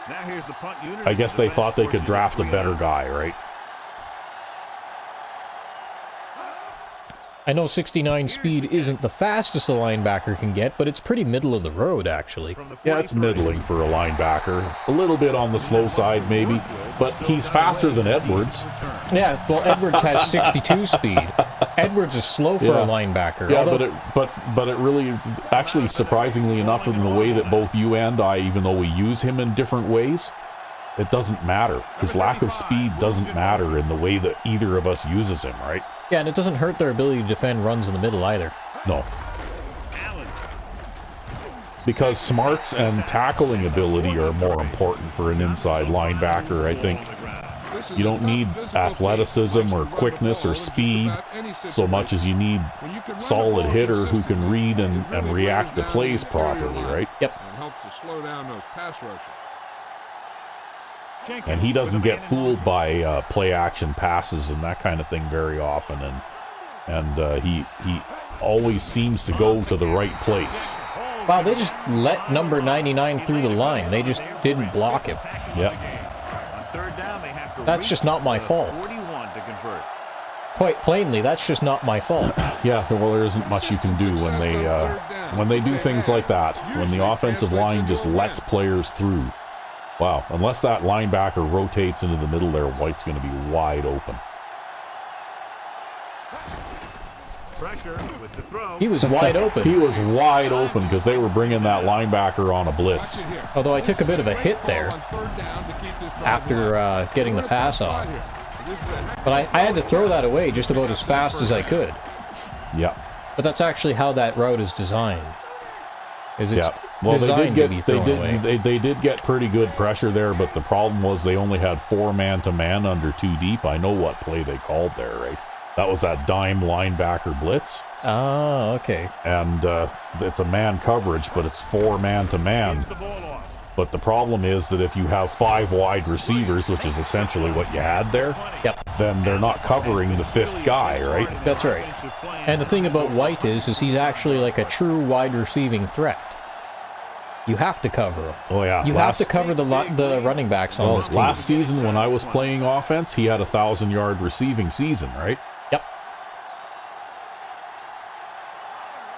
Now here's the punt unit. I guess they thought they could draft a better guy, right? I know 69 speed isn't the fastest a linebacker can get, but it's pretty middle of the road, actually. Yeah, it's middling for a linebacker. A little bit on the slow side, maybe. But he's faster than Edwards. Yeah, well, Edwards has 62 speed. Edwards is slow for a linebacker. Yeah, but it really, actually, surprisingly enough, in the way that both you and I, even though we use him in different ways, it doesn't matter. His lack of speed doesn't matter in the way that either of us uses him, right? Yeah, and it doesn't hurt their ability to defend runs in the middle either. No. Because smarts and tackling ability are more important for an inside linebacker, I think. You don't need athleticism or quickness or speed so much as you need solid hitter who can read and react to plays properly, right? Yep. It helps to slow down those pass rushers. And he doesn't get fooled by play action passes and that kind of thing very often, and he always seems to go to the right place. Wow, they just let number 99 through the line. They just didn't block him. Yeah. That's just not my fault. Quite plainly, that's just not my fault. Yeah, well, there isn't much you can do when they do things like that. When the offensive line just lets players through. Wow, unless that linebacker rotates into the middle there, White's going to be wide open. Pressure with the throw. He was wide open. He was wide open because they were bringing that linebacker on a blitz. Although I took a bit of a hit there after getting the pass off. But I had to throw that away just about as fast as I could. Yeah. But that's actually how that route is designed. Well, they did get pretty good pressure there, but the problem was they only had 4 man-to-man under 2 deep. I know what play they called there, right? That was that dime linebacker blitz. Ah, okay. And it's a man coverage, but it's 4 man-to-man. But the problem is that if you have 5 wide receivers, which is essentially what you had there, then they're not covering the 5th guy, right? That's right. And the thing about White is he's actually like a true wide receiving threat. You have to cover him. Oh, yeah. You have to cover the running backs on this team. Last season when I was playing offense, he had a 1,000-yard receiving season, right? Yep.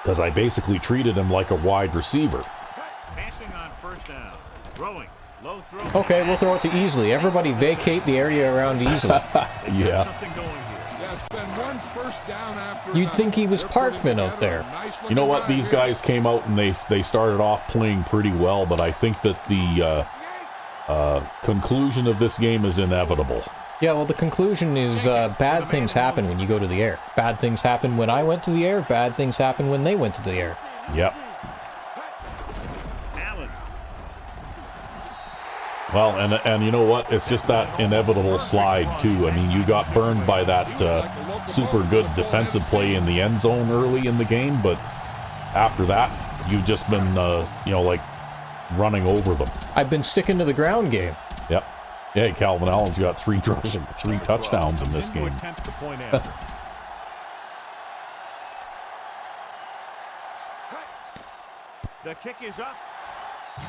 Because I basically treated him like a wide receiver. Passing on first down. Throwing. Low throw. Okay, we'll throw it to Easley. Everybody vacate the area around Easley. Yeah. Something going here. It's been one first down after You'd think he was Parkman out there. You know what? These guys came out and they started off playing pretty well, but I think that the conclusion of this game is inevitable. Yeah, well, the conclusion is bad things happen when you go to the air. Bad things happen when I went to the air. Bad things happen when they went to the air. Yep. Allen. Well, and you know what? It's just that inevitable slide, too. I mean, you got burned by that super good defensive play in the end zone early in the game, but after that, you've just been, like running over them. I've been sticking to the ground game. Yep. Yeah, Calvin Allen's got 3 touchdowns in this game. The kick is up.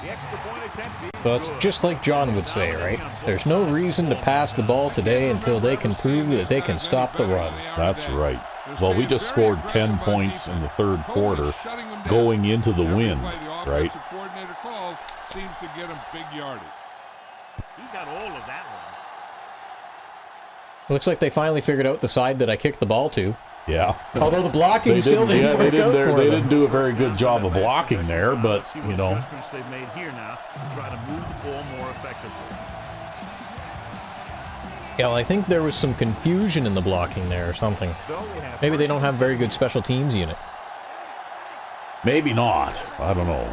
The extra point attempt is So it's just like John would say, right? There's no reason to pass the ball today until they can prove that they can stop the run. That's right. Well, we just scored 10 points in the third quarter going into the wind, right? Seems to get him big yardage. He got all of that Looks like they finally figured out the side that I kicked the ball to. Yeah. Although the blocking still didn't work out for They them. didn't do a very good job of blocking there, but, you know. Adjustments they've made here now to try to move the ball more effectively. Yeah, well, I think there was some confusion in the blocking there or something. So we have Maybe they don't have very good special teams unit. Maybe not. I don't know.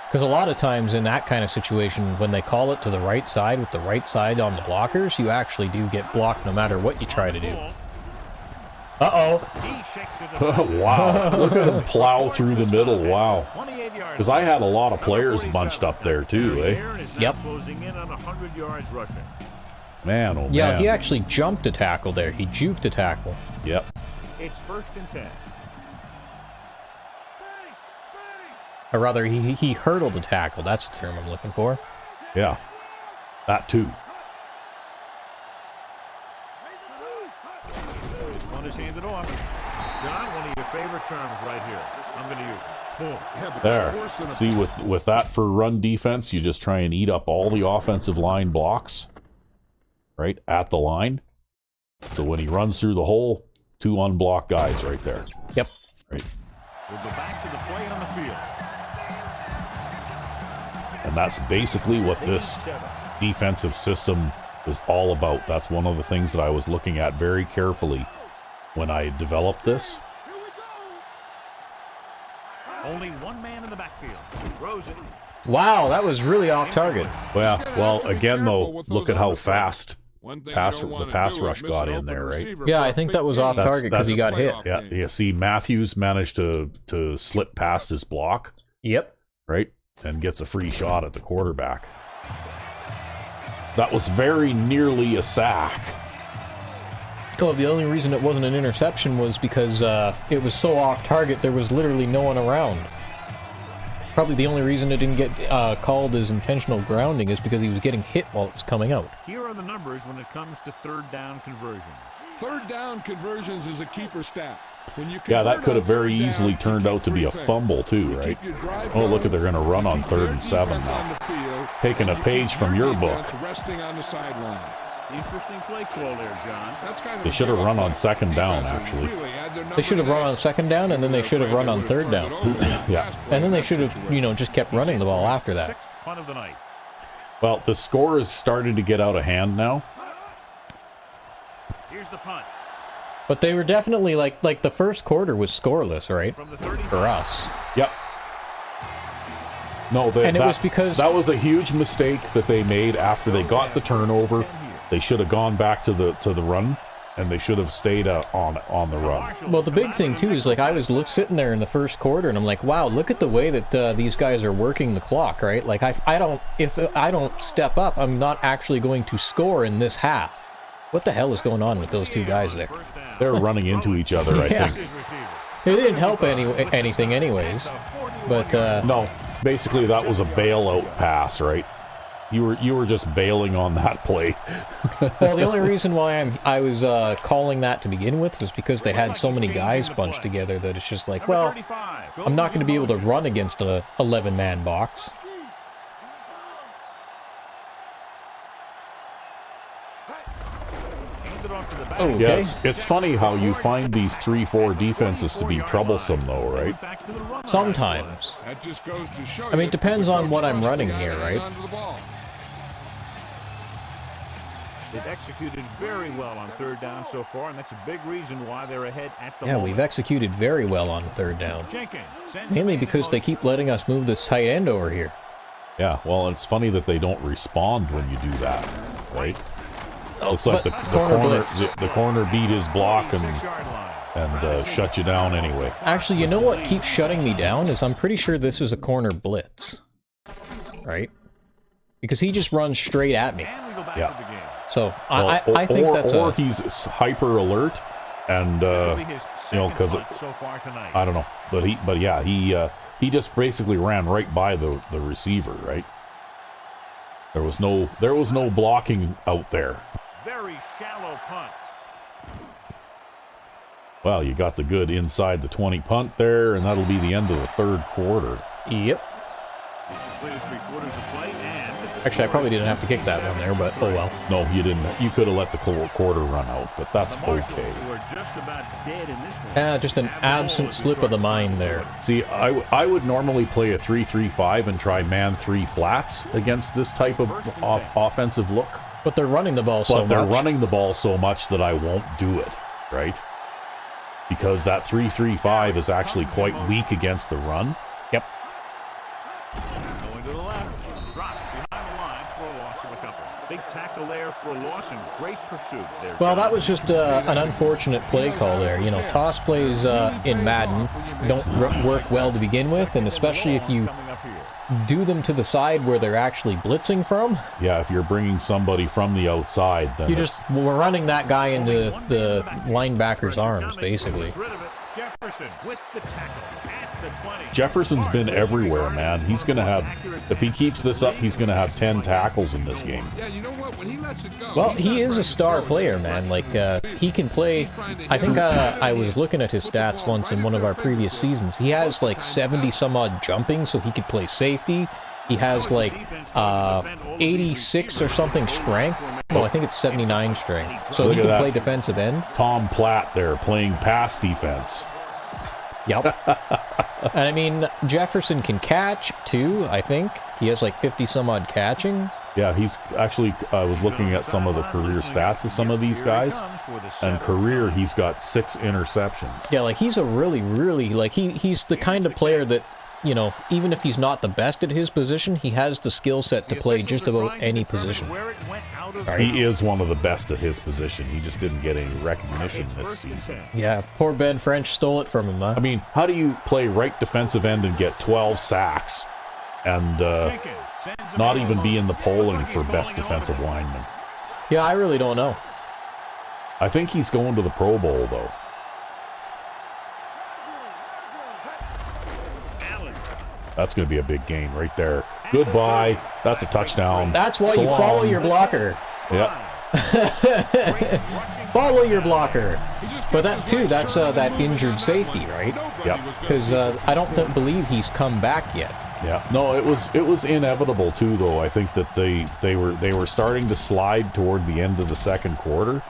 Because a lot of times in that kind of situation, when they call it to the right side with the right side on the blockers, you actually do get blocked no matter what you try to do. Uh-oh. He shakes it Oh, wow. Look at him plow through the middle. Wow. 28 yards. Because I had a lot of players bunched up there, too, eh? Aaron is now Yep. closing in on 100 yards rushing. Man, oh, man. Yeah, he actually jumped a tackle there. He juked a tackle. Yep. It's 1st and 10. Or rather, he hurdled a tackle. That's the term I'm looking for. Yeah. That, too. This one is handed off. John, one of your favorite terms right here. I'm going to use it. Boom. Yeah, but There. that's worse than a See, with that for run defense, you just try and eat up all the offensive line blocks, right, at the line. So when he runs through the hole, 2 unblocked guys right there. Yep. Right. We'll go back to the play on the field. And that's basically what this defensive system is all about. That's one of the things that I was looking at very carefully when I developed this. Only one man in the backfield. Throws it. Wow, that was really off target. Well, again, though, look at how fast One thing pass- you don't the wanna pass do is rush miss got an in open there, right? receiver Yeah, for I a think big that was gain. off target because he got hit. Yeah, you see Matthews managed to slip past his block, Yep. right, and gets a free shot at the quarterback. That was very nearly a sack. Well, the only reason it wasn't an interception was because it was so off target, there was literally no one around. Probably the only reason it didn't get called as intentional grounding is because he was getting hit while it was coming out. Here are the numbers when it comes to 3rd down conversions. 3rd down conversions is a keeper stat. When you Yeah, that convert could have on very 3rd down, easily you turned keep out to be a 3 things. fumble too, You right? keep your drive Oh, look going, at they're going to run you on keep 3rd your and 7 defense on now. the field, Taking and a you page keep from your defense book. resting on the sideline. Interesting play call there, John. That's kind of They a should have give run up on play. 2nd down, Defenses actually. really had their They should have number run on today. 2nd down, and then they should have run on 3rd down. Yeah. And then they should have, just kept running the ball after that. 6th punt of the night. Well, the score is starting to get out of hand now. Here's the punt. But they were definitely, like the first quarter was scoreless, right? From the 30. For us. Yep. No, And it was because- that was a huge mistake that they made after they got the turnover. They should have gone back to the run, and they should have stayed on the run. Well, the big thing, too, is, I was sitting there in the first quarter, and I'm like, wow, look at the way that these guys are working the clock, right? Like, if I don't step up, I'm not actually going to score in this half. What the hell is going on with those two guys there? They're running into each other, I Yeah. think. It didn't help anything anyways. But, No, basically that was a bailout pass, right? You were just bailing on that play. well, the only reason why I was calling that to begin with was because they had so many guys bunched together that it's just like, well, I'm not going to be able to run against a 11-man box. Oh, okay. Yes, it's funny how you find these 3-4 defenses to be troublesome, though, right? Sometimes. That just goes to show I mean, it you depends the on coach what I'm trusts running the guy here, to right? hang on to the ball. They've executed very well on 3rd down so far, and that's a big reason why they're ahead at the Yeah, moment. we've executed very well on 3rd down. Jenkins sends Mainly man in because they motion. keep letting us move this tight end over here. Yeah, well, it's funny that they don't respond when you do that, right? Looks like but the corner corner blitz. the corner beat his block 46-yard line. shut you down anyway. Actually, you know what keeps shutting me down is I'm pretty sure this is a corner blitz. Right? Because he just runs straight at me. And we go back Yeah. to the game. So Well, I think that's or a... he's hyper alert, and This will be his you know, second 'cause punt so far tonight. I don't know, but yeah, he just basically ran right by the receiver, right? There was no blocking out there. Very shallow punt. Well, you got the good inside the 20 punt there, and that'll be the end of the 3rd quarter. Yep. Completed 3/4 of play, and Actually, I probably didn't have to kick that one there, but oh well. No, you didn't. You could have let the quarter run out, but that's okay. we're just about dead in this one. Just an absent slip of the mind there. See, I would normally play a 3-3-5 and try man 3 flats against this type of offensive look. But they're running the ball so much. But they're running the ball so much that I won't do it, right? Because that 3-3-5 is actually quite weak against the run. Yep. Going to the left. Drop behind the line for a loss of a couple. Big tackle there for a loss and great pursuit there. Well, that was just an unfortunate play call there. You know, toss plays in Madden don't work well to begin with, and especially if you do them to the side where they're actually blitzing from. Yeah, if you're bringing somebody from the outside, then we're running that guy into the linebacker's arms, basically. Jefferson with the tackle at the 20. Jefferson's been everywhere, man. He's going to have, if he keeps this up, he's going to have 10 tackles in this game. Yeah, you know what? When he lets it go, Well, he is a star player, man. Like, he can play. I think I was looking at his stats once in one of our previous seasons. He has like 70 some odd jumping, so he could play safety. He has like 86 or something strength. No, I think it's 79 strength. So he can play defensive end. Tom Platt there playing pass defense. Yep. And I mean, Jefferson can catch too, I think. He has like 50 some odd catching. Yeah, he's actually, I was looking at some of the career stats of some of these guys. And career, he's got 6 interceptions. Yeah, like he's a really, like he's the kind of player that, you know, even if he's not the best at his position, he has the skill set to play just about any position. Right. He is one of the best at his position. He just didn't get any recognition this season. Yeah, poor Ben French stole it from him, huh? I mean, how do you play right defensive end and get 12 sacks and not even be in the polling for best defensive lineman? Yeah, I really don't know. I think he's going to the Pro Bowl, though. That's going to be a big game right there. Goodbye. That's a touchdown. That's why you follow your blocker. Yep. Follow your blocker. But that too, that's that injured safety, right? Yep. Because I don't believe he's come back yet. Yeah. No, it was inevitable too, though. I think that they were starting to slide toward the end of the second quarter.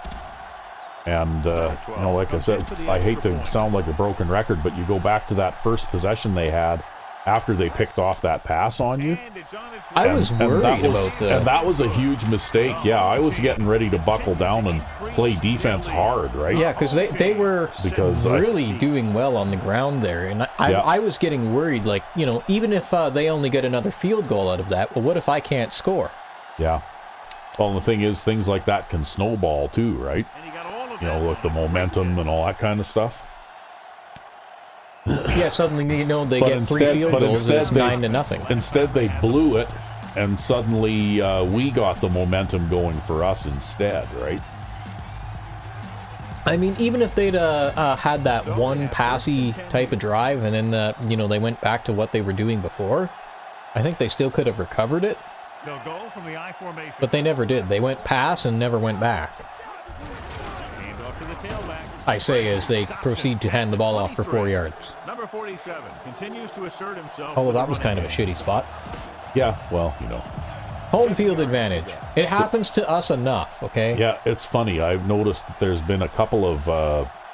And you know, like I said, I hate to sound like a broken record, but you go back to that first possession they had after they picked off that pass on you. I was worried about that. And that was a huge mistake. Yeah, I was getting ready to buckle down and play defense hard, right? Yeah, because they were really doing well on the ground there. And I was getting worried, like, you know, even if they only get another field goal out of that, well, what if I can't score? Yeah. Well, and the thing is, things like that can snowball too, right? You know, with the momentum and all that kind of stuff. Yeah, suddenly, you know, they get 3 field goals, it's 9-0. Instead, they blew it, and suddenly we got the momentum going for us instead, right? I mean, even if they'd had that one passy type of drive, and then, you know, they went back to what they were doing before, I think they still could have recovered it. But they never did. They went pass and never went back. I say as they proceed to hand the ball off for 4 yards. Number 47 continues to assert himself. Oh, well, that was kind of a shitty spot. Yeah, well, you know. Home field advantage. It happens to us enough, okay? Yeah, it's funny. I've noticed that there's been a couple of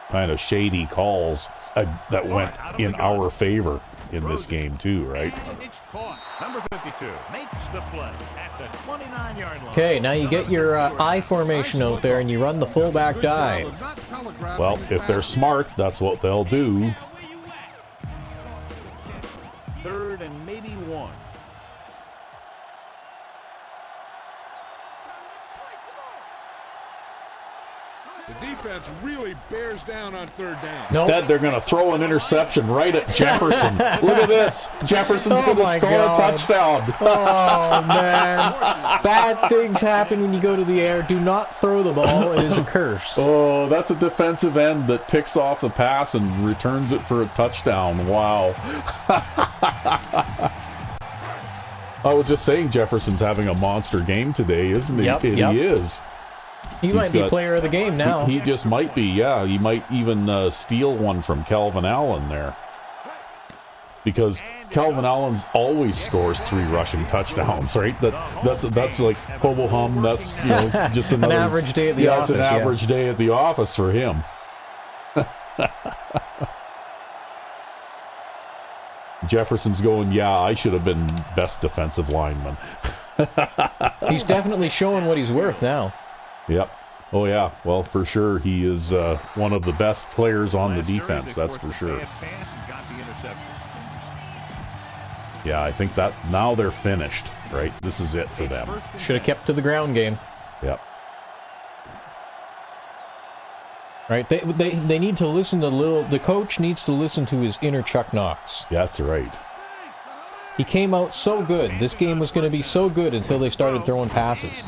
kind of shady calls that went in our favor in this game too, right? It's caught. Number 52 makes the play at the 29-yard line. Okay, now you get your I formation out there and you run the fullback dive. Well, if they're smart, that's what they'll do. 3rd and maybe 1. The defense really bears down on 3rd down. Instead, they're going to throw an interception right at Jefferson. Look at this. Jefferson's going to score a touchdown. Oh, man. Bad things happen when you go to the air. Do not throw the ball. It is a curse. Oh, that's a defensive end that picks off the pass and returns it for a touchdown. Wow. I was just saying Jefferson's having a monster game today, isn't he? Yep. He is. He might be player of the game now. He just might be, yeah. He might even steal one from Calvin Allen there. Because Calvin Allen always scores 3 rushing touchdowns, right? That's like hobo hum. That's just another an average day at the office. It's an average day at the office for him. Jefferson's going, yeah, I should have been best defensive lineman. He's definitely showing what he's worth now. Yep. Oh, yeah. Well, for sure, he is one of the best players on the defense, that's for sure. Yeah, I think that now they're finished, right? This is it for them. Should have kept to the ground game. Yep. Right? They need to listen to the coach needs to listen to his inner Chuck Knox. Yeah, that's right. He came out so good. This game was going to be so good until they started throwing passes.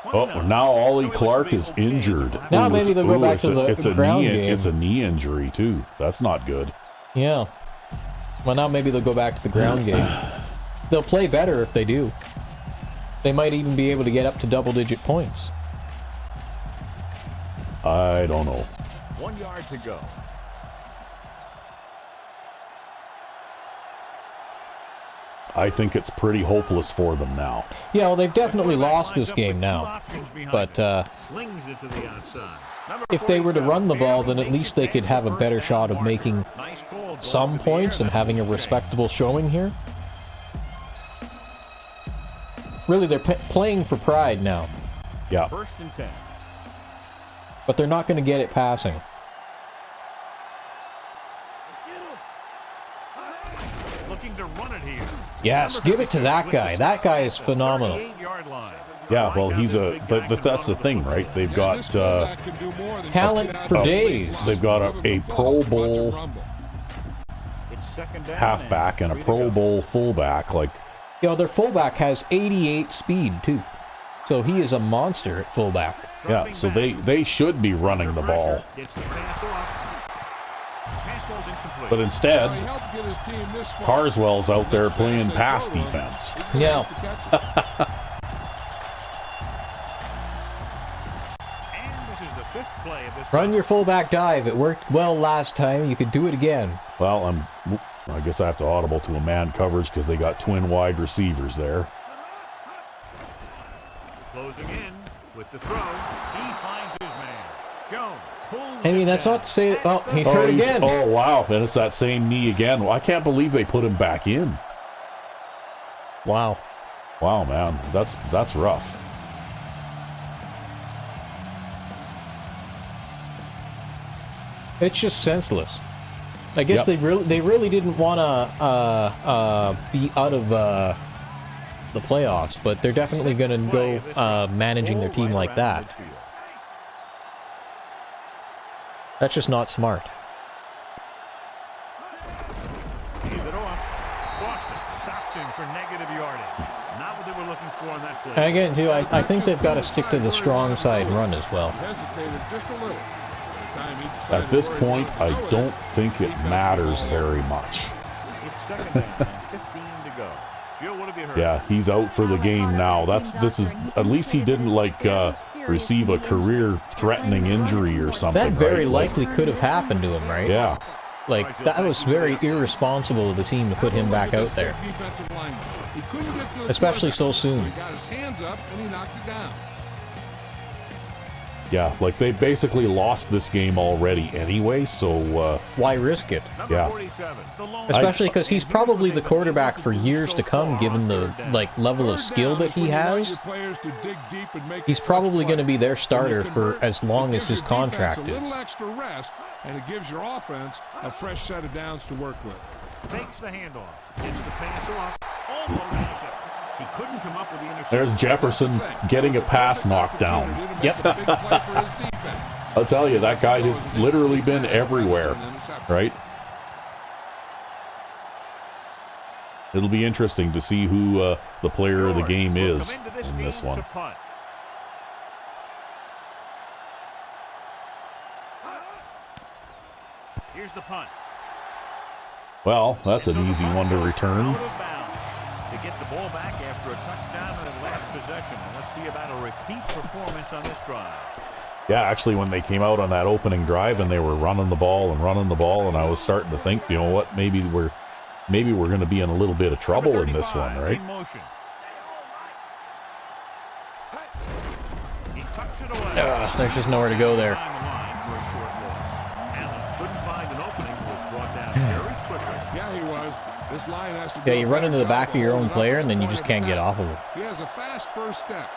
Oh, now Ollie Clark is injured. Now maybe they'll go back to the ground game. It's a knee injury, too. That's not good. Yeah. Well, now maybe they'll go back to the ground game. They'll play better if they do. They might even be able to get up to double-digit points. I don't know. 1 yard to go. I think it's pretty hopeless for them now. Yeah, well, they've definitely lost this game now. But if they were to run the ball, then at least they could have a better shot of making some points and having a respectable showing here. Really, they're playing for pride now. Yeah. First and 10. But they're not going to get it passing. Looking to run it here. Yes, give it to that guy. That guy is phenomenal. Yeah, well, but that's the thing, right? They've got talent for days. They've got a Pro Bowl halfback and a Pro Bowl fullback. Their fullback has 88 speed, too. So he is a monster at fullback. Yeah, so they should be running the ball. But instead, Carswell's out there playing pass defense. Yeah. Run your fullback dive. It worked well last time. You could do it again. Well, I guess I have to audible to a man coverage because they got twin wide receivers there. Closing in with the throw. He finds his man. Jones. I mean, that's not to say... Oh, he's hurt again. Oh, wow. And it's that same knee again. Well, I can't believe they put him back in. Wow. Wow, man. That's rough. It's just senseless. I guess they really didn't want to be out of the playoffs, but they're definitely going to go managing their team like that. That's just not smart. Leave it off. Boston stops him for negative yardage. Not what they were looking for on that play. And again, too, I think they've got to stick to the strong side run as well. At this point, I don't think it matters very much. It's second down, 15 to go. Jill, what have you heard? Yeah, he's out for the game now. This is at least he didn't receive a career-threatening injury or something. That very likely could have happened to him, right? Yeah. That was very irresponsible of the team to put him back out there. Especially so soon. Yeah, they basically lost this game already anyway, so... why risk it? Yeah. Especially because he's probably the quarterback for years to come, given the level of skill that he has. He's probably going to be their starter for as long as his contract is. And it gives your offense a fresh set of downs to work with. Takes the handoff. Gets the pass off. Almost. He couldn't come up with the interception. There's Jefferson getting a pass knocked down. Yep. I'll tell you, that guy has literally been everywhere, right? It'll be interesting to see who the player of the game is in this one. Here's the punt. Well, that's an easy one to return. To get the ball back after a touchdown in the last possession. And let's see about a repeat performance on this drive. Yeah, actually, when they came out on that opening drive and they were running the ball, and I was starting to think, you know what, maybe we're going to be in a little bit of trouble in this one, right? There's just nowhere to go there. Yeah, he was. This line has to Yeah, you run into the back of your own player, and then you just can't get off of him. He has a fast first step.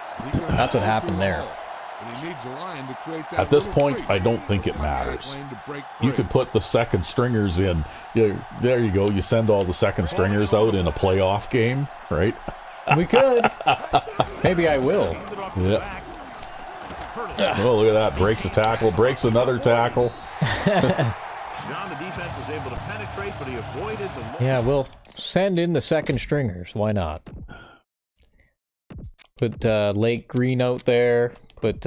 That's what happened there. At this point, I don't think it matters. You could put the second stringers in. There you go. You send all the second stringers out in a playoff game, right? We could. Maybe I will. Yeah. Oh, look at that. Breaks a tackle. Breaks another tackle. Yeah, we'll send in the second stringers. Why not? Put Lake Green out there. Put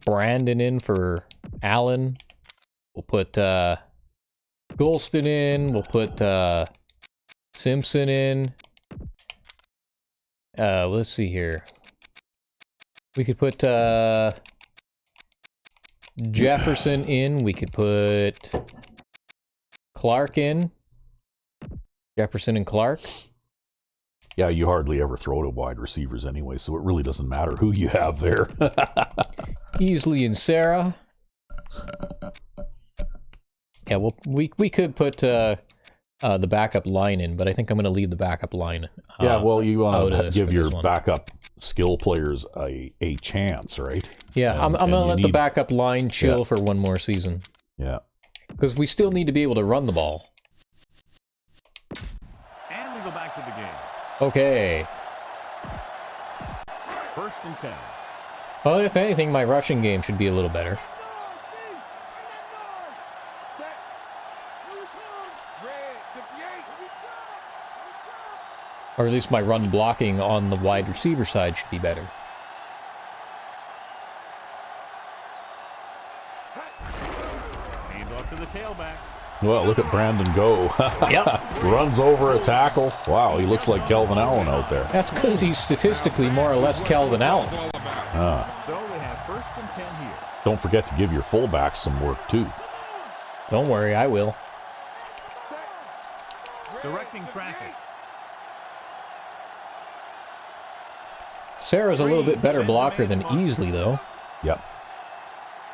Brandon in for Allen. We'll put Golston in. We'll put Simpson in. Let's see here. We could put Jefferson in. We could put Clark in. Jefferson and Clark. Yeah, you hardly ever throw to wide receivers anyway, so it really doesn't matter who you have there. Easley and Sarah. Yeah, well, we could put the backup line in, but I think I'm going to leave the backup line. Yeah, well, you want to give your one. backup skill players a chance, right? Yeah, I'm going to let the backup line chill for one more season. Yeah. Because we still need to be able to run the ball. And we go back to the game. Okay. 1st and 10. Well, if anything, my rushing game should be a little better. Or at least my run blocking on the wide receiver side should be better. Hand off to the tailback. Well, look at Brandon go. Yep. Runs over a tackle. Wow, he looks like Kelvin Allen out there. That's because he's statistically more or less Kelvin Allen. So they have 1st and 10 here. Don't forget to give your fullbacks some work, too. Don't worry, I will. Directing traffic. Sarah's a little bit better blocker than Easley, though. Yep.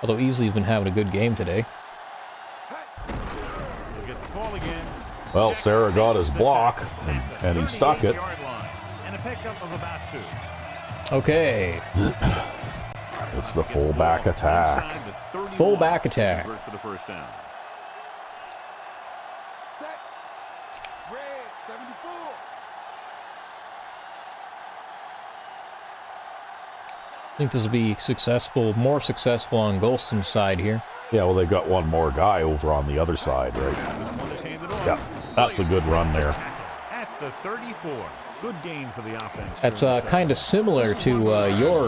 Although Easley's been having a good game today. We'll get the call again. Well, Sarah got his block, and he stuck it. And a pickup of about 2. Okay. It's the fullback attack. Fullback attack. For the first down. I think this will be successful, more successful on Golston's side here. Yeah, well, they got one more guy over on the other side, right? Yeah, that's a good run there. At the 34. Good game for the offense. That's kind of similar to your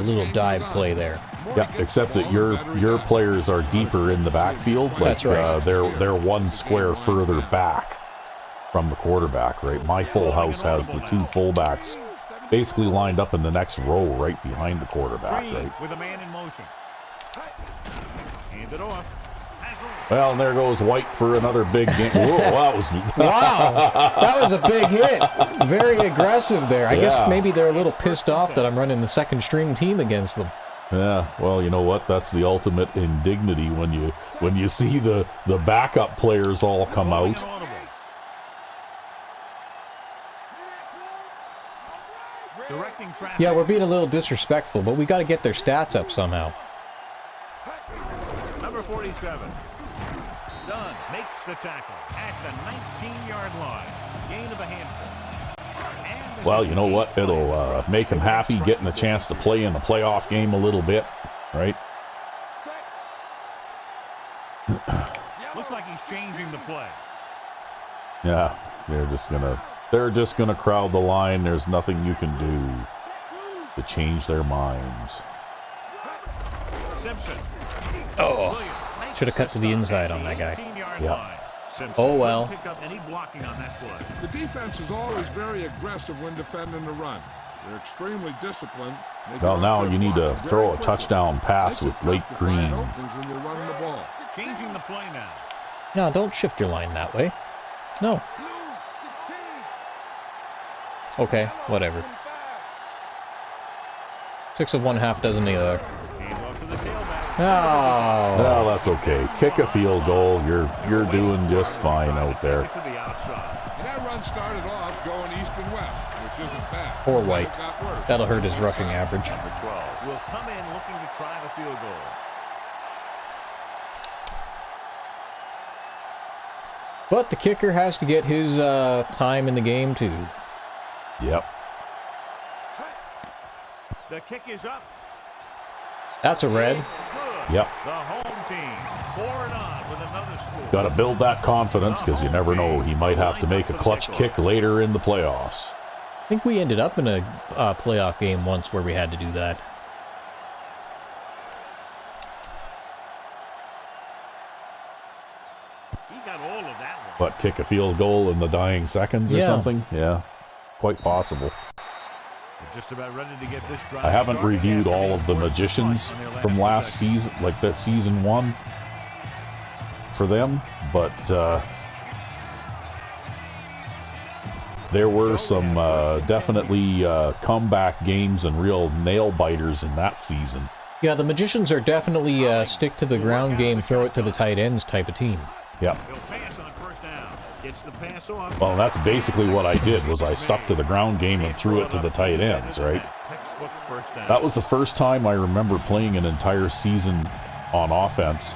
little dive play there. Yeah, except that your players are deeper in the backfield. Like, that's right. They're one square further back from the quarterback, right? My full house has the 2 fullbacks basically lined up in the next row right behind the quarterback, right? With a man in motion. Hand it off. Well, and there goes White for another big game. Whoa, that was a big hit. Very aggressive there. I guess maybe they're a little pissed off that I'm running the second string team against them. Yeah, well, you know what? That's the ultimate indignity when you see the backup players all come out. Yeah, we're being a little disrespectful, but we got to get their stats up somehow. Number 47. Dunn makes the tackle at the 19-yard line. Gain of a handful. Well, you know what? It'll make him happy getting a chance to play in the playoff game a little bit, right? Looks like he's changing the play. Yeah, they're just gonna crowd the line. There's nothing you can do to change their minds. Simpson. Oh, should have cut to the inside on that guy. Yeah. Oh well. The defense is always very aggressive when defending the run. They're extremely disciplined. Well, now you need to throw a touchdown pass with Lake Green. When you're running the ball. Changing the play now. No, don't shift your line that way. No. Okay, whatever. 6 of one, half dozen the other. Hands off to the tailback. Oh. Well, that's okay. Kick a field goal. You're doing just fine out there. To the outside. And that run started off going east and west, which isn't bad. Poor White. It got worse. That'll hurt his rushing average. Number 12 will come in looking to try the field goal. But the kicker has to get his time in the game, too. Yep. The kick is up. That's a red. It's good. Yep. The home team forward on with another score. Got to build that confidence because you never know. He might have to make a clutch kick later in the playoffs. I think we ended up in a playoff game once where we had to do that. He got all of that one. But kick a field goal in the dying seconds or Yeah. something? Yeah, quite possible. They're just about ready to get this drive I haven't started reviewed after all they of the forced magicians punt on their from last possession. season, like that season 1 for them, but there were some definitely comeback games and real nail biters in that season. Yeah, the Magicians are definitely stick to the ground game, throw it to the tight ends type of team. Yep. He'll pass on first down. Gets the pass off. Well, that's basically what I did, was I stuck to the ground game and threw it to the tight ends, right? Textbook first down. That was the first time I remember playing an entire season on offense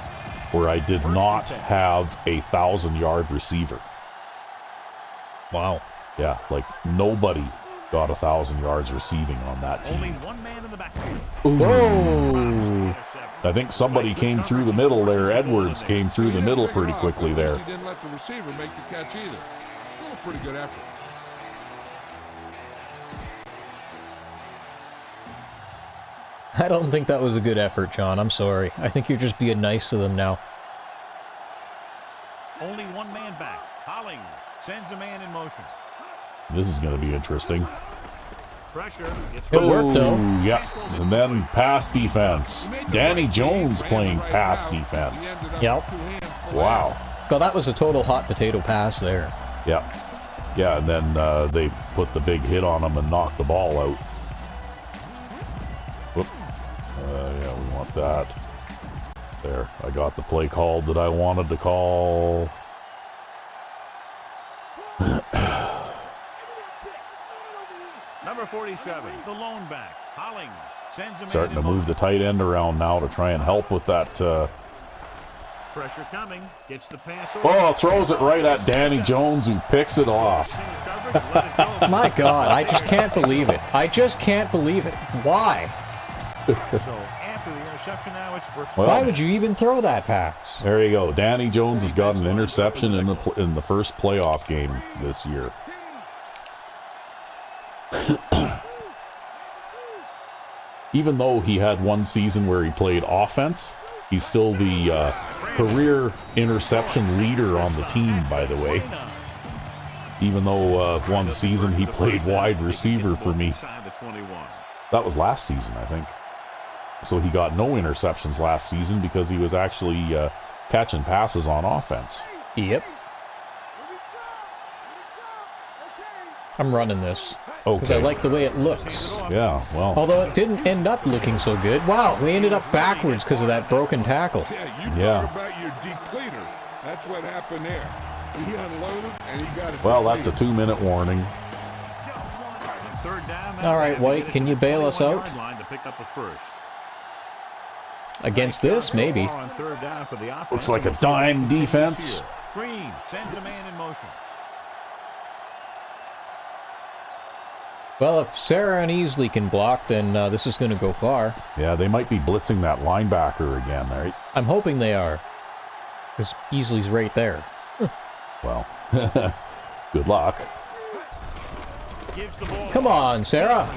where I did not have a 1,000-yard receiver. Wow. Yeah, like nobody got 1,000 yards receiving on that Only team. one man in the backfield. Whoa! I think somebody came through the middle there. Edwards came through the middle pretty quickly there. He didn't let the receiver make the catch either. Still a pretty good effort. I don't think that was a good effort, John. I'm sorry. I think you're just being nice to them now. Only one man back. Hollings sends a man in motion. This is going to be interesting. Pressure. Gets It worked, though. Ooh, yep. And then pass defense. Danny Jones playing pass defense. Yep. Wow. Well, that was a total hot potato pass there. Yep. Yeah, and then they put the big hit on him and knocked the ball out. Whoop. Yeah, we want that. There. I got the play called that I wanted to call. Number 47, the lone back. Hollings sends a man Starting to in move motion. the tight end around now to try and help with that. Pressure coming. Gets the pass over. Oh, throws it right at Danny Jones, who picks it off. Single coverage, let it go. My God, I just can't believe it. I just can't believe it. Why? So after the interception now, it's first. Well, Why would you even throw that pass? There you go. Danny Jones has got an interception in the first playoff game this year. Even though he had one season where he played offense, he's still the career interception leader on the team, by the way. Even though one season he played wide receiver for me. Inside the 21. That was last season, I think. So he got no interceptions last season because he was actually catching passes on offense. Yep. I'm running this. Because I Okay. like the way it looks. Yeah, well, Although it didn't end up looking so good. Wow, we ended up backwards because of that broken tackle. Yeah, you Yeah. talk about your depleter. That's what happened there. He unloaded and he got it. well, that's a depleted. 2-minute warning. Third down. All right, White, can you bail us out? 21-yard line to pick up a first. Against this, maybe. On third down for the offense. Looks like a dime defense. Green sends a man in motion. Well, if Sarah and Easley can block, then this is going to go far. Yeah, they might be blitzing that linebacker again, right? I'm hoping they are. Because Easley's right there. Well, good luck. Gives the ball. Come on, Sarah.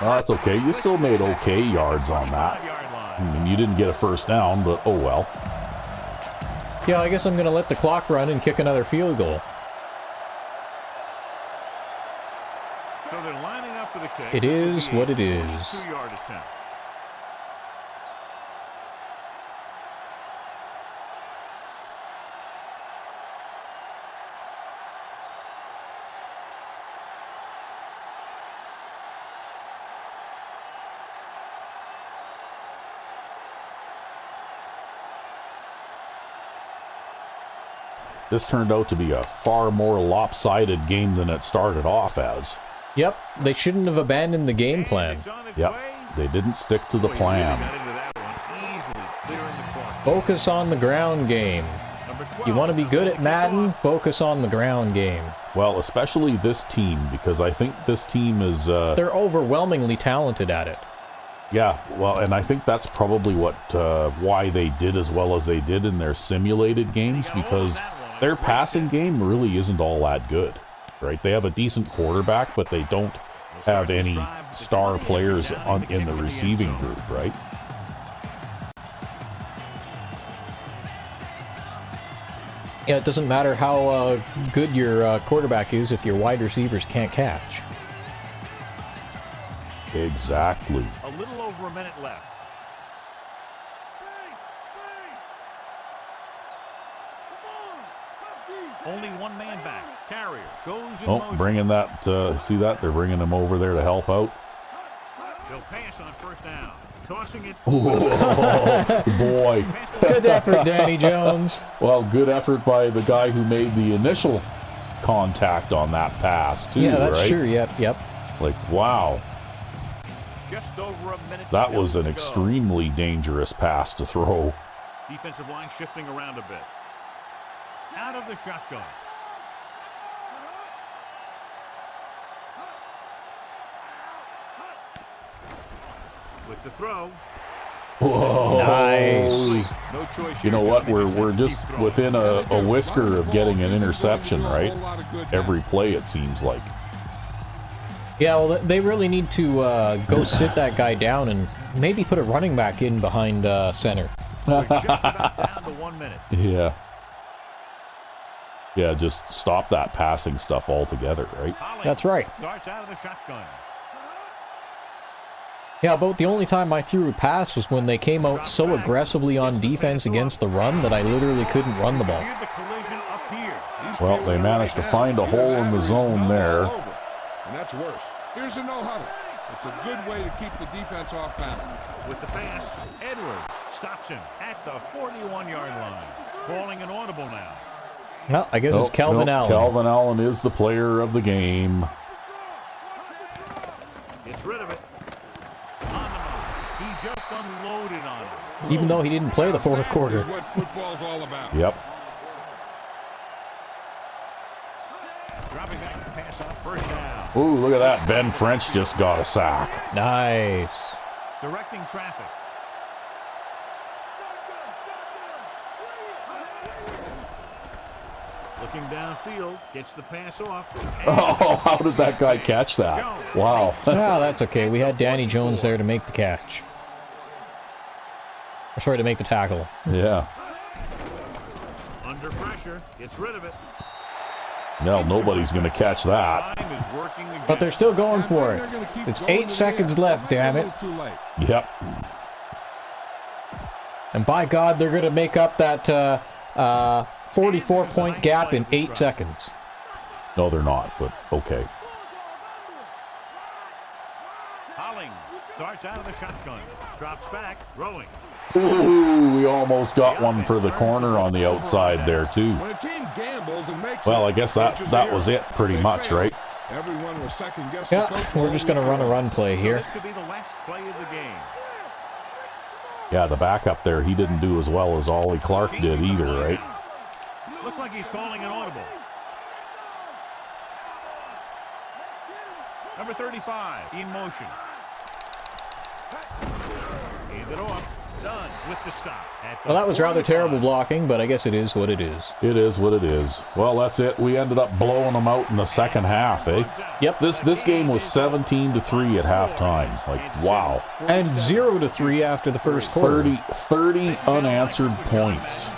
Well, that's okay. You still made okay yards on that. 5-yard line. I mean, you didn't get a first down, but oh well. Yeah, I guess I'm going to let the clock run and kick another field goal. So they're lining up for the Okay, It is what it is. 2-yard attempt. This turned out to be a far more lopsided game than it started off as. Yep, they shouldn't have abandoned the game plan. Yep, they didn't stick to the plan. Focus on the ground game. You want to be good at Madden? Focus on the ground game. Well, especially this team, because I think this team is... They're overwhelmingly talented at it. Yeah, well, and I think that's probably why they did as well as they did in their simulated games, because their passing game really isn't all that good, right? They have a decent quarterback, but they don't have any star players in the receiving group, right? Yeah, it doesn't matter how good your quarterback is if your wide receivers can't catch. Exactly. A little over a minute left. Only one man back. Carrier goes in motion. Bringing that, see that? They're bringing him over there to help out. They'll pass on first down. Tossing it. Oh, boy. Good effort, Danny Jones. Well, good effort by the guy who made the initial contact on that pass, too, Yeah, that's right? true. Yep. Like, wow. Just over a minute. That was an extremely dangerous pass to throw. Defensive line shifting around a bit. Out of the shotgun. With the throw. Whoa. Nice. No choice. You know what? We're just within a whisker of getting an interception, right? Every play, it seems like. Yeah, well, they really need to go sit that guy down and maybe put a running back in behind center. We're just about down to 1 minute. Yeah. Yeah, just stop that passing stuff altogether, right? That's right. Starts out of the shotgun. Yeah, about the only time I threw a pass was when they came out so aggressively on defense against the run that I literally couldn't run the ball. Well, they managed to find a hole in the zone there. And that's worse. Here's a no-huddle. It's a good way to keep the defense off balance. With the pass, Edwards stops him at the 41-yard line. Calling an audible now. Well, I guess it's Calvin Allen. Calvin Allen is the player of the game. Gets rid of it. On the mark. He just unloaded on it. Even though he didn't play the fourth quarter. That's what football's all about. Yep. Dropping back to pass on first down. Ooh, look at that. Ben French just got a sack. Nice. Directing traffic. Looking downfield, gets the pass off. Oh, how did that guy catch that? Wow. Well, that's okay. We had Danny Jones there to make the catch. Or sorry, to make the tackle. Yeah. Under pressure, gets rid of it. No, nobody's going to catch that. Time is working again. But they're still going for it. It's 8 seconds left, damn it. Yep. And by God, they're going to make up that 44-point gap in 8 seconds. No, they're not, but okay. Holling starts out of the shotgun. Drops back, rowing. Ooh, we almost got one for the corner on the outside there, too. When a team gambles and makes Well, I guess that was it pretty much, right? Everyone was second guessing. Yeah, we're just going to run a run play here. This could be the last play of the game. Yeah, the backup there, he didn't do as well as Ollie Clark did either, right? Looks like he's calling an audible. Number 35 in motion. Hand it off. Done with the stop. Well, that was rather terrible blocking, but I guess it is what it is. It is what it is. Well, that's it. We ended up blowing them out in the second half, eh? Yep. This game was 17-3 at halftime. Like, wow. And 0-3 after the first quarter. 30 unanswered points.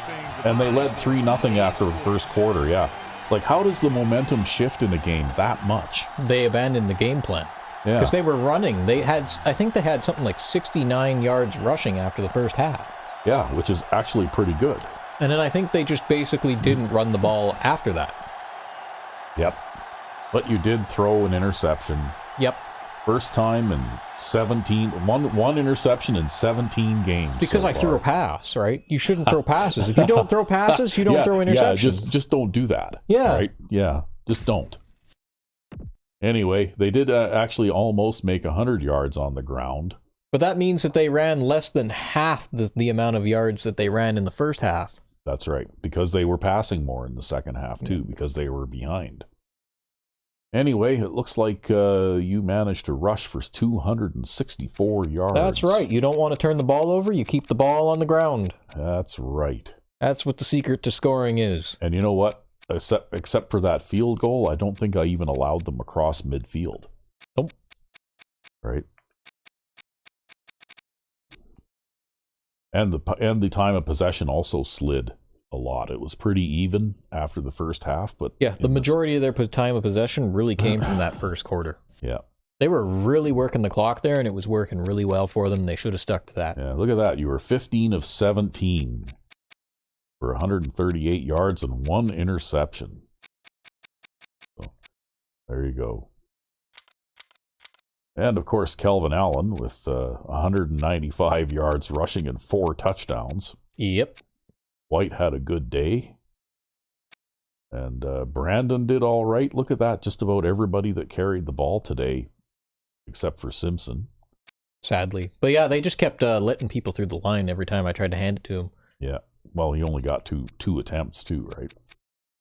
And they led 3-0 after the first quarter, yeah. Like, how does the momentum shift in a game that much? They abandoned the game plan. Yeah. Because they were running. I think they had something like 69 yards rushing after the first half. Yeah, which is actually pretty good. And then I think they just basically didn't run the ball after that. Yep. But you did throw an interception. Yep. First time in one interception in 17 games. Because so I far. threw a pass, right? You shouldn't throw passes. If you don't throw passes, you don't throw interceptions. Yeah, just don't do that. Yeah. Right? Yeah, just don't. Anyway, they did actually almost make 100 yards on the ground. But that means that they ran less than half the amount of yards that they ran in the first half. That's right, because they were passing more in the second half, too, because they were behind. Anyway, it looks like you managed to rush for 264 yards. That's right. You don't want to turn the ball over. You keep the ball on the ground. That's right. That's what the secret to scoring is. And you know what? Except for that field goal, I don't think I even allowed them across midfield. Nope. Right. And the time of possession also slid a lot. It was pretty even after the first half, but yeah, the majority of their time of possession really came from that first quarter. Yeah. They were really working the clock there, and it was working really well for them. They should have stuck to that. Yeah, look at that. You were 15 of 17 for 138 yards and 1 interception. So, there you go. And, of course, Kelvin Allen with 195 yards rushing and 4 touchdowns. Yep. White had a good day. And Brandon did all right. Look at that. Just about everybody that carried the ball today, except for Simpson. Sadly. But yeah, they just kept letting people through the line every time I tried to hand it to him. Yeah. Well, he only got two attempts too, right?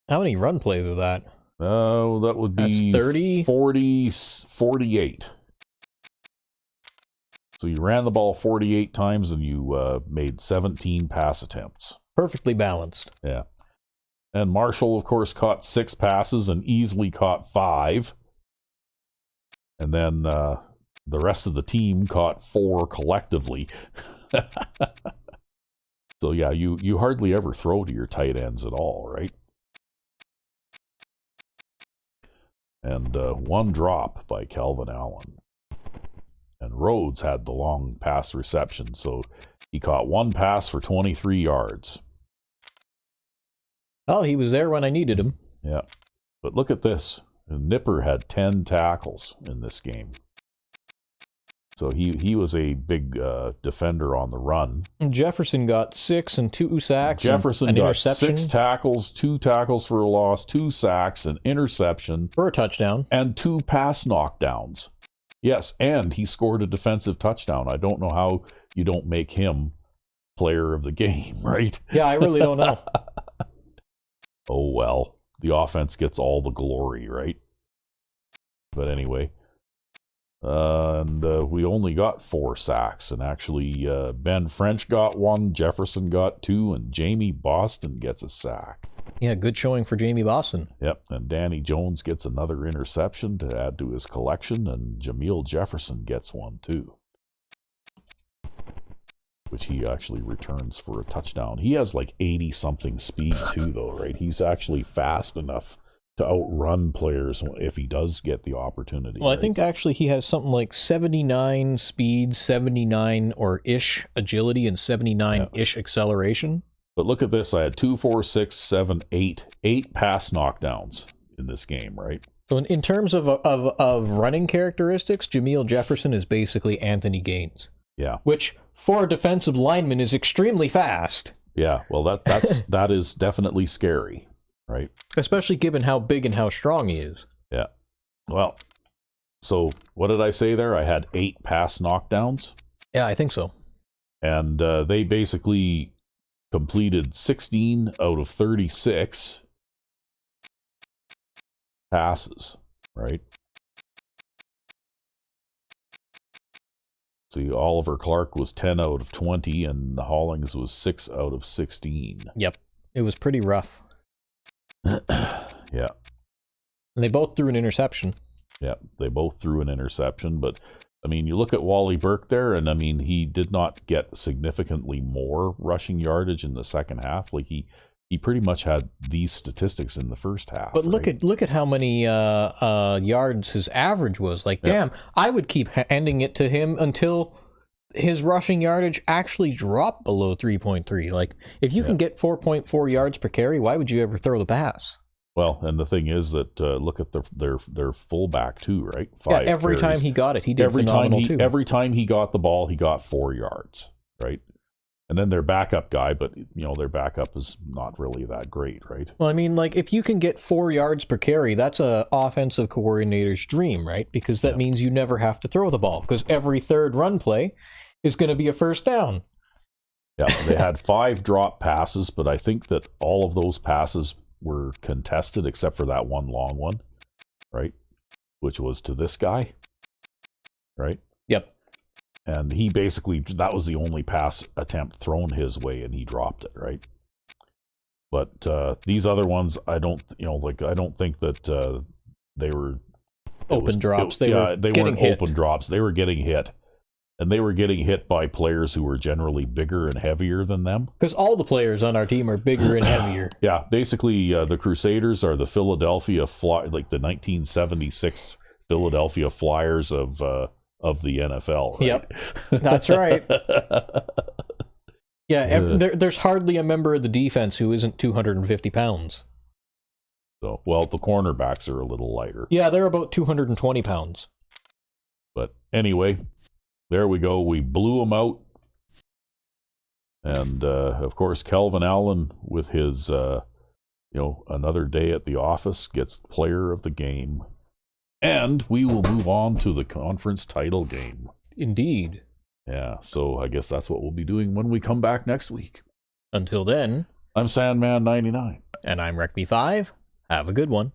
How many run plays was that? That would be 30? 48. So you ran the ball 48 times and you made 17 pass attempts. Perfectly balanced. Yeah. And Marshall, of course, caught 6 passes and easily caught 5. And then the rest of the team caught 4 collectively. So, yeah, you hardly ever throw to your tight ends at all, right? And 1 drop by Kelvin Allen. And Rhodes had the long pass reception, so he caught 1 pass for 23 yards. Oh, he was there when I needed him. Yeah. But look at this. Nipper had 10 tackles in this game. So he was a big defender on the run. Jefferson got 6 and 2 sacks. Jefferson an got interception 6 tackles, 2 tackles for a loss, 2 sacks, an interception. For a touchdown. And 2 pass knockdowns. Yes, and he scored a defensive touchdown. I don't know how you don't make him player of the game, right? Yeah, I really don't know. Oh, well, the offense gets all the glory, right? But anyway, and we only got 4 sacks, and actually Ben French got 1, Jefferson got 2, and Jamie Boston gets a sack. Yeah, good showing for Jamie Boston. Yep, and Danny Jones gets another interception to add to his collection, and Jameel Jefferson gets 1 too, which he actually returns for a touchdown. He has like 80-something speed too, though, right? He's actually fast enough to outrun players if he does get the opportunity. Well, right? I think actually he has something like 79 speed, 79 or ish agility, and 79-ish acceleration. But look at this. I had 2, 4, 6, 7, 8 pass knockdowns in this game, right? So in terms of running characteristics, Jameel Jefferson is basically Anthony Gaines. Yeah. Which, for a defensive lineman, is extremely fast. Yeah, well, that is definitely scary, right? Especially given how big and how strong he is. Yeah. Well, so what did I say there? I had 8 pass knockdowns. Yeah, I think so. And they basically completed 16 out of 36 passes, right? See, Oliver Clark was 10 out of 20, and Hollings was 6 out of 16. Yep. It was pretty rough. Yeah. And they both threw an interception. Yeah, they both threw an interception, but I mean, you look at Wally Burke there, and I mean, he did not get significantly more rushing yardage in the second half. Like he he pretty much had these statistics in the first half. But look at how many yards his average was. Like, damn, I would keep handing it to him until his rushing yardage actually dropped below 3.3. Like, if you can get 4.4 yards per carry, why would you ever throw the pass? Well, and the thing is that look at their fullback too, right? Every time he got it, he did phenomenal too. Every time he got the ball, he got 4 yards, right? And then their backup guy, but their backup is not really that great, right? Well, I mean, like, if you can get 4 yards per carry, that's a offensive coordinator's dream, right? Because that means you never have to throw the ball, because every third run play is going to be a first down. Yeah, they had 5 drop passes, but I think that all of those passes were contested except for that one long one, right? Which was to this guy, right? Yep. And he basically, that was the only pass attempt thrown his way, and he dropped it, right? But these other ones, I don't think that they were open drops. They weren't open drops. They were getting hit. And they were getting hit by players who were generally bigger and heavier than them. Because all the players on our team are bigger and heavier. Yeah, basically the Crusaders are the Philadelphia like the 1976 Philadelphia Flyers of the NFL. Right? Yep, that's right. There's hardly a member of the defense who isn't 250 pounds. So, well, the cornerbacks are a little lighter. Yeah, they're about 220 pounds. But anyway, there we go. We blew them out. And, of course, Kelvin Allen with his, another day at the office gets player of the game. And we will move on to the conference title game. Indeed. Yeah, so I guess that's what we'll be doing when we come back next week. Until then, I'm Sandman99. And I'm Rec V5. Have a good one.